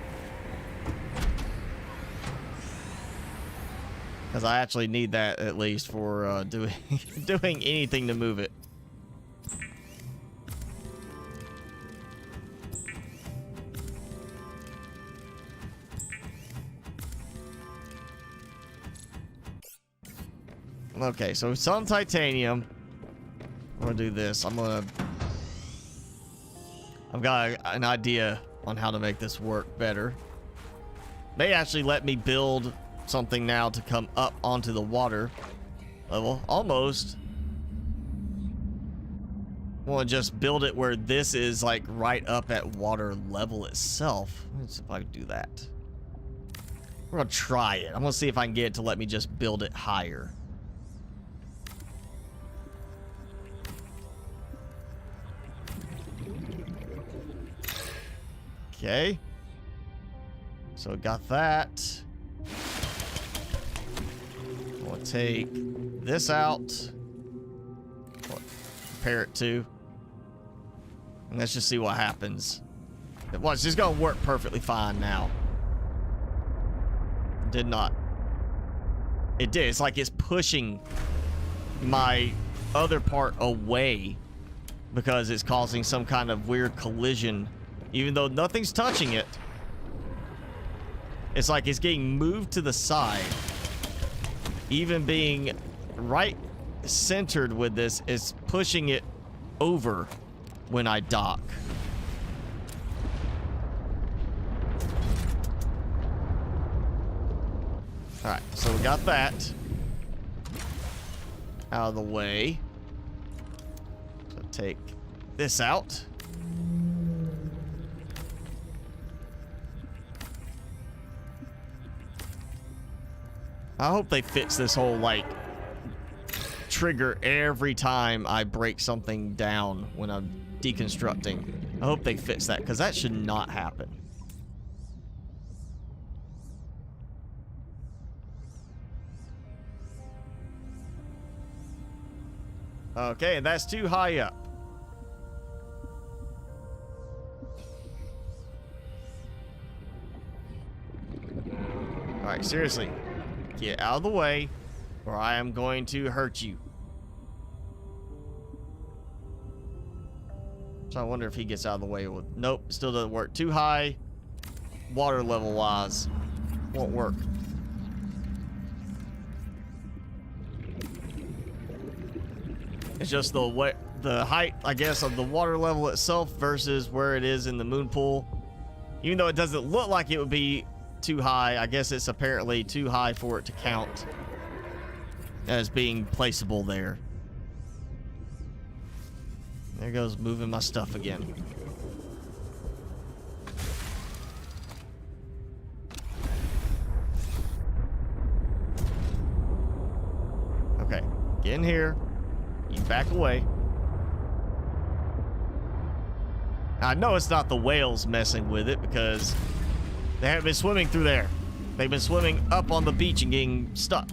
Because I actually need that at least for doing anything to move it. Okay, so some titanium. I'm gonna do this. I've got an idea on how to make this work better. May actually let me build something now to come up onto the water level. Almost. I want to just build it where this is like right up at water level itself. Let's see if I can do that. We're gonna try it. I'm gonna see if I can get it to let me just build it higher. Okay. So got that. We'll take this out. Compare it to. And let's just see what happens. Well, it's just gonna work perfectly fine now. Did not. It did. It's like it's pushing my other part away because it's causing some kind of weird collision. Even though nothing's touching it. It's like it's getting moved to the side. Even being right centered with this is pushing it over when I dock. Alright, so we got that out of the way. So take this out. I hope they fix this whole, like, trigger every time I break something down when I'm deconstructing. I hope they fix that, because that should not happen. Okay, and that's too high up. Alright, seriously. Get out of the way, or I am going to hurt you. So I wonder if he gets out of the way with... Nope, still doesn't work. Too high, water level wise. Won't work. It's just the height, I guess, of the water level itself versus where it is in the moon pool. Even though it doesn't look like it would be too high, I guess it's apparently too high for it to count as being placeable there. There goes moving my stuff again. Okay, get in here. You back away. I know it's not the whales messing with it because they haven't been swimming through there. They've been swimming up on the beach and getting stuck.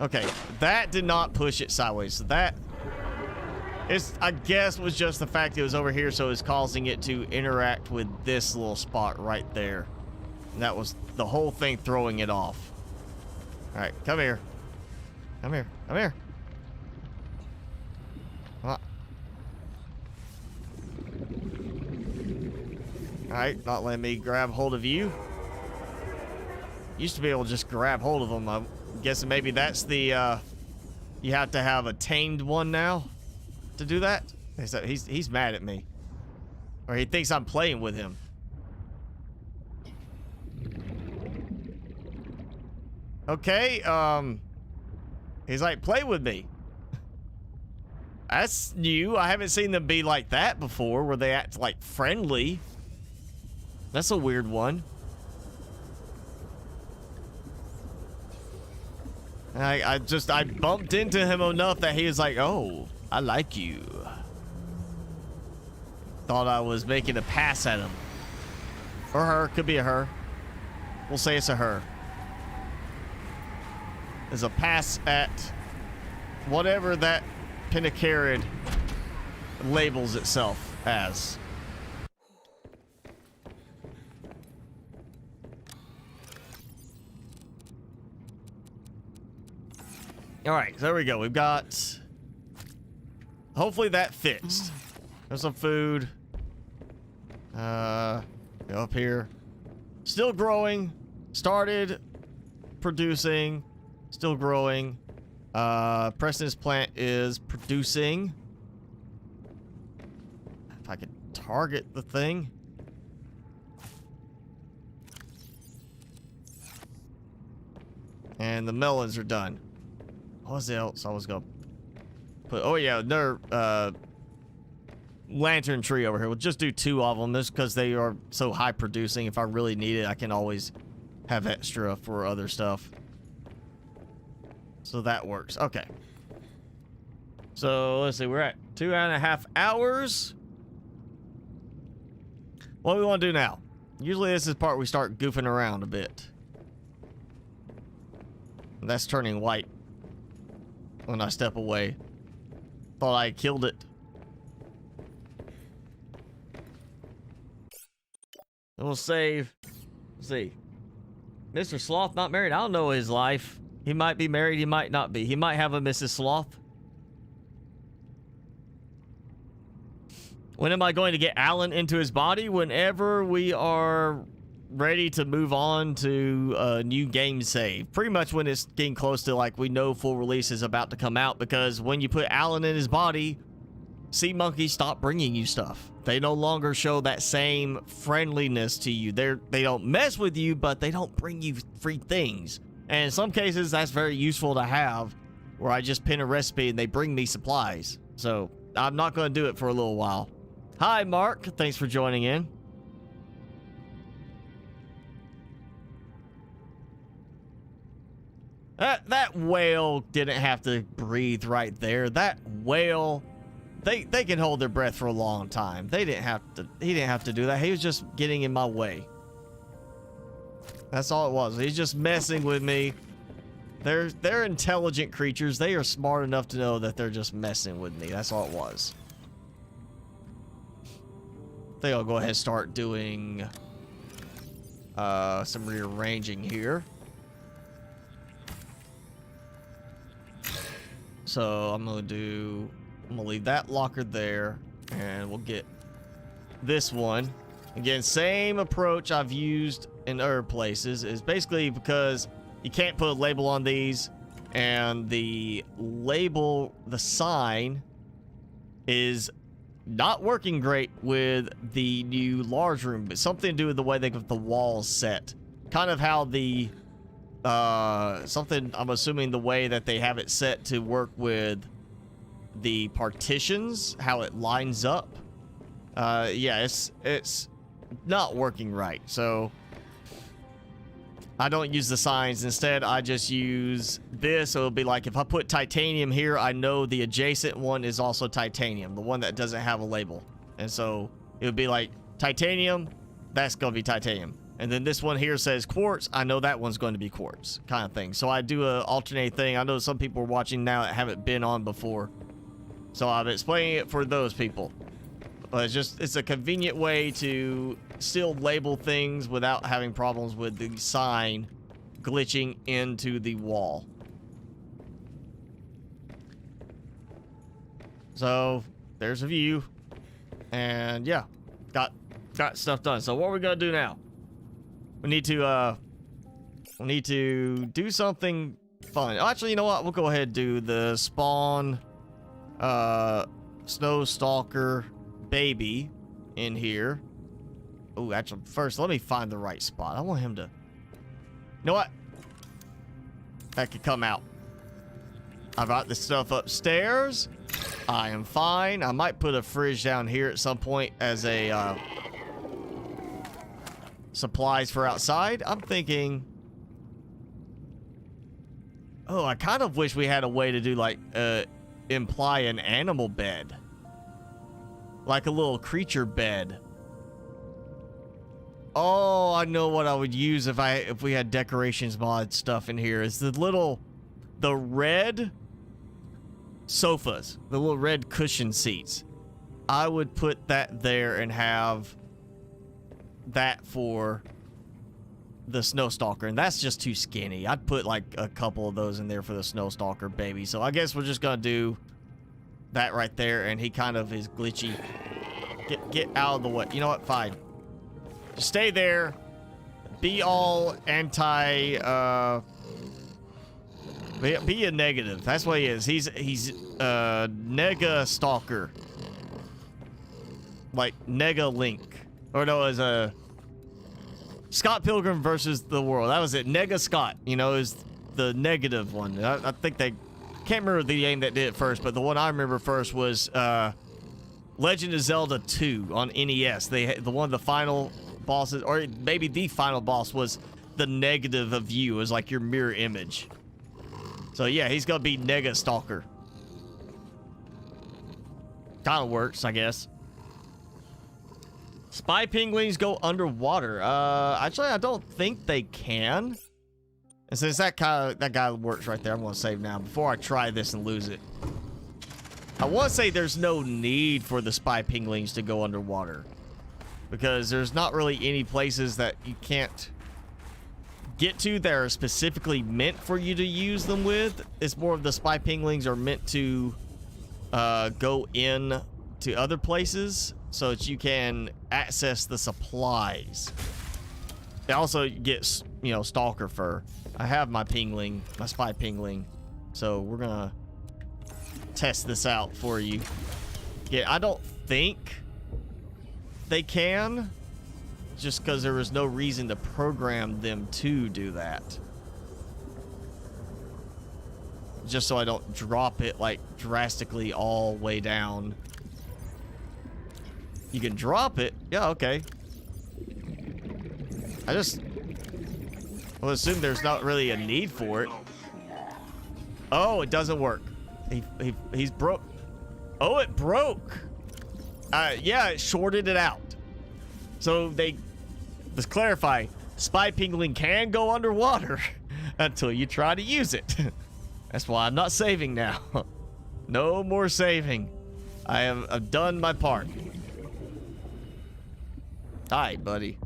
Okay, that did not push it sideways. So that is, I guess, was just the fact it was over here, so it's causing it to interact with this little spot right there. And that was the whole thing throwing it off. All right, come here. Come here. Come here. Come on. Alright, not letting me grab hold of you. Used to be able to just grab hold of them. I'm guessing maybe that's the, you have to have a tamed one now to do that? He's mad at me. Or he thinks I'm playing with him. Okay, he's like, play with me. That's new. I haven't seen them be like that before, where they act like friendly. That's a weird one. I bumped into him enough that he was like, oh, I like you. Thought I was making a pass at him. Or her, could be a her. We'll say it's a her. There's a pass at whatever that pentacarid labels itself as. All right, so there we go. We've got, hopefully that fixed. There's some food. Go up here. Still growing. Started producing. Still growing. Preston's plant is producing. If I could target the thing. And the melons are done. What was else I was gonna put? Oh yeah, another lantern tree over here. We'll just do 2 of them just because they are so high producing. If I really need it, I can always have extra for other stuff. So that works. Okay. So let's see, we're at 2.5 hours. What do we want to do now? Usually this is the part we start goofing around a bit. That's turning white when I step away. Thought I killed it. And we'll save. Let's see. Mr. Sloth not married. I don't know his life. He might be married. He might not be. He might have a Mrs. Sloth. When am I going to get Alan into his body? Whenever we are ready to move on to a new game save. Pretty much when it's getting close to, like, we know full release is about to come out, because when you put Alan in his body, sea monkeys stop bringing you stuff. They no longer show that same friendliness to you. They don't mess with you, but they don't bring you free things. And in some cases, that's very useful to have, where I just pin a recipe and they bring me supplies. So I'm not going to do it for a little while. Hi, Mark. Thanks for joining in. That whale didn't have to breathe right there. That whale, they can hold their breath for a long time. He didn't have to do that. He was just getting in my way. That's all it was. He's just messing with me. They're intelligent creatures. They are smart enough to know that they're just messing with me. That's all it was. I think I'll go ahead and start doing some rearranging here. So I'm gonna leave that locker there, and we'll get this one. Again, same approach I've used in other places, is basically because you can't put a label on these, and the label, the sign, is not working great with the new large room, but something to do with the way they got the walls set. Kind of how the something, I'm assuming the way that they have it set to work with the partitions, how it lines up. Yeah, it's not working right. So I don't use the signs. Instead, I just use this. So it'll be like, if I put titanium here, I know the adjacent one is also titanium, the one that doesn't have a label. And so it would be like titanium, that's going to be titanium. And then this one here says quartz, I know that one's going to be quartz, kind of thing. So I do a alternate thing. I know some people are watching now that haven't been on before, so I'm explaining it for those people. But it's a convenient way to still label things without having problems with the sign glitching into the wall. So there's a view, and yeah, got stuff done. So what are we gonna do now? We need to do something fun. Actually, you know what? We'll go ahead and do the spawn snow stalker baby in here. Oh, actually, first let me find the right spot. I want him to, you know what? That could come out. I've got this stuff upstairs. I am fine. I might put a fridge down here at some point as a supplies for outside. I'm thinking, oh, I kind of wish we had a way to do like imply an animal bed, like a little creature bed. Oh, I know what I would use if we had decorations mod stuff in here. Is the red sofas, the little red cushion seats. I would put that there and have that for the snow stalker, and that's just too skinny. I'd put like a couple of those in there for the snow stalker baby. So I guess we're just gonna do that right there, and he kind of is glitchy. Get out of the way. You know what? Fine. Just stay there. Be all anti. Be a negative. That's what he is. He's nega stalker. Like nega link, or no, as a Scott Pilgrim versus the world. That was it. Nega Scott. You know, is the negative one. I think they can't remember the game that did it first, but the one I remember first was Legend of Zelda 2 on NES. They had one of the final bosses, or maybe the final boss, was the negative of you, as like your mirror image. So yeah, he's gonna be Nega Stalker. Kind of works, I guess. Spy penguins go underwater. Actually, I don't think they can. And since that guy works right there, I'm gonna save now before I try this and lose it. I want to say there's no need for the spy penguins to go underwater, because there's not really any places that you can't get to that are specifically meant for you to use them with. It's more of the spy penguins are meant to go in to other places so that you can access the supplies. They also get, you know, stalker fur. I have my pingling, my spy pingling, so we're gonna test this out for you. Yeah, I don't think they can, just because there was no reason to program them to do that. Just so I don't drop it like drastically all way down. You can drop it. Yeah, okay. I just will assume there's not really a need for it. Oh, it doesn't work. He's broke. Oh, it broke. Yeah, it shorted it out. So let's clarify. Spy pingling can go underwater until you try to use it. That's why I'm not saving now. No more saving. I've done my part. Hi, buddy.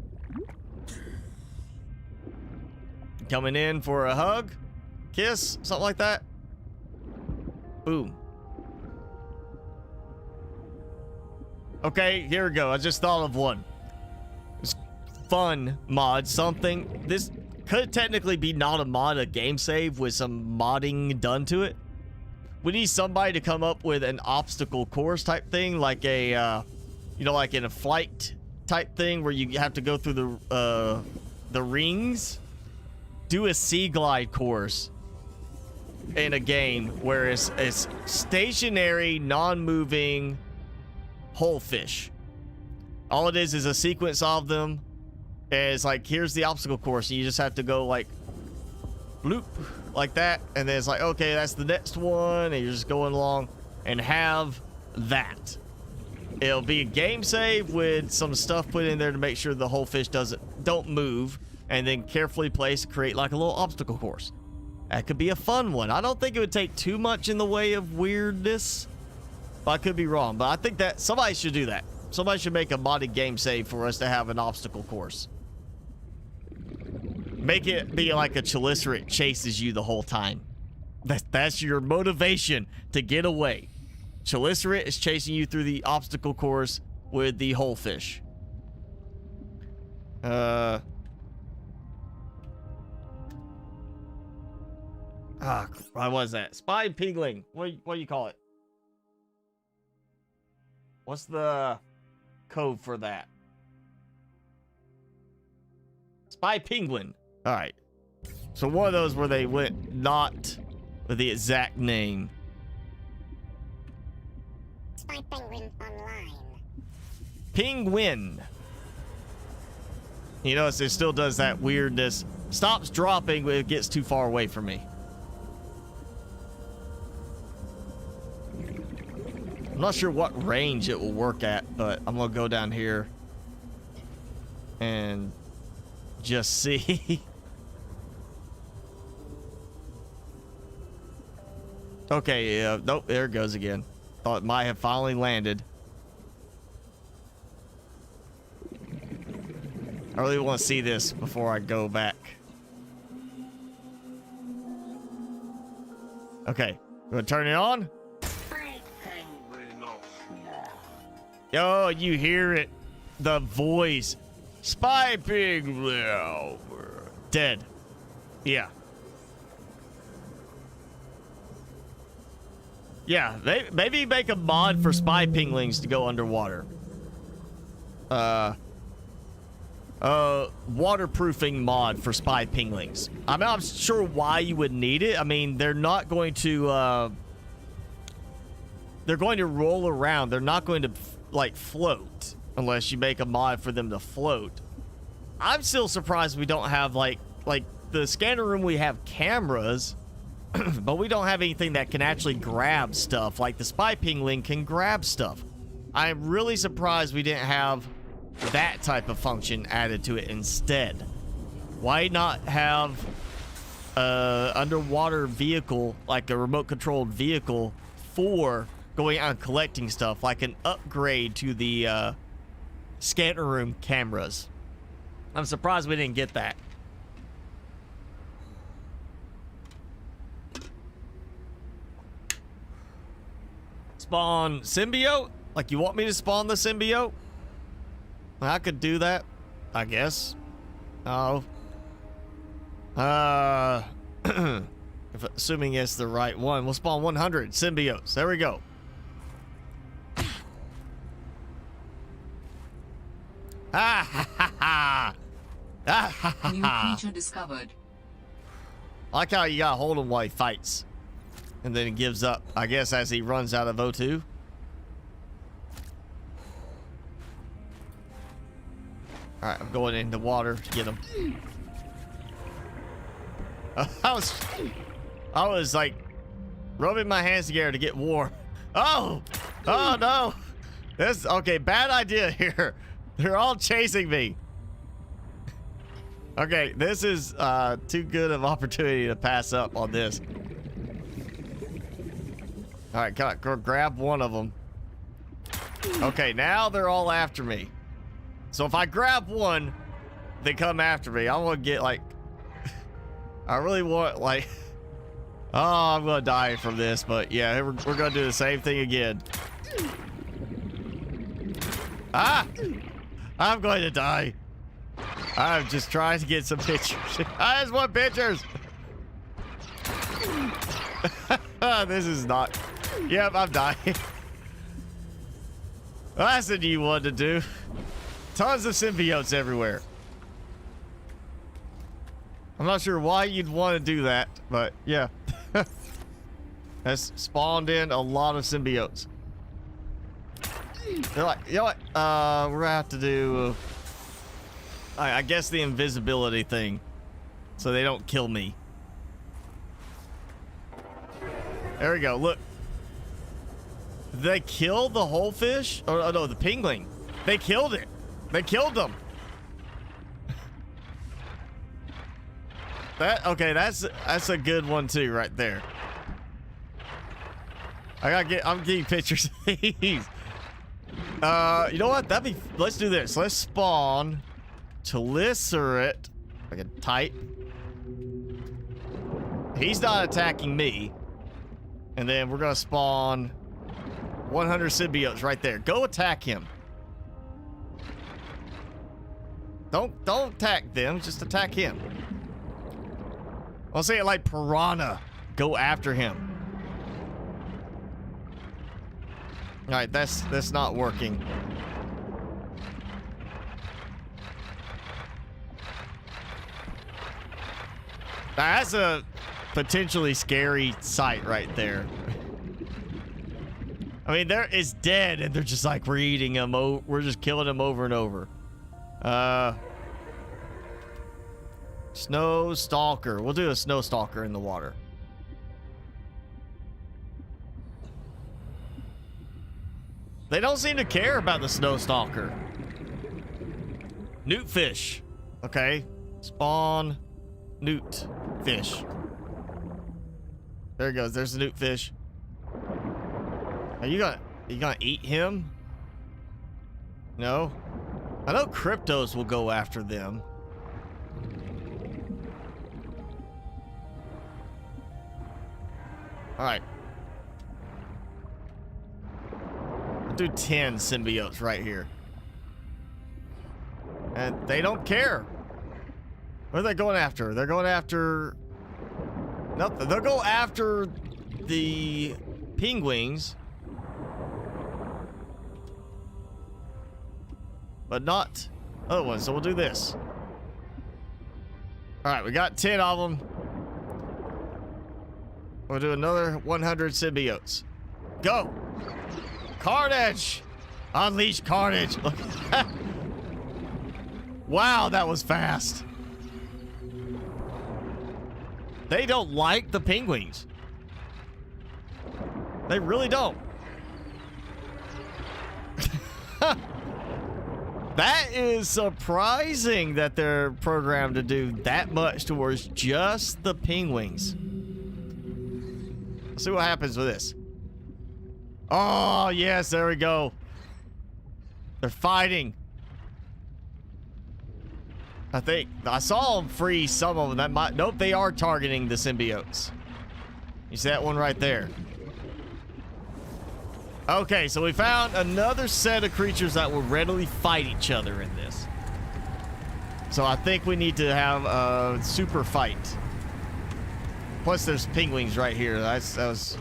Coming in for a hug? Kiss? Something like that? Boom. Okay, here we go. I just thought of one. It's fun mod. Something. This could technically be not a mod, a game save with some modding done to it. We need somebody to come up with an obstacle course type thing, like a, you know, like in a flight type thing where you have to go through the rings. Do a sea glide course in a game where it's stationary, non-moving whole fish. All it is a sequence of them. And it's like, here's the obstacle course, and you just have to go like bloop like that, and then it's like, okay, that's the next one, and you're just going along and have that. It'll be a game save with some stuff put in there to make sure the whole fish don't move, and then carefully placed to create like a little obstacle course. That could be a fun one. I don't think it would take too much in the way of weirdness, but I could be wrong. But I think that somebody should do that. Somebody should make a modded game save for us to have an obstacle course. Make it be like a Chalicerate chases you the whole time. That's your motivation to get away. Chalicerate is chasing you through the obstacle course with the whole fish. What was that? Spy pigling. What do you call it? What's the code for that? Spy penguin. All right. So one of those where they went not with the exact name. Spy penguin online. Penguin. You notice it still does that weirdness. Stops dropping when it gets too far away from me. I'm not sure what range it will work at, but I'm gonna go down here and just see. Okay, nope, there it goes again. Thought it might have finally landed. I really want to see this before I go back. Okay, you want to turn it on? Yo, you hear it. The voice. Spy pig. Dead. Yeah. Yeah, maybe make a mod for spy pinglings to go underwater. Waterproofing mod for spy pinglings. I'm not sure why you would need it. I mean, they're not going to, they're going to roll around. They're not going to, like, float unless you make a mod for them to float. I'm still surprised we don't have, like the scanner room, we have cameras, but we don't have anything that can actually grab stuff. Like the spy pingling can grab stuff. I'm really surprised we didn't have that type of function added to it instead. Why not have underwater vehicle, like a remote controlled vehicle for going out and collecting stuff, like an upgrade to the scanner room cameras? I'm surprised we didn't get that. Spawn symbiote? Like, you want me to spawn the symbiote? I could do that, I guess. Oh. If assuming it's the right one, we'll spawn 100 symbiotes. There we go. Ah ha ha ha. Ah ha ha New ha. creature discovered. I like how you gotta hold him while he fights. And then he gives up, I guess, as he runs out of O2. Alright, I'm going in the water to get him. I was like rubbing my hands together to get warm. Oh! Oh no! This, okay, bad idea here. They're all chasing me. Okay, this is too good of opportunity to pass up on this. All right, go grab one of them. Okay, now they're all after me. So if I grab one, they come after me. I want to get like, I really want like, oh, I'm gonna die from this, but yeah, we're gonna do the same thing again. Ah, I'm going to die. I'm just trying to get some pictures. I just want pictures. This is not. Yep, I'm dying. That's what you wanted to do. Tons of symbiotes everywhere. I'm not sure why you'd want to do that, but yeah. That's spawned in a lot of symbiotes. They're like, you know what? We're gonna have to do, I guess, the invisibility thing, so they don't kill me. There we go. Look. Did they kill the whole fish? Oh no, the pingling. They killed it. They killed them. Okay, that's a good one too, right there. I'm getting pictures of these. You know what? Let's do this. Let's spawn Telisserate. I can type. He's not attacking me. And then we're gonna spawn 100 symbiotes right there. Go attack him. Don't attack them, just attack him. I'll say it like piranha. Go after him. Alright, that's not working. That's a potentially scary sight right there. I mean, there is dead, and they're just like, we're eating him. We're just killing him over and over. Snow Stalker. We'll do a Snow Stalker in the water. They don't seem to care about the Snow Stalker. Newt fish. Okay. Spawn newt fish. There it goes. There's the newt fish. Are you gonna eat him? No? I know cryptos will go after them. Alright. I'll do 10 symbiotes right here. And they don't care. What are they going after? They're going after... Nothing. They'll go after the penguins. But not other ones, so we'll do this. Alright, we got 10 of them. We'll do another 100 symbiotes. Go! Carnage! Unleash carnage! Wow, that was fast. They don't like the penguins. They really don't. That is surprising that they're programmed to do that much towards just the penguins. Let's see what happens with this. Oh, yes, there we go. They're fighting. I think I saw them freeze some of them. That might, nope, they are targeting the symbiotes. You see that one right there? Okay, so we found another set of creatures that will readily fight each other in this. So I think we need to have a super fight. Plus, there's penguins right here. That was.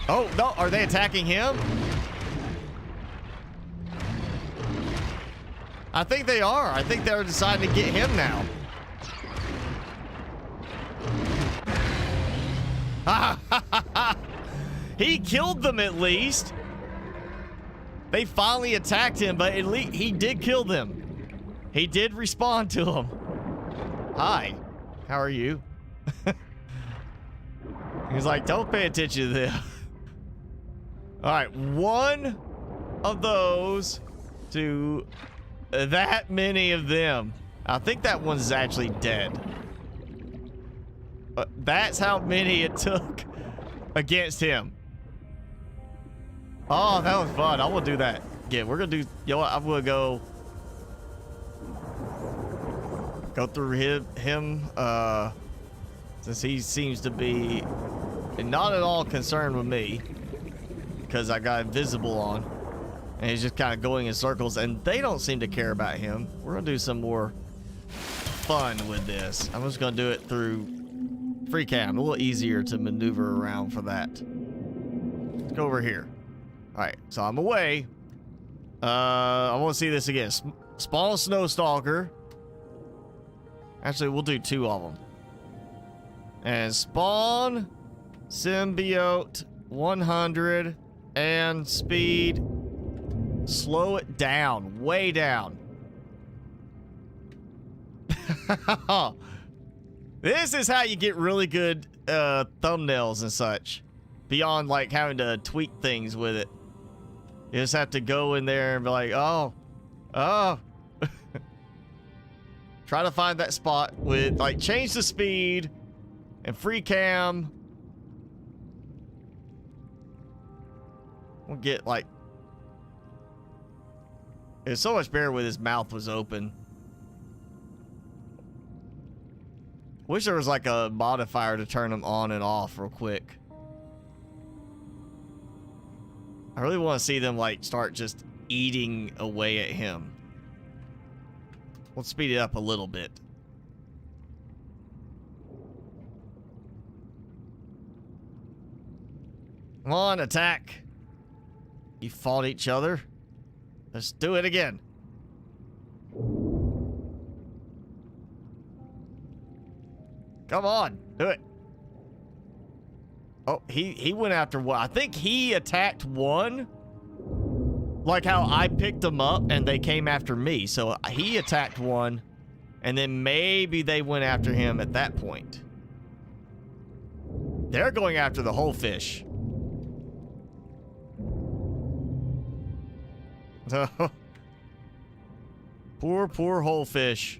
Oh no! Are they attacking him? I think they are. I think they're deciding to get him now. He killed them at least. They finally attacked him, but at least he did kill them. He did respond to them. Hi, how are you? He's like, don't pay attention to them. All right, one of those to that many of them. I think that one's actually dead. But that's how many it took against him. Oh, that was fun. I will do that again. We're gonna do, you know what, I'm gonna go through him since he seems to be not at all concerned with me because I got invisible on and he's just kind of going in circles and they don't seem to care about him. We're gonna do some more fun with this. I'm just gonna do it through free cam, a little easier to maneuver around for that. Let's go over here. All right, so I'm away. I want to see this again. Spawn Snow Stalker. Actually, we'll do 2 of them. And spawn symbiote 100 and speed. Slow it down, way down. This is how you get really good thumbnails and such. Beyond like having to tweak things with it. You just have to go in there and be like, oh. Try to find that spot with, like, change the speed and free cam. We'll get, like... It's so much better when his mouth was open. Wish there was, like, a modifier to turn them on and off real quick. I really want to see them, like, start just eating away at him. Let's speed it up a little bit. Come on, attack. You fought each other. Let's do it again. Come on, do it. Oh, he went after one. I think he attacked one. Like how I picked them up and they came after me. So he attacked one And then maybe they went after him at that point. They're going after the whole fish. Poor whole fish.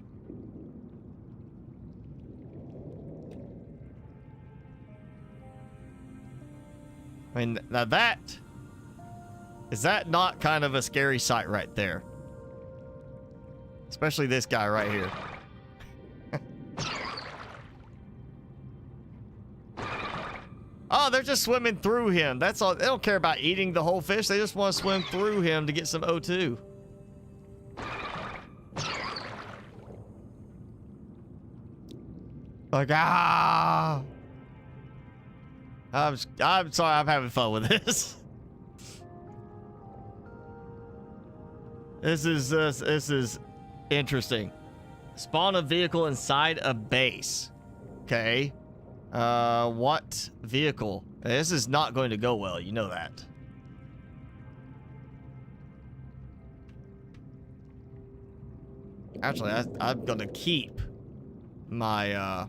I mean, now that... Is that not kind of a scary sight right there? Especially this guy right here. Oh, they're just swimming through him. That's all. They don't care about eating the whole fish. They just want to swim through him to get some O2. Like, ah. I'm sorry, I'm having fun with this. This is interesting. Spawn a vehicle inside a base. Okay. What vehicle? This is not going to go well, you know that. Actually, I'm gonna keep my,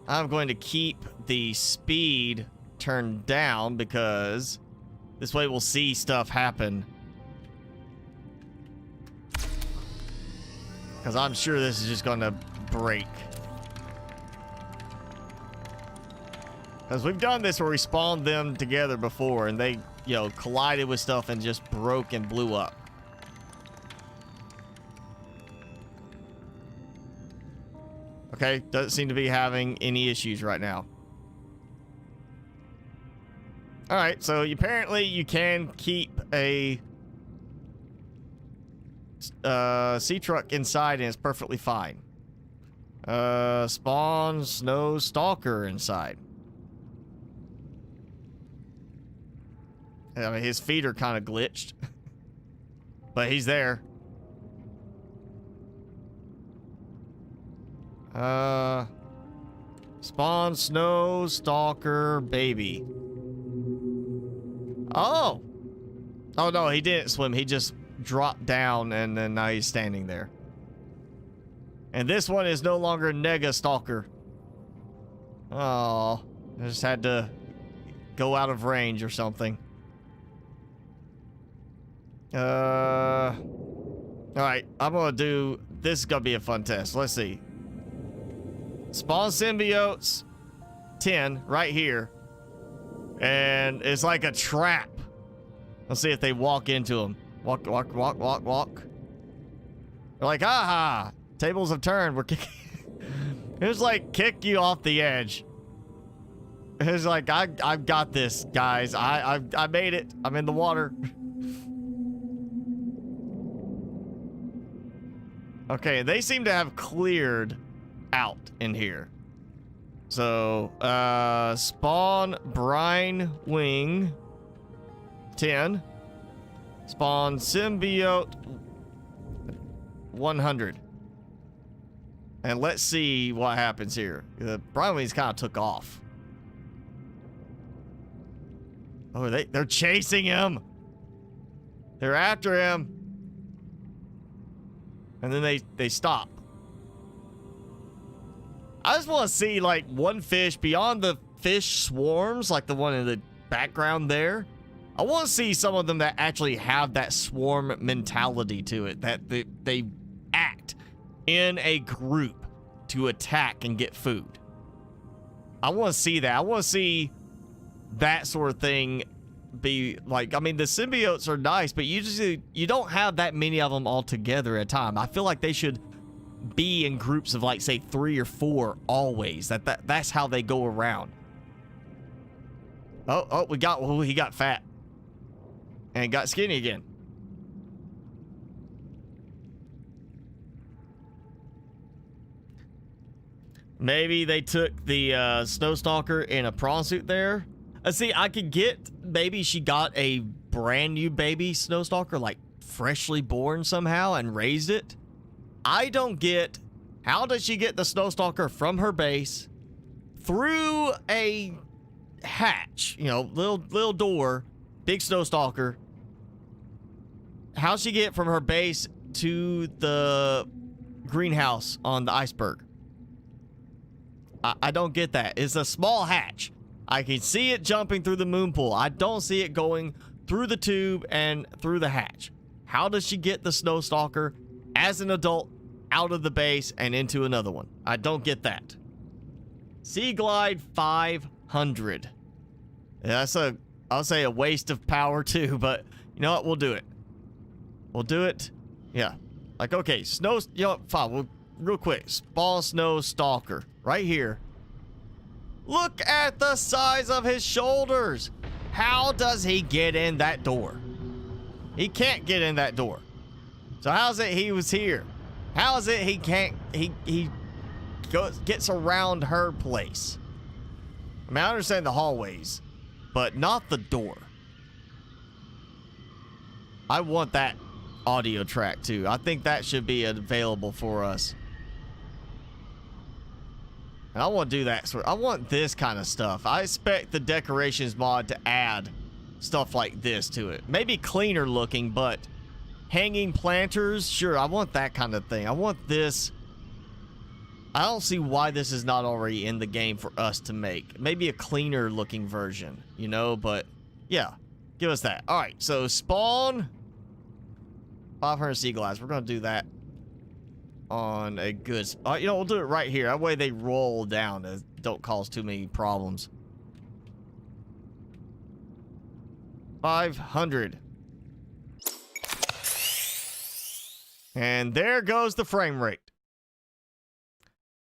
I'm going to keep the speed turned down because this way we'll see stuff happen. Because I'm sure this is just gonna break. Because we've done this where we spawned them together before and they, you know, collided with stuff and just broke and blew up. Okay, doesn't seem to be having any issues right now. Alright, so apparently you can keep a sea truck inside and it's perfectly fine. Spawn Snow Stalker inside. I mean, his feet are kind of glitched. But he's there. Spawn Snow Stalker baby. Oh! Oh no, he didn't swim. He just dropped down and then now he's standing there. And this one is no longer Nega Stalker. Oh, I just had to go out of range or something. Alright, I'm gonna do... This is gonna be a fun test. Let's see. Spawn symbiotes 10 right here. And it's like a trap. Let's see if they walk into them. Walk, walk, walk, walk, walk. They're like, aha! Tables have turned. We're kicking. It's like kick you off the edge. It's like, I've got this, guys. I made it. I'm in the water. Okay, they seem to have cleared out in here. So, spawn brine wing 10. Spawn symbiote 100. And let's see what happens here. The brine wings kind of took off. Oh, they're chasing him. They're after him. And then they stop. I just want to see, like, one fish beyond the fish swarms, like the one in the background there. I want to see some of them that actually have that swarm mentality to it, that they act in a group to attack and get food. I want to see that. I want to see that sort of thing be like, I mean, the symbiotes are nice, but you don't have that many of them all together at a time. I feel like they should be in groups of, like, say 3 or 4 always. That's how they go around. Oh, he got fat and got skinny again. Maybe they took the Snow Stalker in a prawn suit there. See, I could get, maybe she got a brand new baby Snow Stalker, like freshly born somehow, and raised it. I don't get, how does she get the Snow Stalker from her base through a hatch, you know, little door, big Snow Stalker. How'd she get from her base to the greenhouse on the Iceberg? I don't get that. It's a small hatch. I can see it jumping through the moon pool. I don't see it going through the tube and through the hatch. How does she get the Snow Stalker as an adult out of the base and into another one? I don't get that. Sea Glide 500. Yeah, that's I'll say a waste of power too, but you know what? We'll do it. We'll do it. Yeah. Like, okay, fine. We'll, real quick, spawn Snow Stalker right here. Look at the size of his shoulders. How does he get in that door? He can't get in that door. So how's it he was here? How is it he can't, he gets around her place? I mean, I understand the hallways, but not the door. I want that audio track too. I think that should be available for us. And I want to do that. I want this kind of stuff. I expect the decorations mod to add stuff like this to it. Maybe cleaner looking, but hanging planters, sure, I want that kind of thing. I want this. I don't see why this is not already in the game for us to make. Maybe a cleaner looking version, you know, but yeah, give us that. All right, so spawn 500 sea glides. We're going to do that on a good you know, we'll do it right here. That way they roll down and don't cause too many problems. 500. And there goes the frame rate.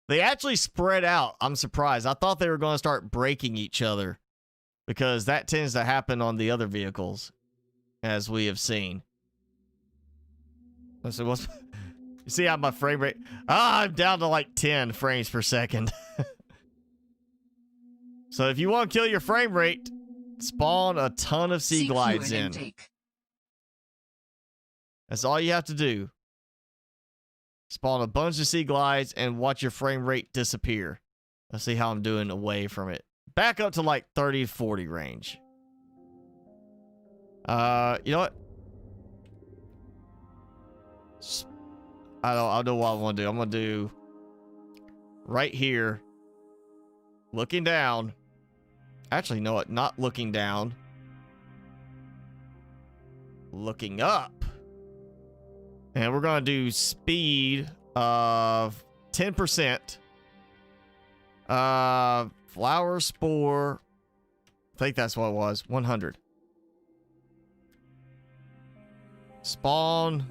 They actually spread out. I'm surprised. I thought they were going to start breaking each other because that tends to happen on the other vehicles, as we have seen. So what's... You see how my frame rate... I'm down to like 10 frames per second. So if you want to kill your frame rate, spawn a ton of sea glides in. That's all you have to do. Spawn a bunch of sea glides and watch your frame rate disappear. Let's see how I'm doing away from it. Back up to like 30 to 40 range. You know what? I don't know what I want to do. I'm going to do right here. Looking down. Actually, you know what? Not looking down. Looking up. And we're going to do speed of 10%. Flower spore. I think that's what it was. 100. Spawn.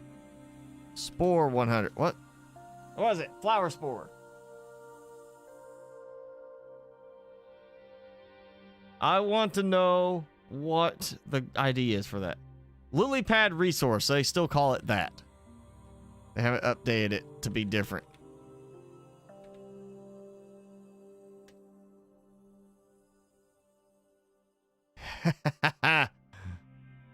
Spore 100. What was it? Flower spore. I want to know what the ID is for that. Lily pad resource. They still call it that. They haven't updated it to be different.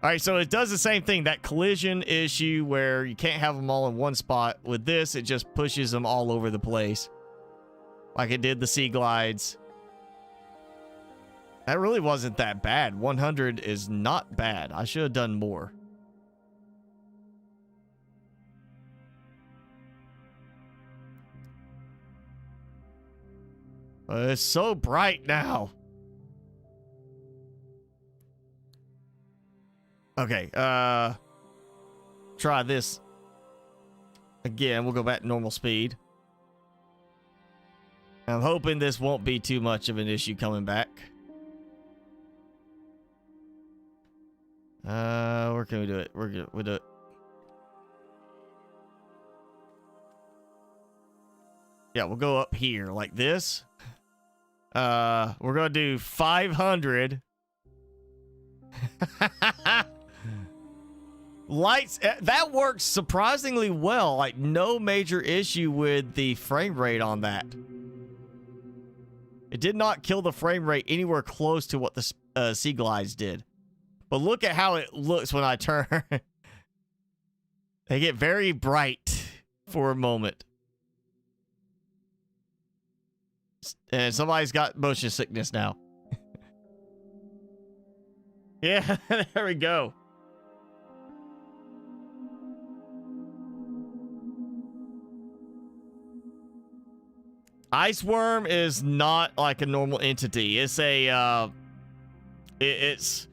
Alright, so it does the same thing. That collision issue where you can't have them all in one spot. With this, it just pushes them all over the place. Like it did the sea glides. That really wasn't that bad. 100 is not bad. I should have done more. It's so bright now. Okay, try this again. We'll go back to normal speed. I'm hoping this won't be too much of an issue coming back. Where can we do it? We'll do it. Yeah, we'll go up here like this. We're gonna do 500. Lights, that works surprisingly well. Like no major issue with the frame rate on that. It did not kill the frame rate anywhere close to what the sea glides did. But look at how it looks when I turn. They get very bright for a moment. And somebody's got motion sickness now. Yeah, there we go. Ice worm is not like a normal entity. It's a it's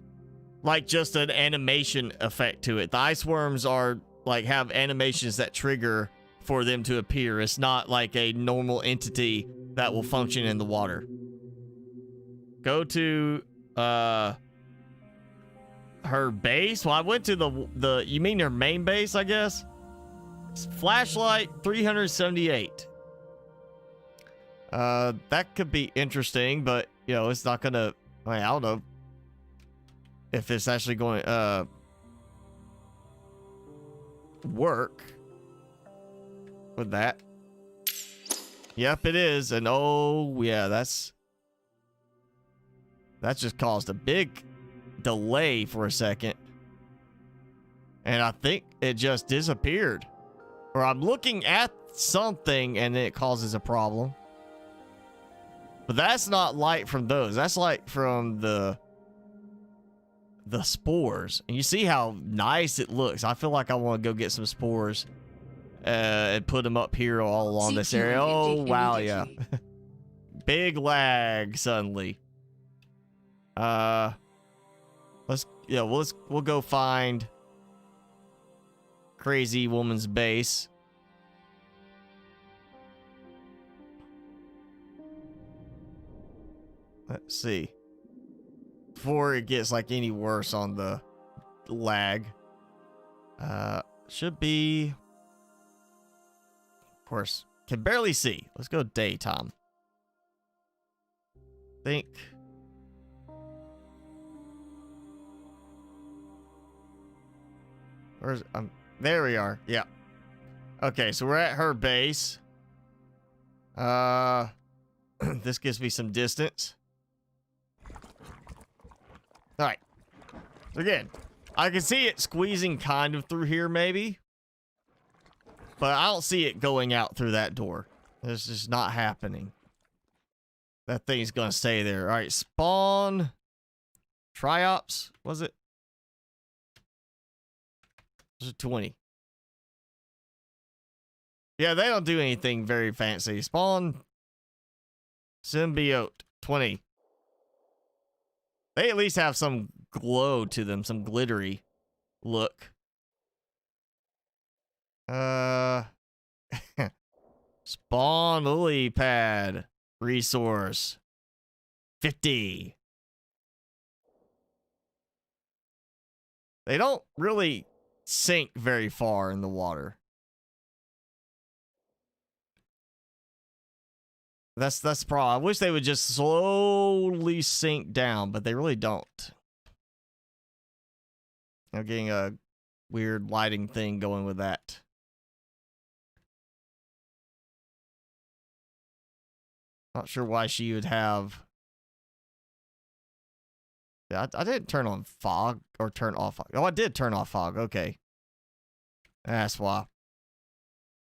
like just an animation effect to it. The ice worms are like have animations that trigger for them to appear. It's not like a normal entity that will function in the water. Go to her base. Well, I went to the you mean her main base, I guess. Flashlight 378. That could be interesting, but you know, it's not gonna, I don't know if it's actually going work with that. Yep, it is. And oh yeah, that just caused a big delay for a second, and I think it just disappeared, or I'm looking at something and it causes a problem. But that's not light from those. That's light from the spores. And you see how nice it looks. I feel like I want to go get some spores and put them up here all along this area. Oh, wow, yeah. Big lag suddenly. We'll go find Crazy Woman's base. Let's see. Before it gets like any worse on the lag. Should be, of course, can barely see. Let's go daytime. Think. Where's there we are. Yeah. Okay, so we're at her base. This gives me some distance. All right. So again, I can see it squeezing kind of through here, maybe. But I don't see it going out through that door. It's just not happening. That thing's gonna stay there. All right, spawn. Triops, was it? Was it 20? Yeah, they don't do anything very fancy. Spawn. Symbiote, 20. They at least have some glow to them, some glittery look. Spawn lily pad resource 50. They don't really sink very far in the water. That's the problem. I wish they would just slowly sink down, but they really don't. I'm getting a weird lighting thing going with that. Not sure why she would have. Yeah, I didn't turn on fog or turn off fog. Oh, I did turn off fog. Okay. That's why.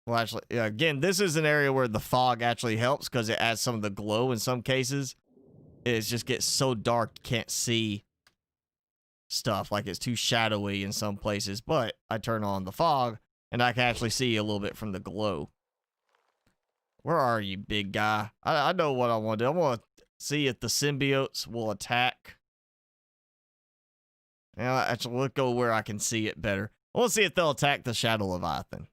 Well, actually, yeah, again, this is an area where the fog actually helps because it adds some of the glow in some cases. It just gets so dark you can't see stuff. Like it's too shadowy in some places. But I turn on the fog and I can actually see a little bit from the glow. Where are you, big guy? I know what I want to do. I want to see if the symbiotes will attack. Now, actually, let's go where I can see it better. I want to see if they'll attack the Shadow Leviathan.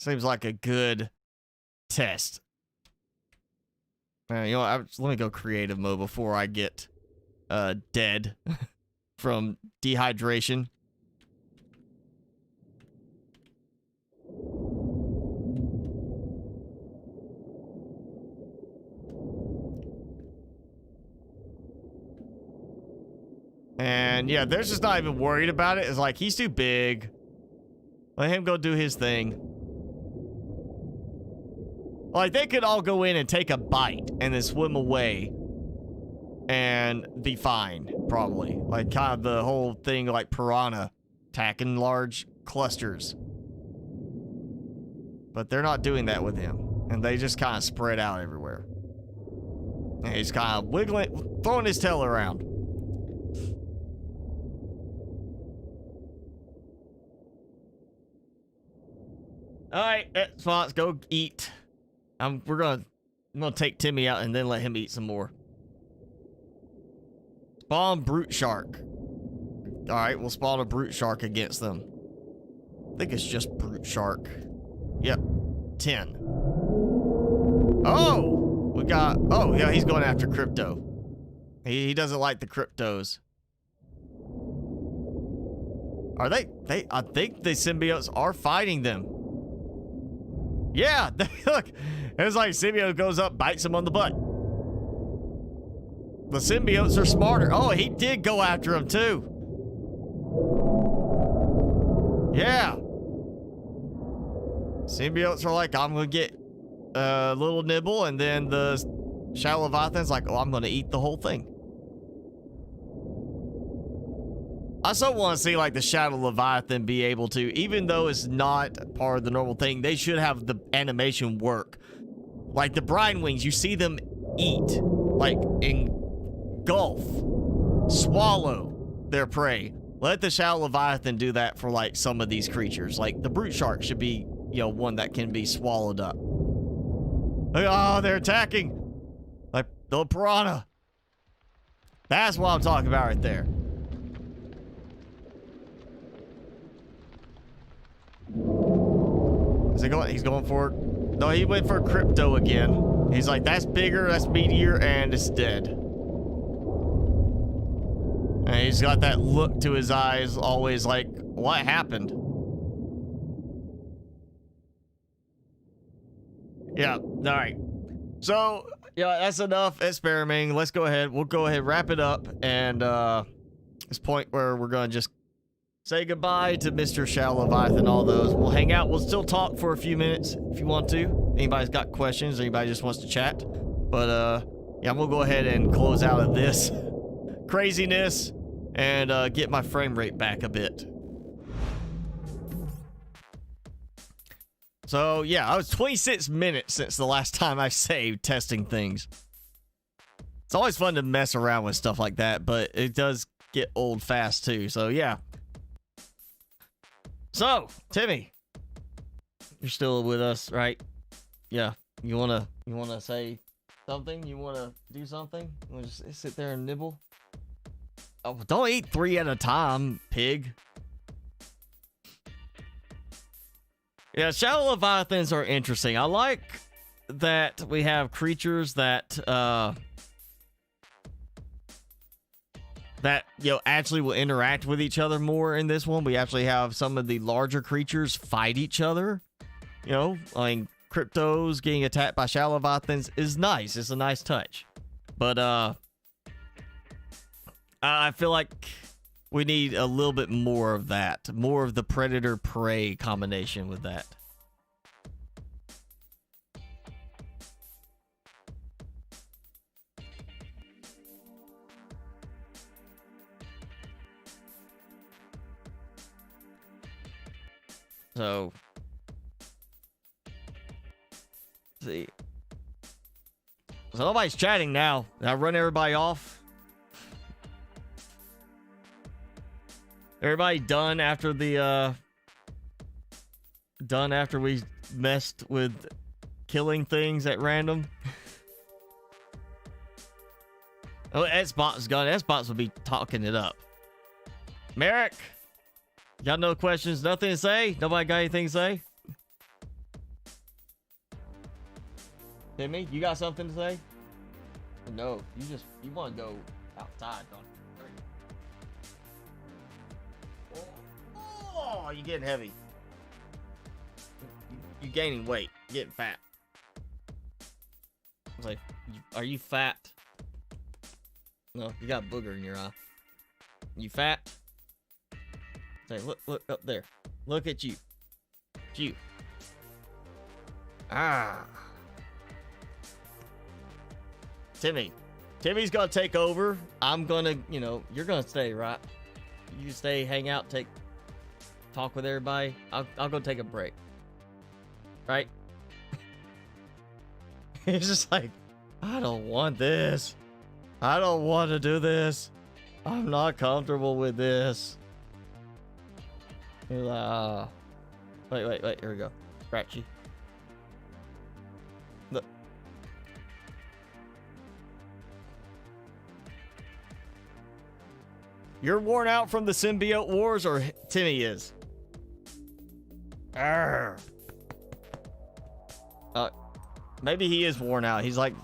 Seems like a good test. You know what? Let me go creative mode before I get dead from dehydration. And yeah, they're just not even worried about it. It's like, he's too big. Let him go do his thing. Like, they could all go in and take a bite and then swim away and be fine, probably. Like, kind of the whole thing like piranha attacking large clusters. But they're not doing that with him. And they just kind of spread out everywhere. And he's kind of wiggling, throwing his tail around. All right, Spots, go eat. I'm gonna take Timmy out and then let him eat some more. Spawn brute shark. All right, we'll spawn a brute shark against them. I think it's just brute shark. Yep, 10. Oh, we got. Oh yeah, he's going after crypto. He doesn't like the cryptos. Are they? I think the symbiotes are fighting them. Yeah, look. It's like symbiote goes up, bites him on the butt. The symbiotes are smarter. Oh, he did go after him too. Yeah. Symbiotes are like, I'm gonna get a little nibble, and then the Shadow Leviathan's like, oh, I'm gonna eat the whole thing. I so want to see like the Shadow Leviathan be able to, even though it's not part of the normal thing, they should have the animation work. Like the brine wings, you see them eat, like engulf, swallow their prey. Let the Shadow Leviathan do that for like some of these creatures. Like the brute shark should be, you know, one that can be swallowed up. Oh, they're attacking. Like the piranha. That's what I'm talking about right there. Is he going? He's going for it. No, he went for crypto again. He's like, that's bigger, that's meatier, and it's dead. And he's got that look to his eyes, always like, what happened? Yeah, all right. So, yeah, that's enough experimenting. Let's go ahead. We'll go ahead, wrap it up, and this point where we're going to just say goodbye to Mr. Shadow Leviathan and all those. We'll hang out. We'll still talk for a few minutes if you want to. Anybody's got questions, anybody just wants to chat. But, yeah, I'm going to go ahead and close out of this craziness and get my frame rate back a bit. So, yeah, I was 26 minutes since the last time I saved testing things. It's always fun to mess around with stuff like that, but it does get old fast too. So, yeah. So, Timmy, you're still with us, right? Yeah. You wanna say something? You wanna do something? You wanna just sit there and nibble? Oh, don't eat 3 at a time, pig. Yeah, Shadow Leviathans are interesting. I like that we have creatures that you know, actually will interact with each other more in this one. We actually have some of the larger creatures fight each other. You know, I mean, cryptos getting attacked by Shadow Leviathans is nice. It's a nice touch. But I feel like we need a little bit more of that. More of the predator-prey combination with that. So, let's see. So nobody's chatting now. Did I run everybody off? Everybody done after the done after we messed with killing things at random? Oh, Xbox gone. Xbox will be talking it up. Merrick, got no questions, nothing to say? Nobody got anything to say? Timmy, you got something to say? No, you want to go outside, don't you? Oh, you're getting heavy. You're gaining weight. You're getting fat. I was like, are you fat? No, you got a booger in your eye. You fat? Say, look up there. Look at you. It's you. Ah. Timmy's gonna take over. I'm gonna, you know, you're gonna stay, right? You stay, hang out, talk with everybody. I'll go take a break. Right? He's just like, I don't want this. I don't want to do this. I'm not comfortable with this. He's like, wait, here we go. Scratchy. Look. You're worn out from the symbiote wars, or Timmy is? Arrgh. Maybe he is worn out. He's like,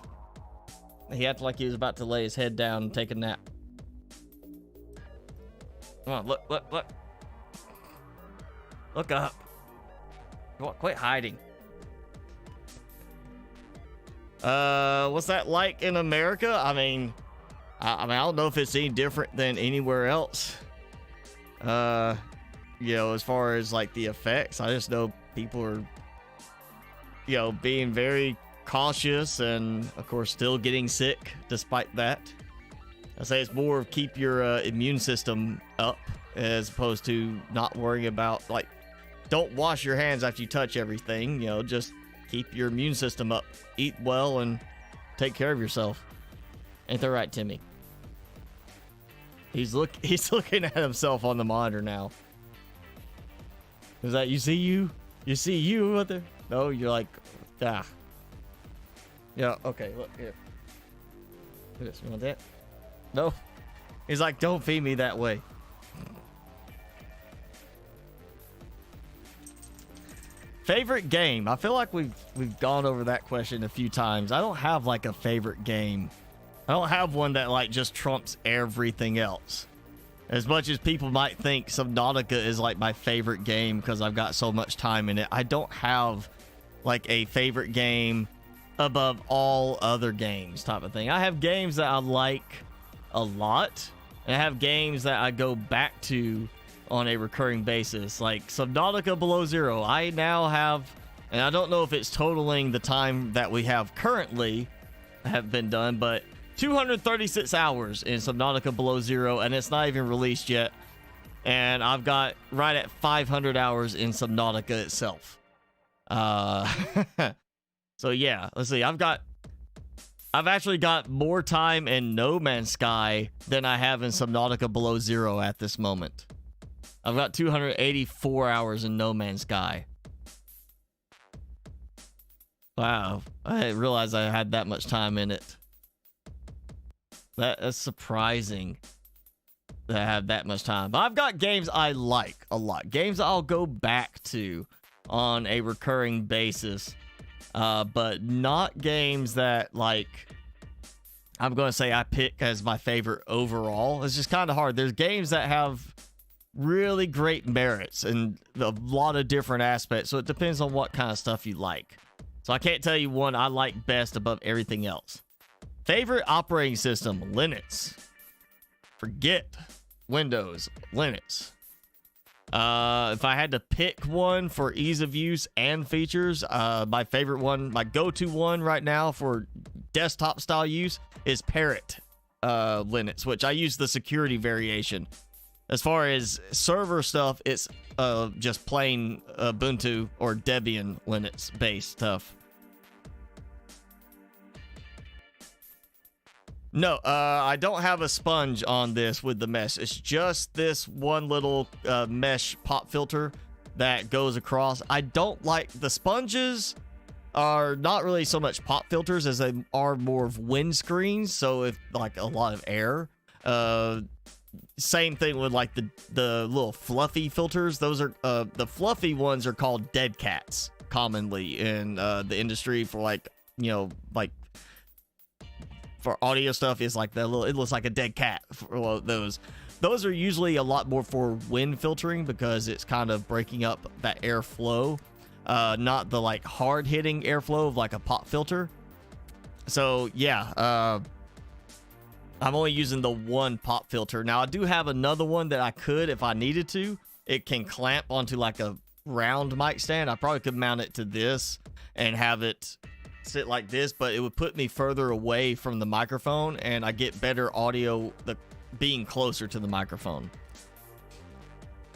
he acted like he was about to lay his head down and take a nap. Come on, look, look, look. Look up. Quit hiding. What's that like in America? I mean, I don't know if it's any different than anywhere else. You know, as far as like the effects, I just know people are, you know, being very cautious and of course still getting sick despite that. I say it's more of keep your immune system up as opposed to not worrying about, like, don't wash your hands after you touch everything, you know, just keep your immune system up, eat well, and take care of yourself. Ain't that right, Timmy? He's looking at himself on the monitor now. Is that, you see you? You see you out there? No, you're like, ah. Yeah, okay, look, here. Look at this, you want that? No. He's like, don't feed me that way. Favorite game? I feel like we've gone over that question a few times. I don't have like a favorite game. I don't have one that like just trumps everything else. As much as people might think Subnautica is like my favorite game because I've got so much time in it, I don't have like a favorite game above all other games type of thing. I have games that I like a lot, and I have games that I go back to on a recurring basis, like Subnautica Below Zero. I now have, and I don't know if it's totaling the time that we have currently have been done, but 236 hours in Subnautica Below Zero, and it's not even released yet. And I've got right at 500 hours in Subnautica itself. So yeah, let's see. I've actually got more time in No Man's Sky than I have in Subnautica Below Zero at this moment. I've got 284 hours in No Man's Sky. Wow, I didn't realize I had that much time in it. That's surprising that I have that much time. But I've got games I like a lot. Games I'll go back to on a recurring basis. But not games that, like, I'm going to say I pick as my favorite overall. It's just kind of hard. There's games that have really great merits and a lot of different aspects. So it depends on what kind of stuff you like. So I can't tell you one I like best above everything else. Favorite operating system, Linux. Forget Windows, Linux. If I had to pick one for ease of use and features, my favorite one, my go-to one right now for desktop style use is Parrot Linux, which I use the security variation. As far as server stuff, it's just plain Ubuntu or Debian Linux based stuff. No, I don't have a sponge on this with the mesh. It's just this one little mesh pop filter that goes across. I don't like the sponges. Are not really so much pop filters as they are more of windscreens. So if like a lot of air, same thing with like the little fluffy filters. Those are the fluffy ones are called dead cats commonly in the industry for like, you know, like for audio stuff is like the little, it looks like a dead cat for those. Those are usually a lot more for wind filtering because it's kind of breaking up that airflow. Not the like hard hitting airflow of like a pop filter. So yeah, I'm only using the one pop filter. Now I do have another one that I could, if I needed to, it can clamp onto like a round mic stand. I probably could mount it to this and have it sit like this, but it would put me further away from the microphone and I get better audio being closer to the microphone.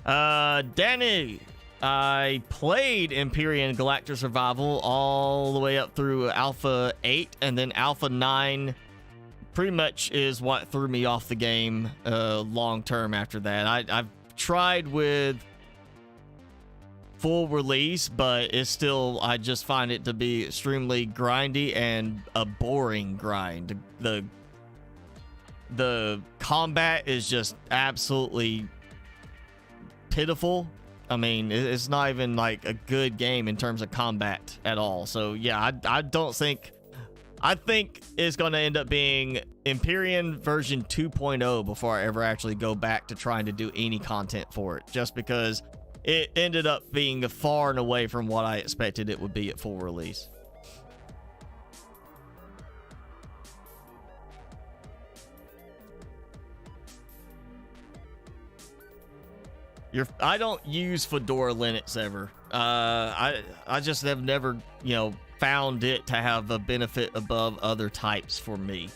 Danny, I played Empyrean Galactic Survival all the way up through Alpha 8, and then Alpha 9 pretty much is what threw me off the game long term after that. I've tried with full release, but it's still, I just find it to be extremely grindy and a boring grind. The combat is just absolutely pitiful. I mean, it's not even like a good game in terms of combat at all. So yeah, I don't think, I think it's going to end up being Empyrean version 2.0 before I ever actually go back to trying to do any content for it, just because it ended up being far and away from what I expected it would be at full release. I don't use Fedora Linux ever. I just have never, you know, found it to have a benefit above other types for me.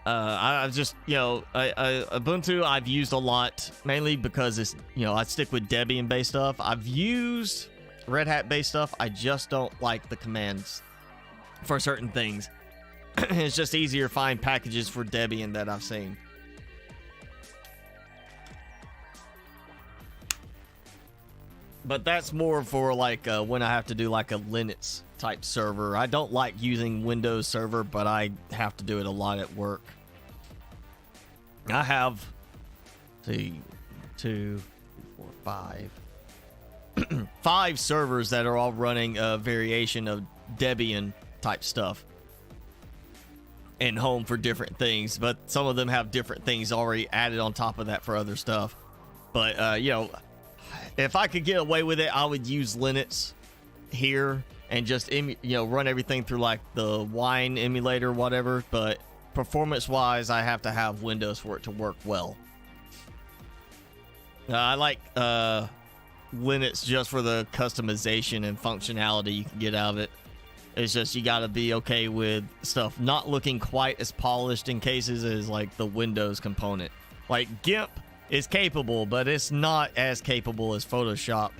I just, you know, Ubuntu I've used a lot, mainly because it's, you know, I stick with Debian based stuff. I've used Red Hat based stuff. I just don't like the commands for certain things. It's just easier to find packages for Debian that I've seen. But that's more for like when I have to do like a Linux type server. I don't like using Windows Server, but I have to do it a lot at work. I have 5 servers that are all running a variation of Debian type stuff and home for different things, but some of them have different things already added on top of that for other stuff. But you know, if I could get away with it, I would use Linux here and just, you know, run everything through like the Wine emulator, whatever. But performance-wise, I have to have Windows for it to work well. I like Linux just for the customization and functionality you can get out of it. It's just you got to be okay with stuff not looking quite as polished in cases as like the Windows component. Like GIMP is capable, but it's not as capable as Photoshop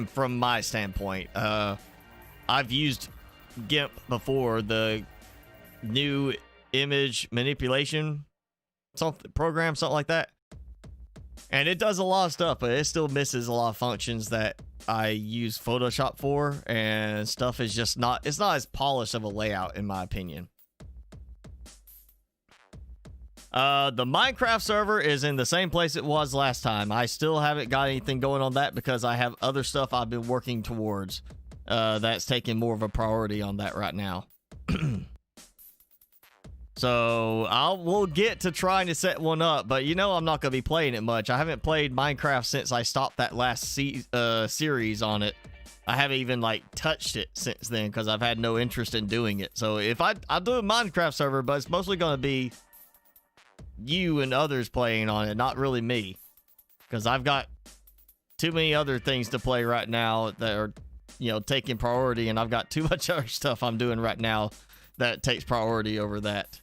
from my standpoint. I've used GIMP before, the new image manipulation program, something like that, and it does a lot of stuff, but it still misses a lot of functions that I use Photoshop for, and stuff is just not, it's not as polished of a layout in my opinion. The Minecraft server is in the same place it was last time. I still haven't got anything going on that because I have other stuff I've been working towards that's taking more of a priority on that right now. So we'll get to trying to set one up, but you know I'm not going to be playing it much. I haven't played Minecraft since I stopped that last series on it. I haven't even like touched it since then because I've had no interest in doing it. So if I'll do a Minecraft server, but it's mostly going to be you and others playing on it, not really me, because I've got too many other things to play right now that are, you know, taking priority, and I've got too much other stuff I'm doing right now that takes priority over that.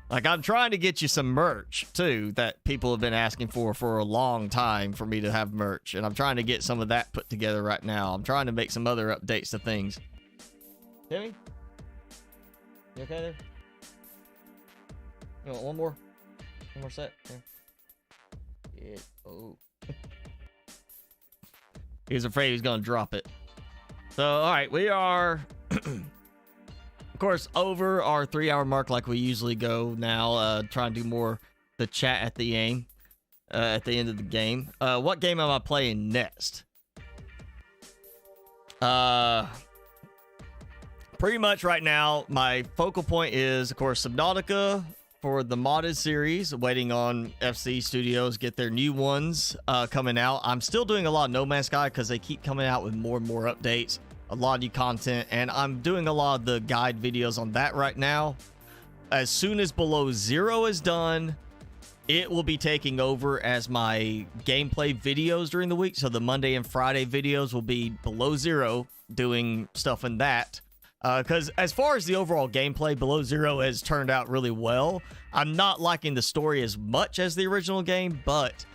Like, I'm trying to get you some merch too that people have been asking for a long time for me to have merch, and I'm trying to get some of that put together right now. I'm trying to make some other updates to things. Timmy, you okay there? You want one more set? Yeah. Oh. He was afraid he was gonna drop it. So, all right, we are, of course, over our 3-hour mark like we usually go now. Trying to do more the chat at the end of the game. What game am I playing next? Pretty much right now, my focal point is, of course, Subnautica for the modded series, waiting on FC Studios get their new ones coming out. I'm still doing a lot of No Man's Sky because they keep coming out with more and more updates, a lot of new content, and I'm doing a lot of the guide videos on that right now. As soon as Below Zero is done, it will be taking over as my gameplay videos during the week. So the Monday and Friday videos will be Below Zero, doing stuff in that. Because as far as the overall gameplay, Below Zero has turned out really well. I'm not liking the story as much as the original game, but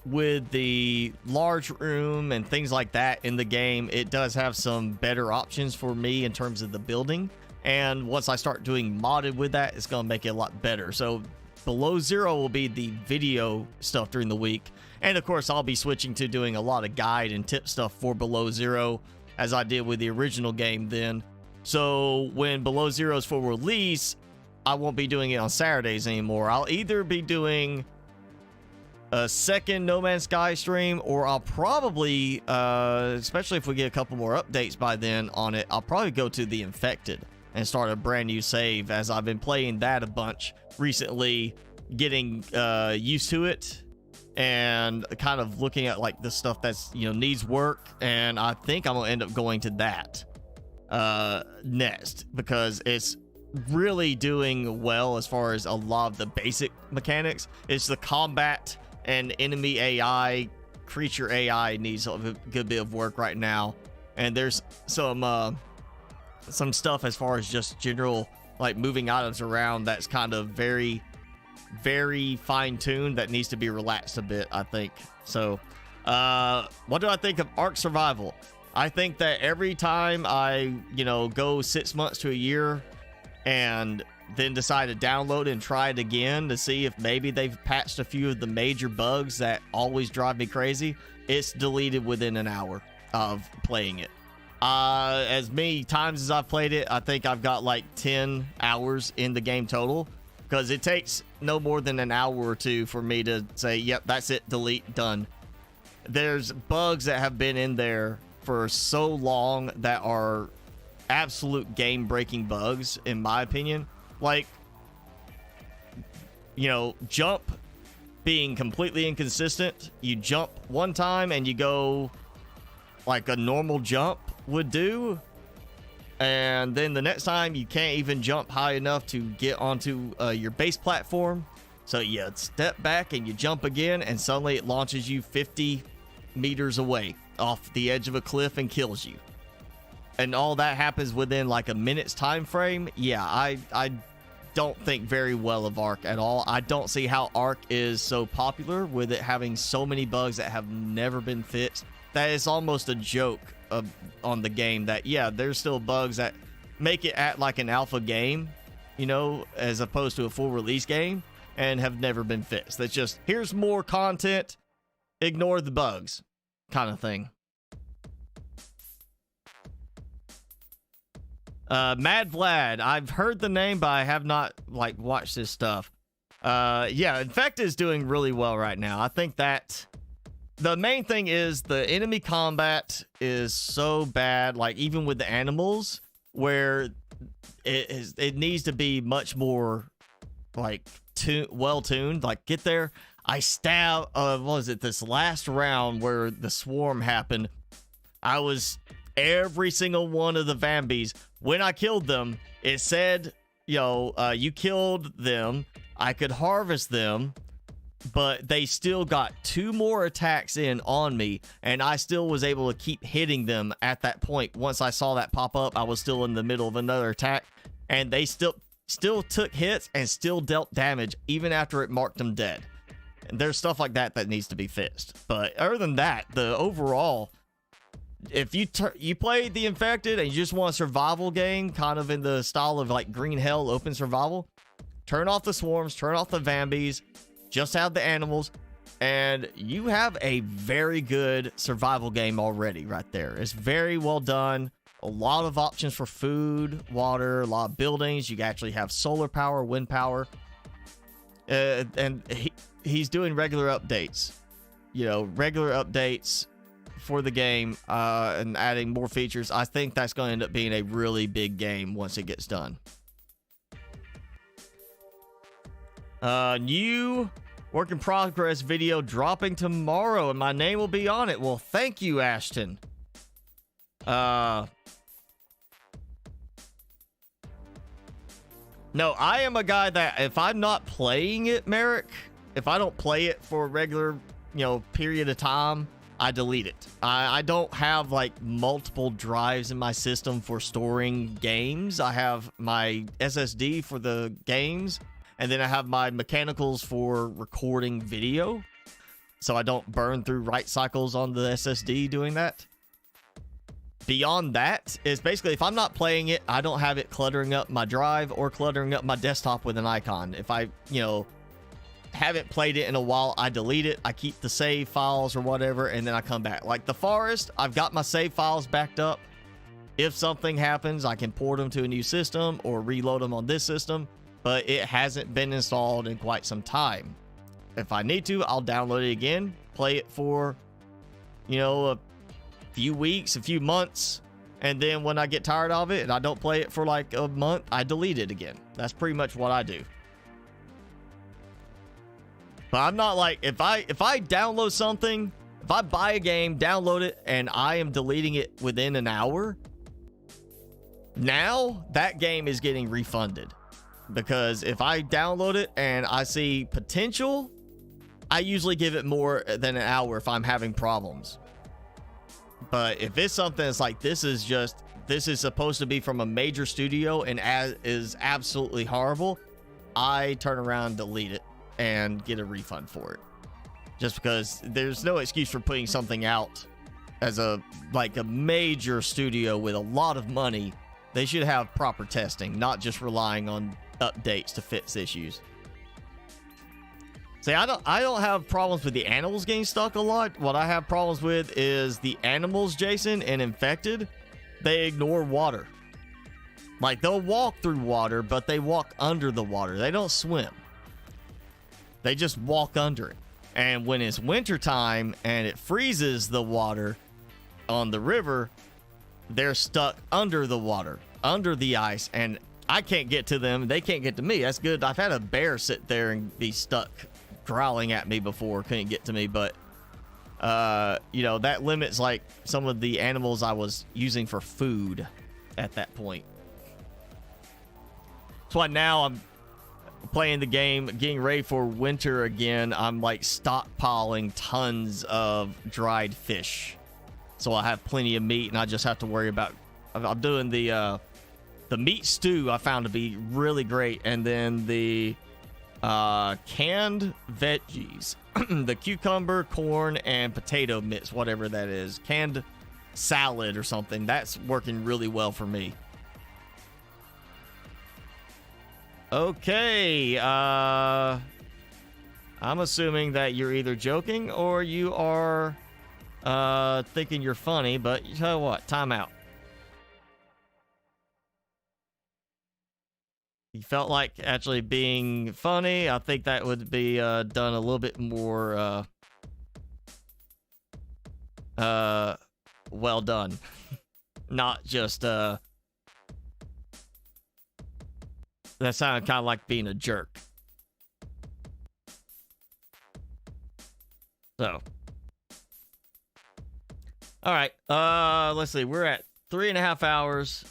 with the large room and things like that in the game, it does have some better options for me in terms of the building. And once I start doing modded with that, it's going to make it a lot better. So Below Zero will be the video stuff during the week. And of course, I'll be switching to doing a lot of guide and tip stuff for Below Zero, as I did with the original game then. So when Below Zero is for release, I won't be doing it on Saturdays anymore. I'll either be doing a second No Man's Sky stream, or I'll probably, especially if we get a couple more updates by then on it, I'll probably go to the Infected and start a brand new save, as I've been playing that a bunch recently, getting used to it and kind of looking at like the stuff that's, you know, needs work. And I think I'm gonna end up going to that next, because it's really doing well as far as a lot of the basic mechanics. It's the combat and enemy AI, creature AI needs a good bit of work right now, and there's some stuff as far as just general like moving items around that's kind of very fine-tuned that needs to be relaxed a bit, I think. So what do I think of Ark Survival? I think that every time I, you know, go 6 months to a year and then decide to download and try it again to see if maybe they've patched a few of the major bugs that always drive me crazy, it's deleted within an hour of playing it. As many times as I've played it, I think I've got like 10 hours in the game total, because it takes no more than an hour or two for me to say, yep, that's it, delete, done. There's bugs that have been in there for so long that are absolute game-breaking bugs, in my opinion. Like, you know, jump being completely inconsistent. You jump one time and you go like a normal jump would do, and then the next time you can't even jump high enough to get onto your base platform, so you step back and you jump again, and suddenly it launches you 50 meters away off the edge of a cliff and kills you. And all that happens within like a minute's time frame. Yeah, I don't think very well of Ark at all. I don't see how Ark is so popular, with it having so many bugs that have never been fixed, that it's almost a joke on the game that, yeah, there's still bugs that make it act like an alpha game, you know, as opposed to a full release game, and have never been fixed. That's just, here's more content, ignore the bugs kind of thing. Mad Vlad, I've heard the name, but I have not like watched this stuff. Yeah, Infected is doing really well right now. I think that the main thing is the enemy combat is so bad, like even with the animals, where it needs to be much more like well tuned. Like, get there, I stab, what was it, this last round where the swarm happened, I was every single one of the Vambies. When I killed them, it said, you know, you killed them, I could harvest them, but they still got 2 more attacks in on me, and I still was able to keep hitting them at that point. Once I saw that pop up, I was still in the middle of another attack, and they still took hits and still dealt damage even after it marked them dead. And there's stuff like that that needs to be fixed. But other than that, the overall, if you play the Infected and you just want a survival game, kind of in the style of like Green Hell open survival, turn off the swarms, turn off the Vambies, just have the animals, and you have a very good survival game already right there. It's very well done. A lot of options for food, water, a lot of buildings. You actually have solar power, wind power. And he's doing regular updates. You know, regular updates for the game, and adding more features. I think that's going to end up being a really big game once it gets done. New work in progress video dropping tomorrow, and my name will be on it. Well, thank you, Ashton. No, I am a guy that if I'm not playing it, Merrick, if I don't play it for a regular, you know, period of time, I delete it. I don't have like multiple drives in my system for storing games. I have my SSD for the games, and then I have my mechanicals for recording video, so I don't burn through write cycles on the SSD doing that. Beyond that, is basically if I'm not playing it, I don't have it cluttering up my drive or cluttering up my desktop with an icon. If I, you know, haven't played it in a while, I delete it. I keep the save files or whatever, and then I come back. Like the Forest, I've got my save files backed up. If something happens, I can port them to a new system or reload them on this system, but it hasn't been installed in quite some time. If I need to, I'll download it again, play it for, you know, a few weeks, a few months, and then when I get tired of it and I don't play it for like a month, I delete it again. That's pretty much what I do. But I'm not like, if I download something, if I buy a game, download it, and I am deleting it within an hour, now that game is getting refunded. Because if I download it and I see potential, I usually give it more than an hour if I'm having problems. But if it's something that's like, this is supposed to be from a major studio and is absolutely horrible, I turn around and delete it and get a refund for it. Just because there's no excuse for putting something out as a major studio with a lot of money. They should have proper testing, not just relying on updates to fix issues. See, I don't have problems with the animals getting stuck a lot. What I have problems with is the animals, Jason, and Infected. They ignore water. Like, they'll walk through water, but they walk under the water. They don't swim. They just walk under it. And when it's wintertime and it freezes the water on the river, they're stuck under the water, under the ice, and I can't get to them. They can't get to me. That's good. I've had a bear sit there and be stuck growling at me before, couldn't get to me, but you know, that limits like some of the animals I was using for food at that point. That's why now I'm playing the game, getting ready for winter again. I'm like stockpiling tons of dried fish, so I have plenty of meat, and I just have to worry about. I'm doing the meat stew. I found to be really great, and then the canned veggies, the cucumber, corn, and potato mix, whatever that is, canned salad or something. That's working really well for me. Okay, I'm assuming that you're either joking or you are thinking you're funny, but you tell what, time out. You felt like actually being funny. I think that would be done a little bit more well done. Not just that sounded kind of like being a jerk. So, all right, let's see, we're at 3.5 hours,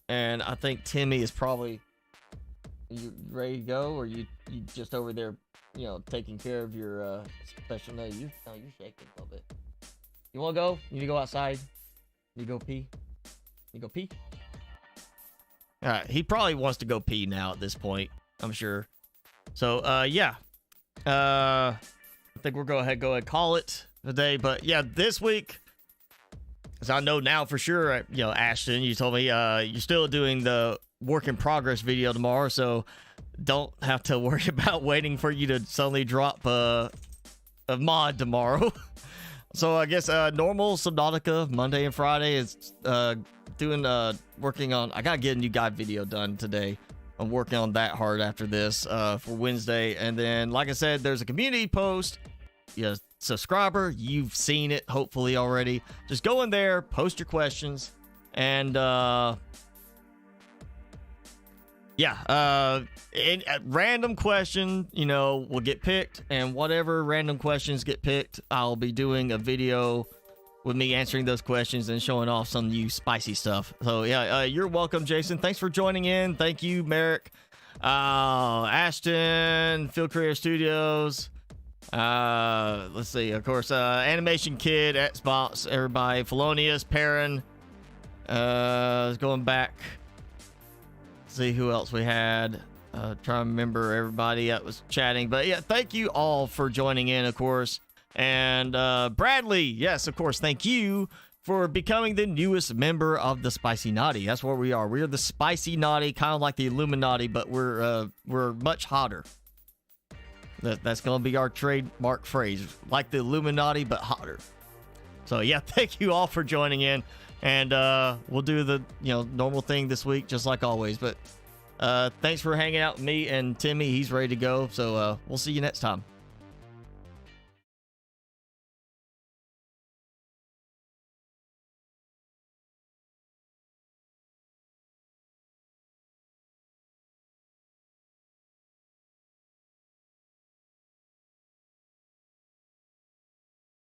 and I think Timmy is probably, you ready to go, or you just over there, you know, taking care of your special? No, you're shaking a little bit. You want to go? You need to go outside? You go pee? You go pee? All right, he probably wants to go pee now at this point, I'm sure. So, yeah. I think we'll go ahead and call it a day. But, yeah, this week, as I know now for sure, you know, Ashton, you told me you're still doing the work in progress video tomorrow, so don't have to worry about waiting for you to suddenly drop a mod tomorrow. So I guess normal Subnautica Monday and Friday is working on. I gotta get a new guide video done today. I'm working on that hard after this for Wednesday, and then like I said, there's a community post. Yeah, subscriber, you've seen it hopefully already. Just go in there, post your questions, and yeah, a random question, you know, will get picked, and whatever random questions get picked, I'll be doing a video with me answering those questions and showing off some new spicy stuff. So yeah, you're welcome, Jason. Thanks for joining in. Thank you, Merrick, Ashton, Field Career Studios. Let's see, of course, Animation Kid, Xbox, everybody, Felonious, Perrin, going back. See who else we had. Trying to remember everybody that was chatting, but yeah, thank you all for joining in, of course. And Bradley, yes, of course, thank you for becoming the newest member of the Spicy Naughty. That's what we are. We're the Spicy Naughty, kind of like the Illuminati, but we're much hotter. That's going to be our trademark phrase, like the Illuminati, but hotter. So yeah, thank you all for joining in, and we'll do the normal thing this week, just like always. But thanks for hanging out with me and Timmy. He's ready to go, so we'll see you next time.